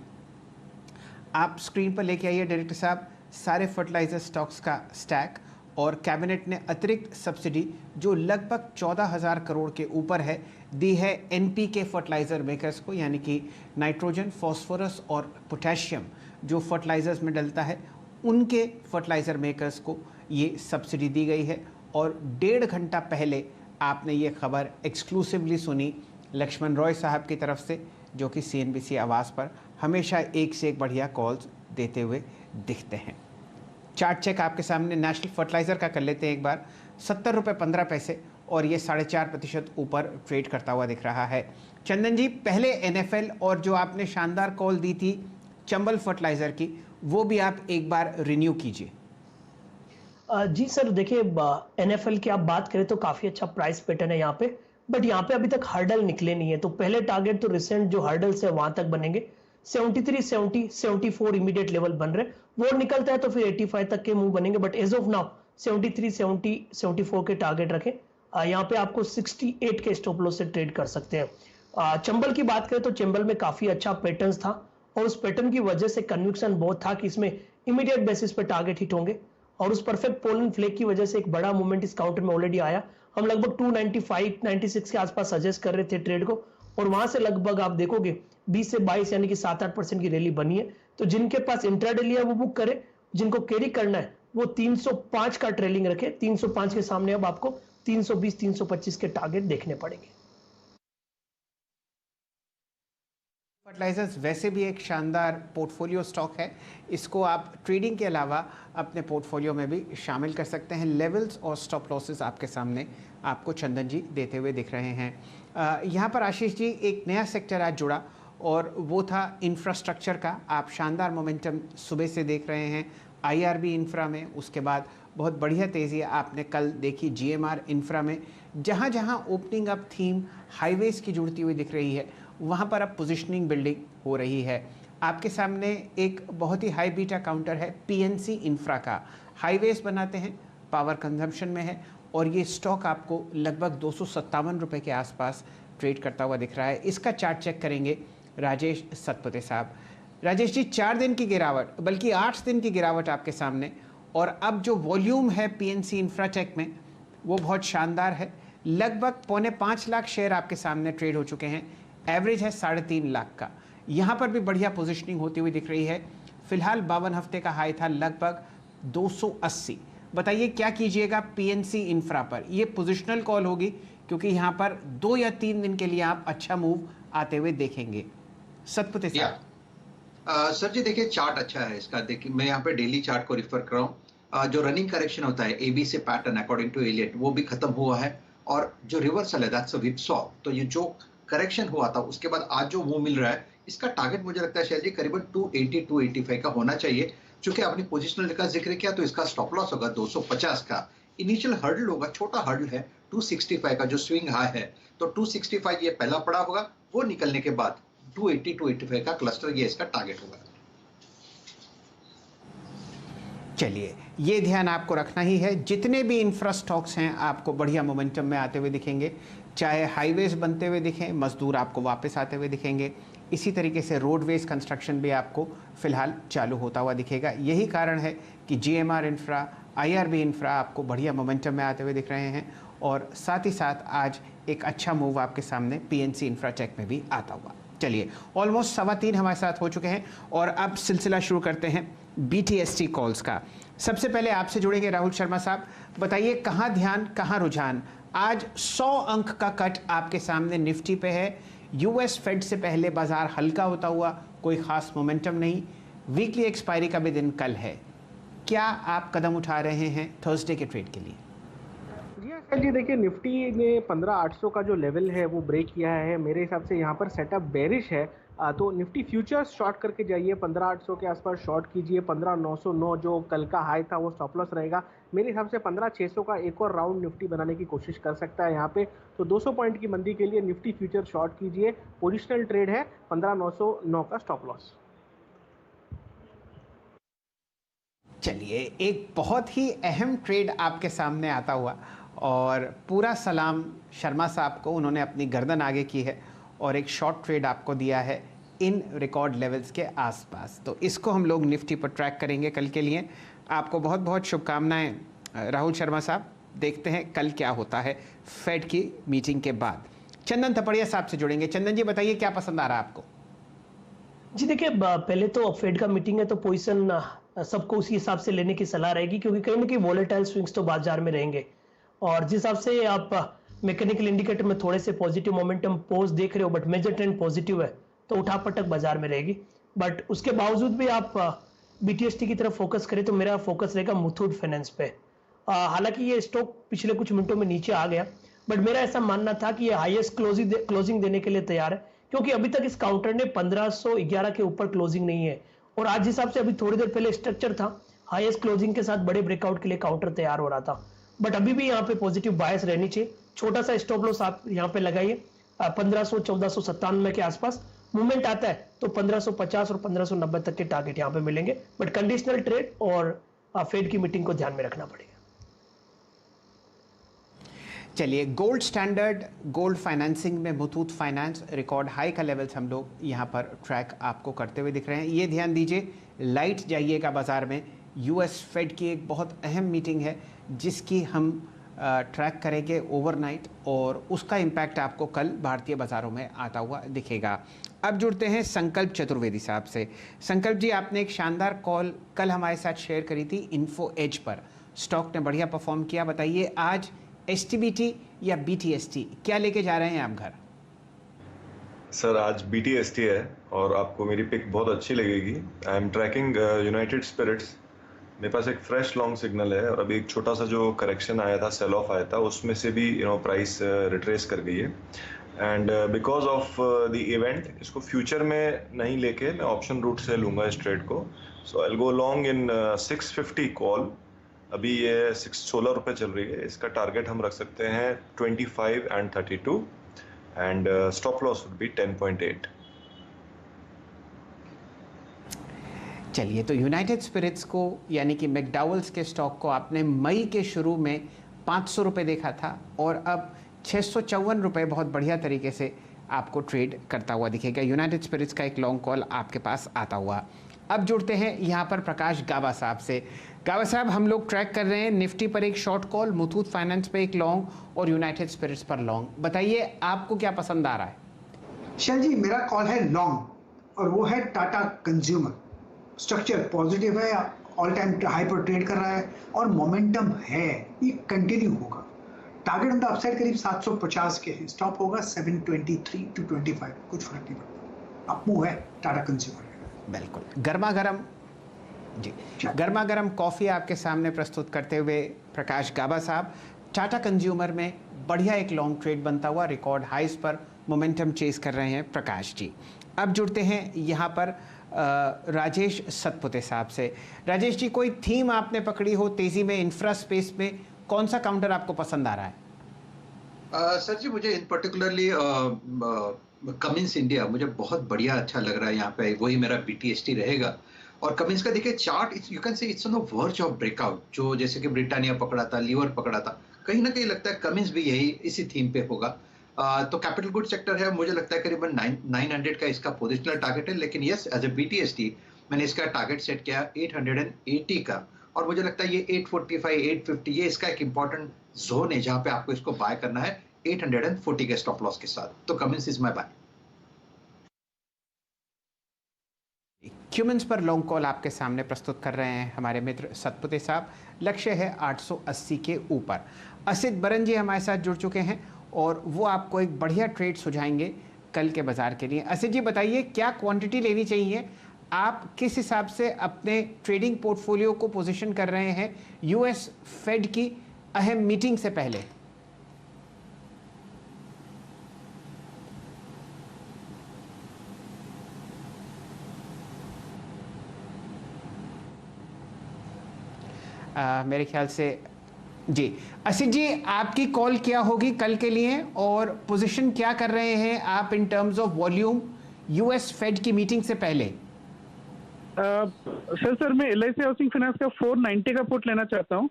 आप स्क्रीन पर लेके आइए डायरेक्टर साहब सारे फर्टिलाइजर स्टॉक्स का स्टैक, और कैबिनेट ने अतिरिक्त सब्सिडी जो लगभग 14,000 करोड़ के ऊपर है दी है NPK फर्टिलाइज़र मेकर्स को, यानी कि नाइट्रोजन, फॉस्फोरस और पोटेशियम जो फर्टिलाइज़र्स में डलता है, उनके फर्टिलाइज़र मेकर्स को ये सब्सिडी दी गई है। और 1.5 घंटा पहले आपने ये खबर एक्सक्लूसिवली सुनी लक्ष्मण रॉय साहब की तरफ से, जो कि CNBC आवाज़ पर हमेशा एक से एक बढ़िया कॉल्स देते हुए दिखते हैं। चार्ट चेक आपके सामने नेशनल फर्टिलाइज़र का कर लेते हैं एक बार। 70 रुपये 15 पैसे, और ये 4.5% ऊपर ट्रेड करता हुआ दिख रहा है। चंदन जी, पहले NFL और जो आपने शानदार कॉल दी थी चंबल फर्टिलाइज़र की, वो भी आप एक बार रिन्यू कीजिए। जी सर, देखिए NFL की आप बात करें तो काफ़ी अच्छा प्राइस पैटर्न है यहाँ पे, बट यहाँ पे अभी तक हर्डल निकले नहीं है। तो पहले टारगेट तो रिसेंट जो हर्डल्स है वहां तक बनेंगे। 73, 70, 74 इमीडिएट लेवल बन रहे, वो निकलता है तो फिर 85 तक के मूव बनेंगे, बट एज ऑफ नाउ 73, 70, 74 के टारगेट रखें। यहाँ पे आपको 68 के स्टॉप लॉस से ट्रेड कर सकते हैं। चंबल की बात करें तो चंबल में काफी अच्छा पैटर्न था, और उस पैटर्न की वजह से कन्विक्शन बहुत था कि इसमें इमीडिएट बेसिस पे टारगेट हिट होंगे, और उस परफेक्ट पोलन फ्लैग की वजह से एक बड़ा मूवमेंट इस काउंटर में ऑलरेडी आया। हम लगभग 295, 96 के आसपास सजेस्ट कर रहे थे ट्रेड को, और वहां से लगभग आप देखोगे 20 से 22 यानी कि 7-8% की रैली बनी है। तो जिनके पास इंट्राडे लिया वो बुक करे, जिनको कैरी करना है वो 305 का ट्रेलिंग रखे। 305 के सामने अब आपको 320, 325 के टारगेट देखने पड़ेंगे। फर्टिलाइजर्स वैसे भी एक शानदार पोर्टफोलियो स्टॉक है, इसको आप ट्रेडिंग के अलावा अपने पोर्टफोलियो में भी शामिल कर सकते हैं। लेवल्स और स्टॉप लॉसेस आपके सामने आपको चंदन जी देते हुए दिख रहे हैं। यहाँ पर आशीष जी एक नया सेक्टर आज जुड़ा, और वो था इंफ्रास्ट्रक्चर का। आप शानदार मोमेंटम सुबह से देख रहे हैं IRB इंफ्रा में, उसके बाद बहुत बढ़िया तेज़ी आपने कल देखी GMR इंफ्रा में। जहाँ जहाँ ओपनिंग अप थीम हाईवेज़ की जुड़ती हुई दिख रही है, वहाँ पर अब पोजिशनिंग बिल्डिंग हो रही है। आपके सामने एक बहुत ही हाई बीटा काउंटर है PNC इंफ्रा का। हाईवेज़ बनाते हैं, पावर कंजम्पशन में है, और ये स्टॉक आपको लगभग 257 रुपये के आसपास ट्रेड करता हुआ दिख रहा है। इसका चार्ट चेक करेंगे राजेश सतपथे साहब। राजेश जी, 4 दिन की गिरावट, बल्कि 8 दिन की गिरावट आपके सामने, और अब जो वॉल्यूम है PNC इंफ्राटेक में वो बहुत शानदार है। लगभग 4.25 लाख शेयर आपके सामने ट्रेड हो चुके हैं, एवरेज है 3.5 लाख का। यहाँ पर भी बढ़िया पोजिशनिंग होती हुई दिख रही है। फिलहाल 52 हफ्ते का हाई था लगभग 280। बताइए क्या कीजिएगा PNC इंफ्रा पर? ये पोजिशनल कॉल होगी, क्योंकि यहाँ पर 2 या 3 दिन के लिए आप अच्छा मूव आते हुए देखेंगे। सतपथे साहब। सर जी देखिए, चार्ट अच्छा है इसका। देखिए मैं यहाँ पे डेली चार्ट को रिफर कर रहा हूँ। जो रनिंग करेक्शन होता है AB से पैटर्न अकॉर्डिंग टू एलियट, वो भी खत्म हुआ है, और जो रिवर्सल है दैट्स अ व्हिपसॉ। तो ये जो करेक्शन हुआ था उसके बाद आज जो मूव मिल रहा है, इसका टारगेट मुझे लगता है शैल जी करीबन 280-285 का होना चाहिए। चूंकि आपने पोजिशनल का जिक्र किया तो इसका स्टॉप लॉस होगा 250 का, इनिशियल हर्डल होगा, छोटा हर्डल है 265 का जो स्विंग हाई है, तो 265 ये पहला पड़ा होगा, वो निकलने के बाद 280-285 का क्लस्टर ये इसका टारगेट होगा। चलिए, ये ध्यान आपको रखना ही है। जितने भी इंफ्रा स्टॉक्स हैं आपको बढ़िया मोमेंटम में आते हुए दिखेंगे, चाहे हाईवेज बनते हुए दिखें, मजदूर आपको वापस आते हुए दिखेंगे, इसी तरीके से रोडवेज कंस्ट्रक्शन भी आपको फिलहाल चालू होता हुआ दिखेगा। यही कारण है कि GMR इंफ्रा, IRB इंफ्रा आपको बढ़िया मोमेंटम में आते हुए दिख रहे हैं, और साथ ही साथ आज एक अच्छा मूव आपके सामने PNC इंफ्राटेक में भी आता हुआ। चलिए, ऑलमोस्ट 3:15 हमारे साथ हो चुके हैं और अब सिलसिला शुरू करते हैं BTST कॉल्स का। सबसे पहले आपसे जुड़ेंगे राहुल शर्मा साहब, बताइए कहाँ ध्यान कहाँ रुझान। आज 100 अंक का कट आपके सामने निफ्टी पे है। US फेड से पहले बाजार हल्का होता हुआ, कोई खास मोमेंटम नहीं। वीकली एक्सपायरी का भी दिन कल है, क्या आप कदम उठा रहे हैं थर्सडे के ट्रेड के लिए? जी देखिए, निफ्टी ने 15,800 का जो लेवल है वो ब्रेक किया है। मेरे हिसाब से यहाँ पर सेटअप बेरिश है, तो निफ्टी फ्यूचर्स शॉर्ट करके जाइए, 15,800 के आसपास शॉर्ट कीजिए। 15,909 जो कल का हाई था वो स्टॉप लॉस रहेगा। मेरे हिसाब से 15,600 का एक और राउंड निफ्टी बनाने की कोशिश कर सकता है यहाँ पे, तो 200 पॉइंट की मंदी के लिए निफ्टी फ्यूचर शॉर्ट कीजिए। पोजिशनल ट्रेड है, 15,909 का स्टॉप लॉस। चलिए, एक बहुत ही अहम ट्रेड आपके सामने आता हुआ, और पूरा सलाम शर्मा साहब को, उन्होंने अपनी गर्दन आगे की है और एक शॉर्ट ट्रेड आपको दिया है इन रिकॉर्ड लेवल्स के आसपास। तो इसको हम लोग निफ्टी पर ट्रैक करेंगे कल के लिए। आपको बहुत बहुत शुभकामनाएं राहुल शर्मा साहब। देखते हैं कल क्या होता है फेड की मीटिंग के बाद। चंदन थपड़िया साहब से जुड़ेंगे। चंदन जी, बताइए क्या पसंद आ रहा है आपको? जी देखिए, पहले तो फेड का मीटिंग है तो पोजीशन सबको उसी हिसाब से लेने की सलाह रहेगी, क्योंकि कहीं ना कहीं वॉलेटाइल स्विंग्स तो बाजार में रहेंगे, और जिस हिसाब से आप मैकेनिकल इंडिकेटर में थोड़े से पॉजिटिव मोमेंटम पोज देख रहे हो, बट मेजर ट्रेंड पॉजिटिव है, तो उठापटक बाजार में रहेगी। बट उसके बावजूद भी आप BTST की तरफ फोकस करें तो मेरा फोकस रहेगा मुथूट फाइनेंस पे। हालांकि ये स्टॉक पिछले कुछ मिनटों में नीचे आ गया, बट मेरा ऐसा मानना था कि ये हाईएस्ट क्लोजिंग देने के लिए तैयार है, क्योंकि अभी तक इस काउंटर ने 1511 के ऊपर क्लोजिंग नहीं है, और आज हिसाब से अभी थोड़ी देर पहले स्ट्रक्चर था, हाईएस्ट क्लोजिंग के साथ बड़े ब्रेकआउट के लिए काउंटर तैयार हो रहा था। बट अभी भी यहाँ पे पॉजिटिव बायस रहनी चाहिए। छोटा सा स्टॉप लॉस आप यहाँ पे लगाइए 1500-1497 के आसपास। मूवमेंट आता है तो 1550 और 1590 तक के टारगेट यहाँ पे मिलेंगे, बट कंडीशनल ट्रेड और फेड की मीटिंग को ध्यान में रखना पड़ेगा। चलिए, गोल्ड स्टैंडर्ड गोल्ड फाइनेंसिंग में मुथूट फाइनेंस रिकॉर्ड हाई का लेवल्स हम लोग यहाँ पर ट्रैक आपको करते हुए दिख रहे हैं। ये ध्यान दीजिए, लाइट जाइएगा बाजार में। US फेड की एक बहुत अहम मीटिंग है जिसकी हम ट्रैक करेंगे ओवरनाइट, और उसका इम्पैक्ट आपको कल भारतीय बाज़ारों में आता हुआ दिखेगा। अब जुड़ते हैं संकल्प चतुर्वेदी साहब से। संकल्प जी, आपने एक शानदार कॉल कल हमारे साथ शेयर करी थी इन्फो एज पर, स्टॉक ने बढ़िया परफॉर्म किया। बताइए आज STBT या BTST क्या लेके जा रहे हैं आप घर? सर आज BTST है और आपको मेरी पिक बहुत अच्छी लगेगी। I am tracking United Spirits. मेरे पास एक फ्रेश लॉन्ग सिग्नल है, और अभी एक छोटा सा जो करेक्शन आया था, सेल ऑफ आया था, उसमें से भी प्राइस रिट्रेस कर गई है। And because of the event इसको फ्यूचर में नहीं लेके मैं ऑप्शन रूट से लूँगा इस ट्रेड को। So I will go long in 650 call. अभी ये 16 रुपये चल रही है। इसका टारगेट हम रख सकते हैं 25 and 32, and stop loss would be 10.8। चलिए, तो यूनाइटेड स्पिरिट्स को यानी कि मैकडॉवेल्स के स्टॉक को आपने मई के शुरू में 500 रुपये देखा था, और अब 654 रुपये बहुत बढ़िया तरीके से आपको ट्रेड करता हुआ दिखेगा। यूनाइटेड स्पिरिट्स का एक लॉन्ग कॉल आपके पास आता हुआ। अब जुड़ते हैं यहाँ पर प्रकाश गाबा साहब से। गाबा साहब, हम लोग ट्रैक कर रहे हैं निफ्टी पर एक शॉर्ट कॉल, मुथूट फाइनेंस पे एक लॉन्ग और यूनाइटेड स्पिरिट्स पर लॉन्ग। बताइए आपको क्या पसंद आ रहा है? शैल जी, मेरा कॉल है लॉन्ग, और वो है टाटा कंज्यूमर। स्ट्रक्चर पॉजिटिव है, ऑल टाइम हाई पर ट्रेड कर रहा है, और मोमेंटम है, ये कंटिन्यू होगा। टारगेट ऑन द अपसाइड करीब 750 के हैं, स्टॉप होगा 723 to 25, कुछ फर्क नहीं पड़ता। अपमूव है टाटा कंज्यूमर। बिल्कुल गर्मा गर्म जी, गर्मा गर्म कॉफ़ी आपके सामने प्रस्तुत करते हुए प्रकाश गाबा साहब, टाटा कंज्यूमर में बढ़िया एक लॉन्ग ट्रेड बनता हुआ, रिकॉर्ड हाइस पर मोमेंटम चेस कर रहे हैं प्रकाश जी। अब जुड़ते हैं यहाँ पर राजेश सतपुते साहब से। राजेश जी, कोई थीम आपने पकड़ी हो तेजी में इंफ्रा स्पेस में, कौन सा काउंटर आपको पसंद आ रहा है? सर जी, मुझे इन पर्टिकुलरली कमिंस इंडिया मुझे बहुत बढ़िया अच्छा लग रहा है। यहाँ पे वही मेरा BTST रहेगा। और कमिंस का देखिए chart, you can say it's on the verge of breakout, जो जैसे कि ब्रिटानिया पकड़ा था, लीवर पकड़ा था, कहीं ना कहीं लगता है कमिंस भी यही इसी थीम पे होगा। तो कैपिटल गुड सेक्टर है, मुझे लगता है करीबन 900 का इसका पोजिशनल टारगेट है। लेकिन यस, एज ए BTST मैंने इसका टारगेट सेट किया 880 का, और मुझे लगता है ये 845, 850 ये इसका एक इंपॉर्टेंट जोन है जहां पे आपको इसको बाय करना है 840 के स्टॉप लॉस के साथ। तो Cummins is my buy. Cummins पर लॉन्ग कॉल आपके सामने प्रस्तुत कर रहे हैं हमारे मित्र सतपुते साहब। लक्ष्य है 880 के ऊपर। असित बरन जी हमारे साथ जुड़ चुके हैं और वो आपको एक बढ़िया ट्रेड सुझाएंगे कल के बाजार के लिए। असित जी बताइए, क्या क्वांटिटी लेनी चाहिए, आप किस हिसाब से अपने ट्रेडिंग पोर्टफोलियो को पोजीशन कर रहे हैं US फेड की अहम मीटिंग से पहले? मेरे ख्याल से जी असित जी, आपकी कॉल क्या होगी कल के लिए और पोजीशन क्या कर रहे हैं आप in terms of volume US Fed की मीटिंग से पहले? सर मैं LIC हाउसिंग फाइनेंस का 490 का पुट लेना चाहता हूँ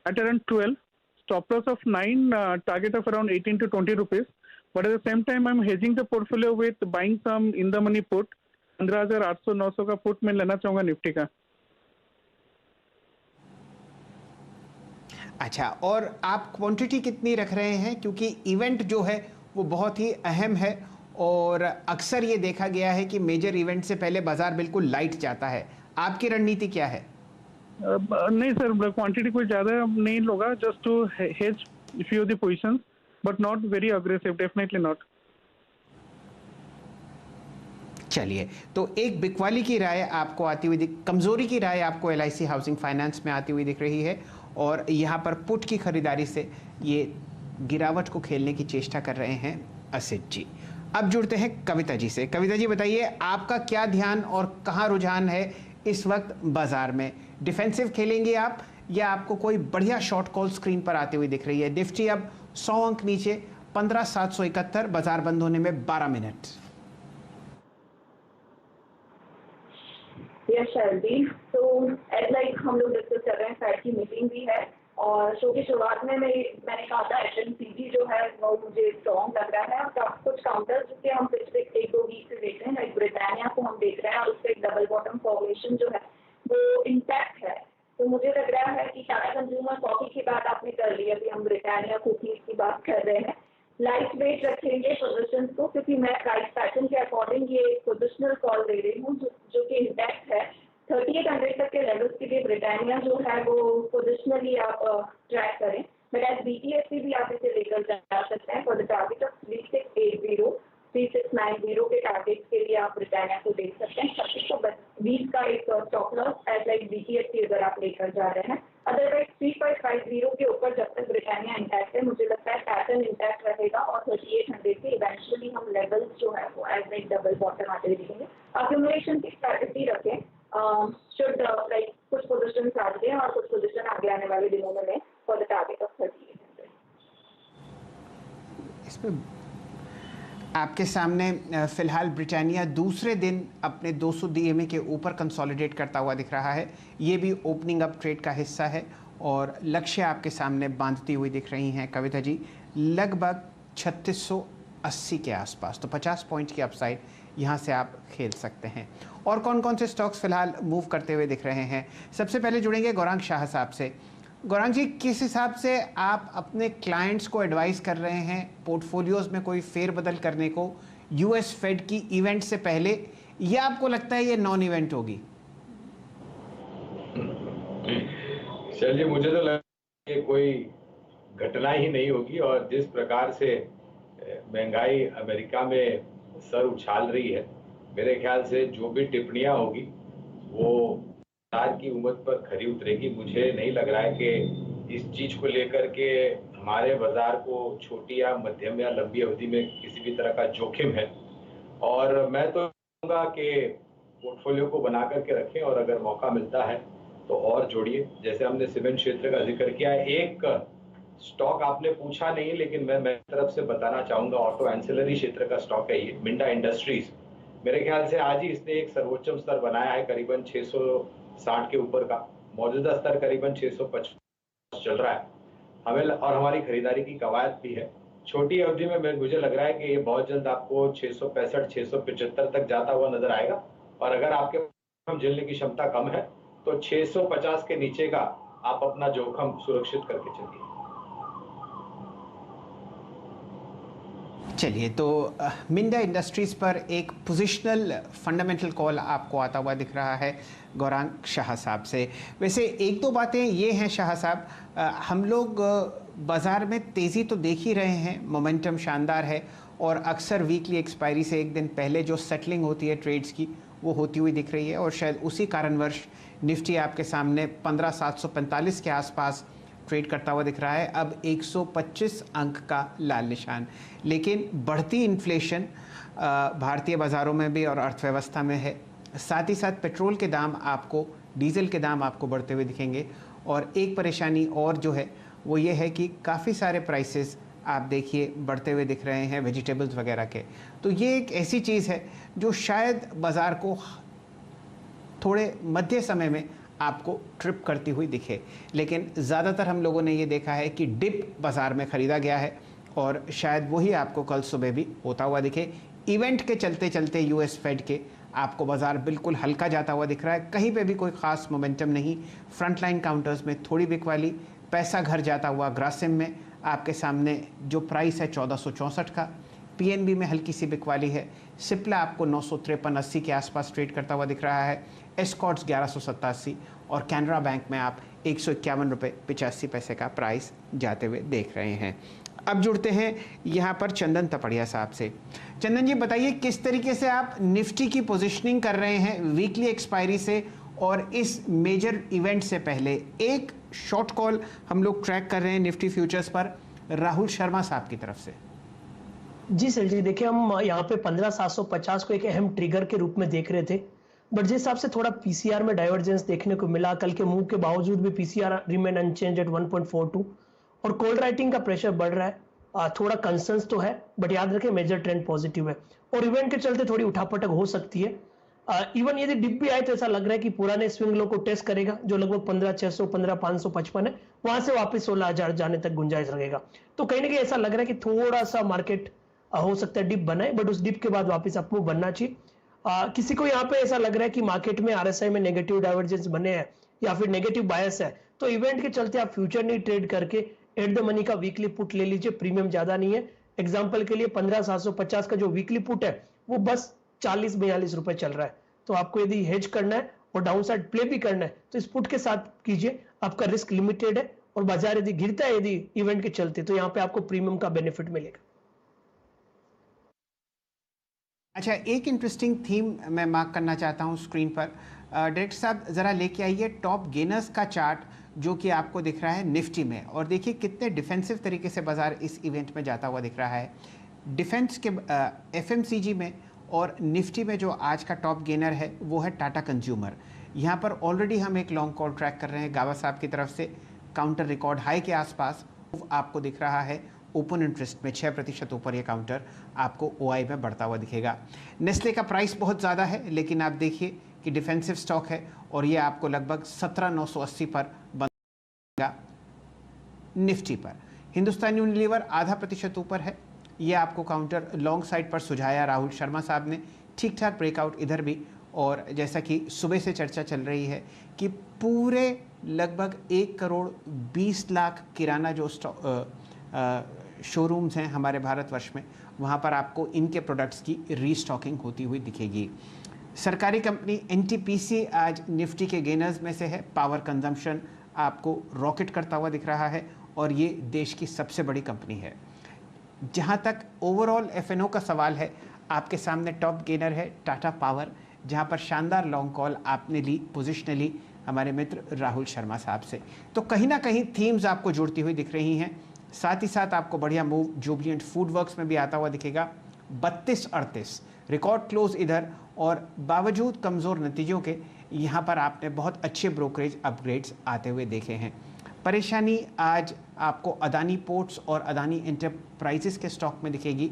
at around 12, stop loss of 9, target of around 18 to 20 rupees, but at the same time I am hedging the portfolio with buying some in the money put. 15,800-900 का put मैं लेना चाहूंगा Nifty का। अच्छा, और आप क्वांटिटी कितनी रख रहे हैं, क्योंकि इवेंट जो है वो बहुत ही अहम है और अक्सर ये देखा गया है कि मेजर इवेंट से पहले बाजार बिल्कुल लाइट जाता है। आपकी रणनीति क्या है? नहीं सर, क्वांटिटी कोई ज्यादा नहीं होगा, just to hedge few of the positions, but not very aggressive, definitely not. चलिए, तो एक बिकवाली की राय आपको आती हुई कमजोरी की राय आपको LIC हाउसिंग फाइनेंस में आती हुई दिख रही है और यहाँ पर पुट की खरीदारी से ये गिरावट को खेलने की चेष्टा कर रहे हैं असित जी। अब जुड़ते हैं कविता जी से। कविता जी बताइए, आपका क्या ध्यान और कहाँ रुझान है इस वक्त बाजार में? डिफेंसिव खेलेंगे आप या आपको कोई बढ़िया शॉर्ट कॉल स्क्रीन पर आती हुई दिख रही है? निफ्टी अब 100 अंक नीचे 15,771, बाजार बंद होने में 12 मिनट। यस शैलजी, तो एज लाइक हम लोग डिस्कस कर रहे हैं, फेड की मीटिंग भी है और शो की शुरुआत में मैंने कहा था FMCG जो है वो मुझे स्ट्रॉन्ग लग रहा है और कुछ काउंटर्स जिसके हम पिछले 1-2 वीक से देख रहे हैं, लाइक ब्रिटानिया को हम देख रहे हैं और उससे एक डबल बॉटम फॉर्मेशन जो है वो इंटैक्ट है। तो मुझे लग रहा है कि टाटा कंज्यूमर कॉफी की बात आपने कर ली, अभी हम ब्रिटानिया कुकीज की बात कर रहे हैं। लाइट वेट रखेंगे पोजिशन को, क्योंकि मैं प्राइस पैटर्न के अकॉर्डिंग ये पोजिशनल कॉल दे रही हूँ जो कि इंटैक्ट है। 3800 तक के लेवल्स के लिए ब्रिटानिया जो है वो पोजिशनली आप ट्रैक करें, बट एज BTST भी आप इसे लेकर जा सकते हैं फॉर द टारगेट ऑफ 3680, 3690 के टारगेट के लिए आप ब्रिटानिया को देख सकते हैं। 3620 का एक stop loss as like BTST अगर आप लेकर जा रहे हैं। अदरवाइज 3550 के ऊपर जब तक ब्रिटानिया इंटैक्ट है, मुझे लगता है पैटर्न इंटैक्ट रहेगा और 3800 के इवेंचुअली हम लेवल्स जो है वो एज लाइक डबल बॉटम आते दिखेंगे। अक्यूमुलेशन की स्ट्रैटेजी रखें, शुड लाइक कुछ पोजिशन आ दें और कुछ पोजिशन आगे आने वाले दिनों में लें फॉर द टारगेट ऑफ 3800। इसमें आपके सामने फिलहाल ब्रिटानिया दूसरे दिन अपने 200 DMA के ऊपर कंसोलिडेट करता हुआ दिख रहा है। ये भी ओपनिंग अप ट्रेड का हिस्सा है और लक्ष्य आपके सामने बांधती हुई दिख रही हैं कविता जी, लगभग 3680 के आसपास। तो 50 पॉइंट की अपसाइड यहाँ से आप खेल सकते हैं। और कौन कौन से स्टॉक्स फिलहाल मूव करते हुए दिख रहे हैं? सबसे पहले जुड़ेंगे गौरांग शाह साहब से। गौरांग जी, किस हिसाब से आप अपने क्लाइंट्स को एडवाइस कर रहे हैं पोर्टफोलियोज में कोई फेरबदल करने को US फेड की इवेंट से पहले, या आपको लगता है ये नॉन इवेंट होगी? चलिए, मुझे तो लगता है कोई घटना ही नहीं होगी और जिस प्रकार से महंगाई अमेरिका में सर उछाल रही है, मेरे ख्याल से जो भी टिप्पणियां होगी वो बाजार की उम्मीद पर खरी उतरेगी। मुझे नहीं लग रहा है कि इस चीज को लेकर के हमारे बाजार को छोटी या मध्यम या लंबी अवधि में किसी भी तरह का जोखिम है। और मैं तो कहूँगा कि पोर्टफोलियो को बना करके रखें और अगर मौका मिलता है तो और जोड़िए। जैसे हमने सीमेंट क्षेत्र का जिक्र किया, एक स्टॉक आपने पूछा नहीं लेकिन मैं मेरी तरफ से बताना चाहूंगा, ऑटो एंसिलरी क्षेत्र का स्टॉक है ये, मिंडा इंडस्ट्रीज। मेरे ख्याल से आज ही इसने एक सर्वोच्चम स्तर बनाया है, करीबन 660 के ऊपर का। मौजूदा स्तर करीबन 650 चल रहा है। हमें और हमारी खरीदारी की कवायद भी है। छोटी अवधि में मुझे लग रहा है कि ये बहुत जल्द आपको 665 675 तक जाता हुआ नजर आएगा। और अगर आपके जोखिम झेलने की क्षमता कम है तो 650 के नीचे का आप अपना जोखिम सुरक्षित करके चलिए। चलिए, तो मिंडा इंडस्ट्रीज पर एक पोजिशनल फंडामेंटल कॉल आपको आता हुआ दिख रहा है गौरांग शाह साहब से। वैसे एक दो बातें ये हैं शाह साहब, हम लोग बाज़ार में तेज़ी तो देख ही रहे हैं, मोमेंटम शानदार है और अक्सर वीकली एक्सपायरी से एक दिन पहले जो सेटलिंग होती है ट्रेड्स की वो होती हुई दिख रही है और शायद उसी कारणवश निफ्टी आपके सामने 15,745 के आसपास ट्रेड करता हुआ दिख रहा है। अब 125 अंक का लाल निशान, लेकिन बढ़ती इन्फ्लेशन भारतीय बाज़ारों में भी और अर्थव्यवस्था में है। साथ ही साथ पेट्रोल के दाम आपको, डीजल के दाम आपको बढ़ते हुए दिखेंगे। और एक परेशानी और जो है वो ये है कि काफ़ी सारे प्राइसेस आप देखिए बढ़ते हुए दिख रहे हैं वेजिटेबल्स वगैरह के। तो ये एक ऐसी चीज़ है जो शायद बाज़ार को थोड़े मध्य समय में आपको ट्रिप करती हुई दिखे, लेकिन ज़्यादातर हम लोगों ने ये देखा है कि डिप बाज़ार में ख़रीदा गया है और शायद वही आपको कल सुबह भी होता हुआ दिखे। इवेंट के चलते चलते यूएस फेड के आपको बाज़ार बिल्कुल हल्का जाता हुआ दिख रहा है, कहीं पे भी कोई ख़ास मोमेंटम नहीं। फ्रंट लाइन काउंटर्स में थोड़ी बिकवाली, पैसा घर जाता हुआ ग्रासिम में आपके सामने जो प्राइस है 1464 का, पीएनबी में हल्की सी बिकवाली है, सिप्ला आपको 953.80 के आसपास ट्रेड करता हुआ दिख रहा है, एस्कॉर्ट्स 1187 और कैनरा बैंक में आप 151 रुपये 85 पैसे का प्राइस जाते हुए देख रहे हैं। अब जुड़ते हैं यहाँ पर चंदन तपड़िया साहब से। चंदन जी बताइए, किस तरीके से आप निफ्टी की पोजीशनिंग कर रहे हैं वीकली एक्सपायरी से और इस मेजर इवेंट से पहले? एक शॉर्ट कॉल हम लोग ट्रैक कर रहे हैं निफ्टी फ्यूचर्स पर राहुल शर्मा साहब की तरफ से। जी सर जी, देखिए हम यहाँ पे 15,750 को एक अहम ट्रिगर के रूप में देख रहे थे, बट जिस हिसाब से थोड़ा पीसीआर में डाइवर्जेंस देखने को मिला, कल के मूव के बावजूद भी पीसीआर रिमेन अनचेंज एट 1.42 और कोल्ड राइटिंग का प्रेशर बढ़ रहा है। थोड़ा कंसर्न्स तो है, बट याद रखें मेजर ट्रेंड पॉजिटिव है और इवेंट के चलते थोड़ी उठापटक हो सकती है। इवन यदि डिप भी आए तो ऐसा लग रहा है कि पुराने स्विंग लो को टेस्ट करेगा, जो लगभग 15,600 15,555 है, वहां से वापस 16,000 जाने तक गुंजाइश रहेगा। तो कहीं ना कहीं ऐसा लग रहा है कि थोड़ा सा मार्केट हो सकता है डिप बनाए, बट उस डिप के बाद वापस अपमूव बनना चाहिए। किसी को यहाँ पे ऐसा लग रहा है कि मार्केट में आरएसआई में नेगेटिव डाइवर्जेंस बने हैं या फिर नेगेटिव बायस है, तो इवेंट के चलते आप फ्यूचर नहीं ट्रेड करके एट द मनी का वीकली पुट ले लीजिए, प्रीमियम ज्यादा नहीं है। एग्जांपल के लिए 15,750 का जो वीकली पुट है वो बस 40-42 रुपए चल रहा है। तो आपको यदि हेज करना है और डाउन साइड प्ले भी करना है तो इस पुट के साथ कीजिए, आपका रिस्क लिमिटेड है और बाजार यदि गिरता है यदि इवेंट के चलते, तो यहाँ पे आपको प्रीमियम का बेनिफिट मिलेगा। अच्छा, एक इंटरेस्टिंग थीम मैं मार्क करना चाहता हूँ स्क्रीन पर। डायरेक्टर साहब ज़रा लेके आइए टॉप गेनर्स का चार्ट जो कि आपको दिख रहा है निफ्टी में, और देखिए कितने डिफेंसिव तरीके से बाज़ार इस इवेंट में जाता हुआ दिख रहा है। डिफेंस के एफएमसीजी में और निफ्टी में जो आज का टॉप गेनर है वो है टाटा कंज्यूमर। यहाँ पर ऑलरेडी हम एक लॉन्ग कॉल ट्रैक कर रहे हैं गावा साहब की तरफ से, काउंटर रिकॉर्ड हाई के आसपास आपको दिख रहा है। ओपन इंटरेस्ट में 6% ऊपर ये काउंटर आपको ओआई में बढ़ता हुआ दिखेगा। नेस्ले का प्राइस बहुत ज़्यादा है, लेकिन आप देखिए कि डिफेंसिव स्टॉक है और ये आपको लगभग 17,980 पर बनेगा। निफ्टी पर हिंदुस्तान यूनिलीवर 0.5% ऊपर है, ये आपको काउंटर लॉन्ग साइड पर सुझाया राहुल शर्मा साहब ने। ठीक ठाक ब्रेकआउट इधर भी, और जैसा कि सुबह से चर्चा चल रही है कि पूरे लगभग 1,20,00,000 किराना जो शोरूम्स हैं हमारे भारतवर्ष में, वहाँ पर आपको इनके प्रोडक्ट्स की रीस्टॉकिंग होती हुई दिखेगी। सरकारी कंपनी एनटीपीसी आज निफ्टी के गेनर्स में से है। पावर कंजम्पशन आपको रॉकेट करता हुआ दिख रहा है और ये देश की सबसे बड़ी कंपनी है। जहाँ तक ओवरऑल एफएनओ का सवाल है, आपके सामने टॉप गेनर है टाटा पावर, जहाँ पर शानदार लॉन्ग कॉल आपने ली पोजिशनली हमारे मित्र राहुल शर्मा साहब से। तो कहीं ना कहीं थीम्स आपको जुड़ती हुई दिख रही हैं। साथ ही साथ आपको बढ़िया मूव जुबिलिएंट फूड वर्क्स में भी आता हुआ दिखेगा। 32-38 रिकॉर्ड क्लोज इधर, और बावजूद कमज़ोर नतीजों के यहाँ पर आपने बहुत अच्छे ब्रोकरेज अपग्रेड्स आते हुए देखे हैं। परेशानी आज आपको अदानी पोर्ट्स और अदानी एंटरप्राइजेस के स्टॉक में दिखेगी।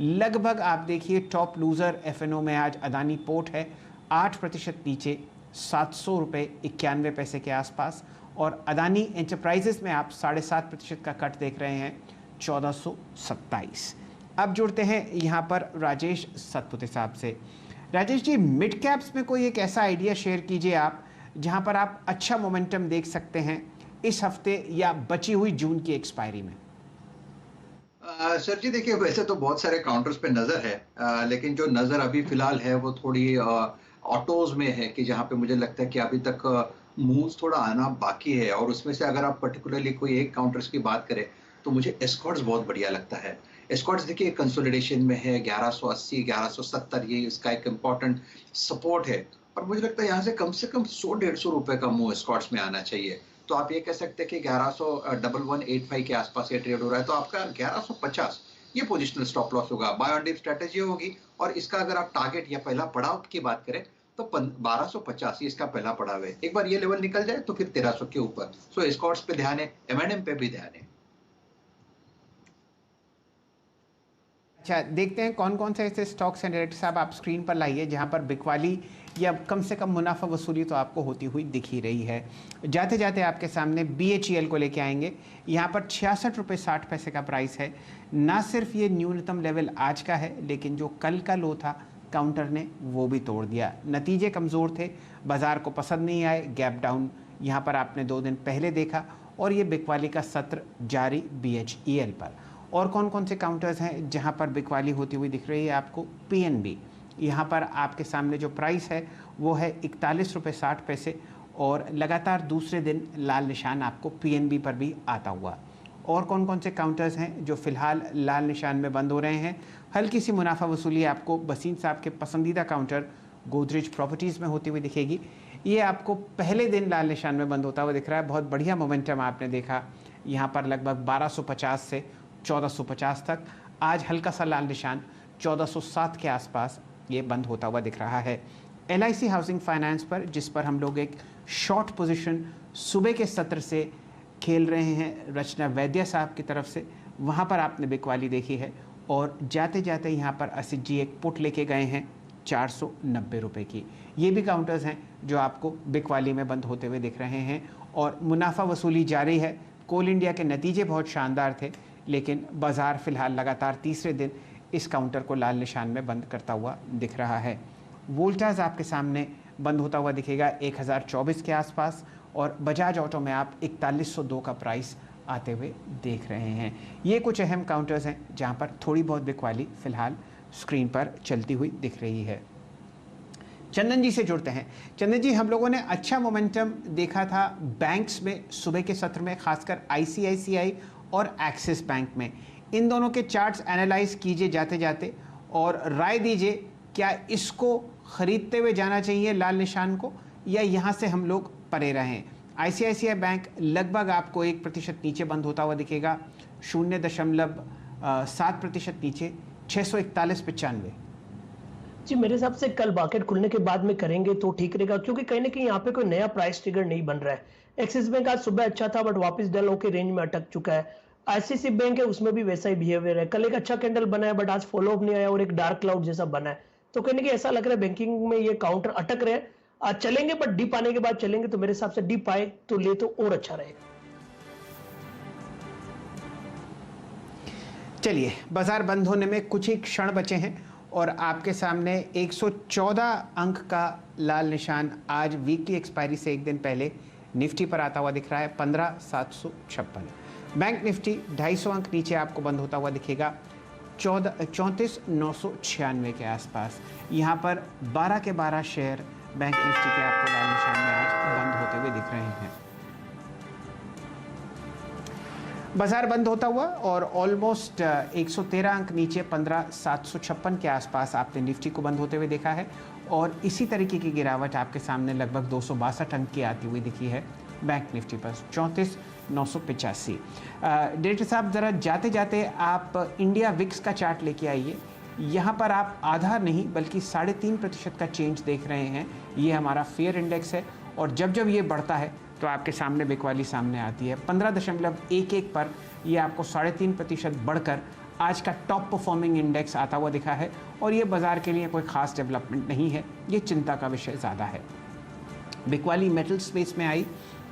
लगभग आप देखिए टॉप लूज़र एफएनओ में आज अदानी पोर्ट है 8% नीचे, 700 रुपये 91 पैसे के आसपास, और अदानी एंटरप्राइजेस में आप 7.5% का कट देख रहे हैं 1427। अब जुड़ते हैं यहाँ पर राजेश सतपुते साहब से। राजेश जी, मिड कैप्स में कोई एक ऐसा आइडिया शेयर कीजिए आप जहाँ पर आप अच्छा मोमेंटम देख सकते हैं इस हफ्ते या बची हुई जून की एक्सपायरी में। सर जी देखिए, वैसे तो बहुत सारे काउंटर्स पे नजर है, लेकिन जो नजर अभी फिलहाल है वो थोड़ी ऑटोज में है कि जहाँ पे मुझे लगता है कि अभी तक मूव्स थोड़ा आना बाकी है। और उसमें से अगर आप पर्टिकुलरली कोई एक काउंटर्स की बात करें तो मुझे एस्कॉर्ट्स बहुत बढ़िया लगता है। एस्कॉर्ट्स देखिए कंसोलिडेशन में है, 1180 1170 ये इसका एक इम्पॉर्टेंट सपोर्ट है, और मुझे लगता है यहाँ से कम 100-150 रुपए का मूव एस्कॉर्ट्स में आना चाहिए। तो आप ये कह सकते हैं कि 1185 के आसपास ये ट्रेड हो रहा है, तो आपका 1150 ये पोजिशनल स्टॉप लॉस होगा। बाय ऑन डिप स्ट्रेटेजी होगी, और इसका अगर आप टारगेट या पहला पड़ाव की बात करें तो 1250 इसका पहला पड़ाव है। एक बार ये लेवल निकल जाए तो फिर 1300 के ऊपर। सो एस्कॉर्ट्स पे ध्यान है, M&M पे भी ध्यान है। अच्छा, देखते हैं कौन कौन से ऐसे स्टॉक्स हैं डायरेक्टर साहब, आप स्क्रीन पर लाइए जहां पर बिकवाली या कम से कम मुनाफा वसूली तो आपको होती हुई दिख ही रही है। जाते जाते आपके सामने BHEL को लेके आएंगे। यहाँ पर 66 रुपये 60 पैसे का प्राइस है। ना सिर्फ ये न्यूनतम लेवल आज का है, लेकिन जो कल का लो था काउंटर ने वो भी तोड़ दिया। नतीजे कमज़ोर थे, बाज़ार को पसंद नहीं आए, गैप डाउन यहाँ पर आपने 2 दिन पहले देखा, और ये बिकवाली का सत्र जारी BHEL पर। और कौन कौन से काउंटर्स हैं जहां पर बिकवाली होती हुई दिख रही है आपको? PNB, यहाँ पर आपके सामने जो प्राइस है वो है 41 रुपये 60 पैसे, और लगातार दूसरे दिन लाल निशान आपको PNB पर भी आता हुआ। और कौन कौन से काउंटर्स हैं जो फ़िलहाल लाल निशान में बंद हो रहे हैं? हल्की सी मुनाफा वसूली आपको बसीन साहब के पसंदीदा काउंटर गोदरेज प्रॉपर्टीज़ में होती हुई दिखेगी। ये आपको पहले दिन लाल निशान में बंद होता हुआ दिख रहा है। बहुत बढ़िया मोमेंटम आपने देखा यहाँ पर, लगभग 1250 से 1450 तक। आज हल्का सा लाल निशान 1407 के आसपास ये बंद होता हुआ दिख रहा है। LIC हाउसिंग फाइनेंस पर, जिस पर हम लोग एक शॉर्ट पोजीशन सुबह के सत्र से खेल रहे हैं रचना वैद्य साहब की तरफ से, वहाँ पर आपने बिकवाली देखी है। और जाते जाते यहाँ पर असित जी एक पुट लेके गए हैं 490 रुपये की। ये भी काउंटर्स हैं जो आपको बिकवाली में बंद होते हुए दिख रहे हैं, और मुनाफा वसूली जारी है। कोल इंडिया के नतीजे बहुत शानदार थे, लेकिन बाज़ार फ़िलहाल लगातार तीसरे दिन इस काउंटर को लाल निशान में बंद करता हुआ दिख रहा है। वोल्टास आपके सामने बंद होता हुआ दिखेगा 1024 के आसपास, और बजाज ऑटो में आप 4102 का प्राइस आते हुए देख रहे हैं। ये कुछ अहम काउंटर्स हैं जहां पर थोड़ी बहुत बिकवाली फ़िलहाल स्क्रीन पर चलती हुई दिख रही है। चंदन जी से जुड़ते हैं। चंदन जी, हम लोगों ने अच्छा मोमेंटम देखा था बैंक्स में सुबह के सत्र में, खासकर ICICI और एक्सिस बैंक में। इन दोनों के चार्ट्स एनालाइज कीजिए जाते जाते, और राय दीजिए क्या इसको ख़रीदते हुए जाना चाहिए लाल निशान को, या यहाँ से हम लोग परे रहें। ICICI बैंक लगभग आपको 1% नीचे बंद होता हुआ दिखेगा, 0.7% नीचे, 641.95। जी, मेरे हिसाब से कल मार्केट खुलने के बाद में करेंगे तो ठीक रहेगा, क्योंकि कहीं ना कहीं यहाँ पे कोई नया प्राइस ट्रिगर नहीं बन रहा है। एक्सिस बैंक आज सुबह अच्छा था, बट वापस डल होकर रेंज में अटक चुका है। ICICI बैंक है, उसमें भी वैसा ही बिहेवियर है। कल एक अच्छा कैंडल बना है, बट आज फॉलो अप नहीं आया और एक डार्क क्लाउड जैसा बना है। तो कहीं ना कहीं ऐसा लग रहा है बैंकिंग में ये काउंटर अटक रहे हैं। आज चलेंगे, बट डिप आने के बाद चलेंगे, तो मेरे हिसाब से डिप आए तो ले तो और अच्छा रहेगा। चलिए, बाजार बंद होने में कुछ ही क्षण बचे हैं, और आपके सामने 114 अंक का लाल निशान आज वीकली एक्सपायरी से एक दिन पहले निफ्टी पर आता हुआ दिख रहा है, 15,756। बैंक निफ्टी 250 अंक नीचे आपको बंद होता हुआ दिखेगा, 34,996 के आसपास। यहाँ पर 12 के 12 शेयर बैंक निफ्टी के आपको लाल निशान में आज बंद होते हुए दिख रहे हैं। बाजार बंद होता हुआ और ऑलमोस्ट 113 अंक नीचे 15,756 के आसपास आपने निफ्टी को बंद होते हुए देखा है, और इसी तरीके की गिरावट आपके सामने लगभग 262 अंक की आती हुई दिखी है बैंक निफ्टी पर 34,985। डायरेक्टर साहब ज़रा जाते जाते आप इंडिया विक्स का चार्ट लेके आइए। यहाँ पर आप आधा नहीं बल्कि 3.5% का चेंज देख रहे हैं। ये हमारा फेयर इंडेक्स है और जब जब ये बढ़ता है तो आपके सामने बिकवाली सामने आती है। 15.11 पर ये आपको 3.5% बढ़कर आज का टॉप परफॉर्मिंग इंडेक्स आता हुआ दिखा है और ये बाज़ार के लिए कोई ख़ास डेवलपमेंट नहीं है, ये चिंता का विषय ज़्यादा है। बिकवाली मेटल स्पेस में आई,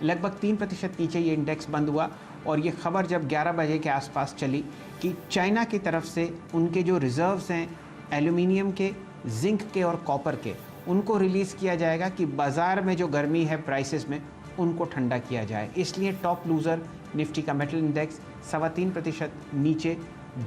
लगभग 3% नीचे ये इंडेक्स बंद हुआ और ये खबर जब 11 बजे के आसपास चली कि चाइना की तरफ से उनके जो रिज़र्व्स हैं एल्यूमिनियम के, जिंक के और कॉपर के, उनको रिलीज़ किया जाएगा कि बाज़ार में जो गर्मी है प्राइसेस में उनको ठंडा किया जाए। इसलिए टॉप लूज़र निफ्टी का मेटल इंडेक्स 3.25% नीचे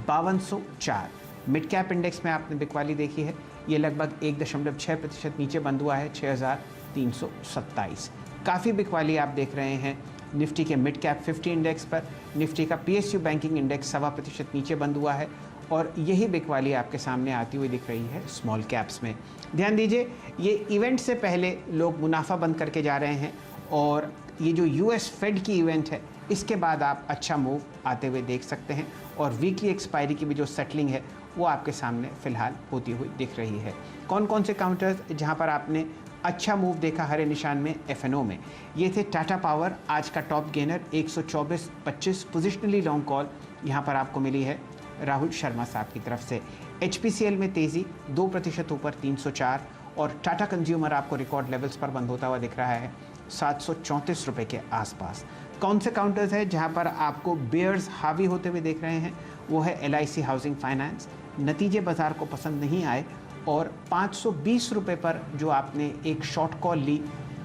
5204। मिड कैप इंडेक्स में आपने बिकवाली देखी है, ये लगभग 1.6% नीचे बंद हुआ है 6,327। काफ़ी बिकवाली आप देख रहे हैं निफ्टी के मिड कैप 50 इंडेक्स पर। निफ्टी का PSU बैंकिंग इंडेक्स 1.25% नीचे बंद हुआ है और यही बिकवाली आपके सामने आती हुई दिख रही है स्मॉल कैप्स में। ध्यान दीजिए, ये इवेंट से पहले लोग मुनाफा बंद करके जा रहे हैं और ये जो US फेड की इवेंट है इसके बाद आप अच्छा मूव आते हुए देख सकते हैं और वीकली एक्सपायरी की भी जो सेटलिंग है वो आपके सामने फ़िलहाल होती हुई दिख रही है। कौन कौन से काउंटर्स जहां पर आपने अच्छा मूव देखा हरे निशान में? FNO में ये थे टाटा पावर, आज का top gainer 124.25। Positionally long call यहाँ पर आपको मिली है राहुल शर्मा साहब की तरफ से। HPCL में तेज़ी 2% ऊपर 304 और टाटा कंज्यूमर आपको रिकॉर्ड लेवल्स पर बंद होता हुआ दिख रहा है 734 रुपये के आसपास। कौन से काउंटर्स है जहां पर आपको बेयर्स हावी होते हुए देख रहे हैं? वो है LIC हाउसिंग फाइनेंस। नतीजे बाज़ार को पसंद नहीं आए और 520 रुपये पर जो आपने एक शॉर्ट कॉल ली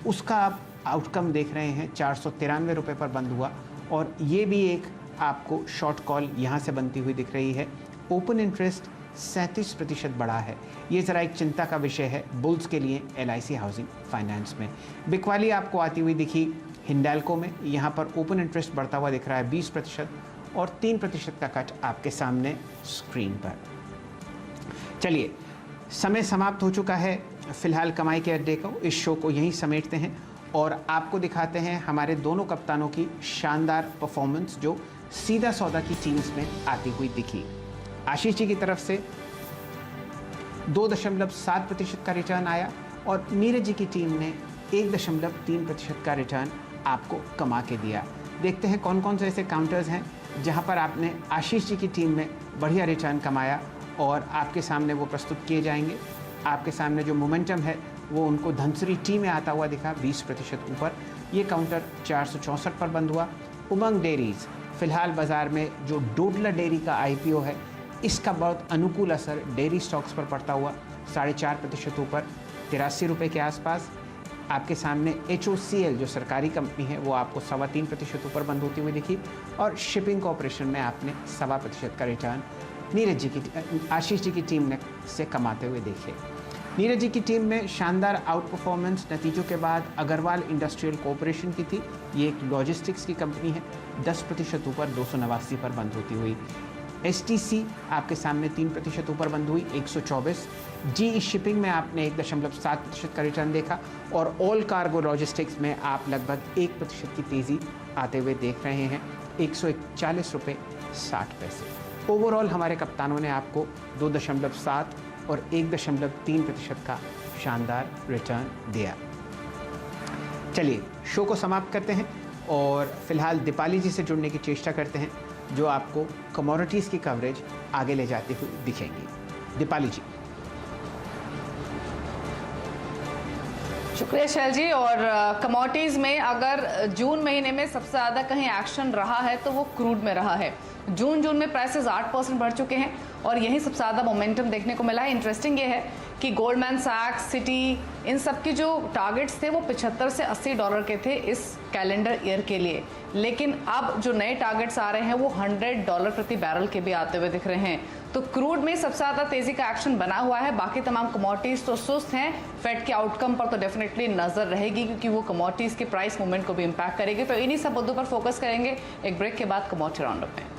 उसका आप आउटकम देख रहे हैं 493 रुपये पर बंद हुआ और ये भी एक आपको शॉर्ट कॉल यहाँ से बनती हुई दिख रही है। ओपन इंटरेस्ट 37% बढ़ा है, ये ज़रा एक चिंता का विषय है बुल्स के लिए LIC हाउसिंग फाइनेंस में। बिकवाली आपको आती हुई दिखी हिंडाल्को में, यहाँ पर ओपन इंटरेस्ट बढ़ता हुआ दिख रहा है 20% और 3% का कट आपके सामने स्क्रीन पर। चलिए, समय समाप्त हो चुका है फिलहाल कमाई के अड्डे को। इस शो को यहीं समेटते हैं और आपको दिखाते हैं हमारे दोनों कप्तानों की शानदार परफॉर्मेंस जो सीधा सौदा की टीम्स में आती हुई दिखी। आशीष जी की तरफ से 2.7% का रिटर्न आया और नीरज जी की टीम ने 1.3% का रिटर्न आपको कमा के दिया। देखते हैं कौन कौन से ऐसे काउंटर्स हैं जहां पर आपने आशीष जी की टीम में बढ़िया रिटर्न कमाया और आपके सामने वो प्रस्तुत किए जाएंगे। आपके सामने जो मोमेंटम है वो उनको धनसुरी टी में आता हुआ दिखा 20% ऊपर। ये काउंटर 464 पर बंद हुआ। उमंग डेयरीज, फिलहाल बाज़ार में जो डोडला डेयरी का IPO है इसका बहुत अनुकूल असर डेयरी स्टॉक्स पर पड़ता हुआ 4.5% ऊपर 83 रुपये के आसपास। आपके सामने HOCL जो सरकारी कंपनी है वो आपको 3.25% ऊपर बंद होती हुई दिखी और शिपिंग कॉर्पोरेशन में आपने 1.25% का रिटर्न नीरज जी की आशीष जी की टीम ने से कमाते हुए देखे। नीरज जी की टीम में शानदार आउट परफॉर्मेंस नतीजों के बाद अग्रवाल इंडस्ट्रियल कॉर्पोरेशन की थी। ये एक लॉजिस्टिक्स की कंपनी है, 10% ऊपर 289 पर बंद होती हुई। STC आपके सामने 3% ऊपर बंद हुई 124। GE शिपिंग में आपने 1.7% का रिटर्न देखा और ऑल कार्गो लॉजिस्टिक्स में आप लगभग 1% की तेज़ी आते हुए देख रहे हैं 141 रुपये 60 पैसे। ओवरऑल हमारे कप्तानों ने आपको 2.7 और 1.3% का शानदार रिटर्न दिया। चलिए शो को समाप्त करते हैं और फिलहाल दीपाली जी से जुड़ने की चेष्टा करते हैं जो आपको कमोडिटीज़ की कवरेज आगे ले जाती हुई दिखेंगी। दीपाली जी। शुक्रिया शैल जी। और कमोडिटीज़ में अगर जून महीने में सबसे ज़्यादा कहीं एक्शन रहा है तो वो क्रूड में रहा है। जून में प्राइसेस 8% बढ़ चुके हैं और यही सबसे ज़्यादा मोमेंटम देखने को मिला है। इंटरेस्टिंग ये है कि गोल्डमैन सैक्स, सिटी, इन सब की जो टारगेट्स थे वो 75 से $80 के थे इस कैलेंडर ईयर के लिए, लेकिन अब जो नए टारगेट्स आ रहे हैं वो $100 प्रति बैरल के भी आते हुए दिख रहे हैं। तो क्रूड में सबसे ज़्यादा तेज़ी का एक्शन बना हुआ है। बाकी तमाम कमोडिटीज़ तो सुस्त हैं। फेड के आउटकम पर तो डेफिनेटली नज़र रहेगी क्योंकि वो कमोडिटीज़ के प्राइस मूवमेंट को भी इम्पैक्ट करेगी। तो इन्हीं सब मुद्दों पर फोकस करेंगे एक ब्रेक के बाद कमोडिटी राउंडअप में।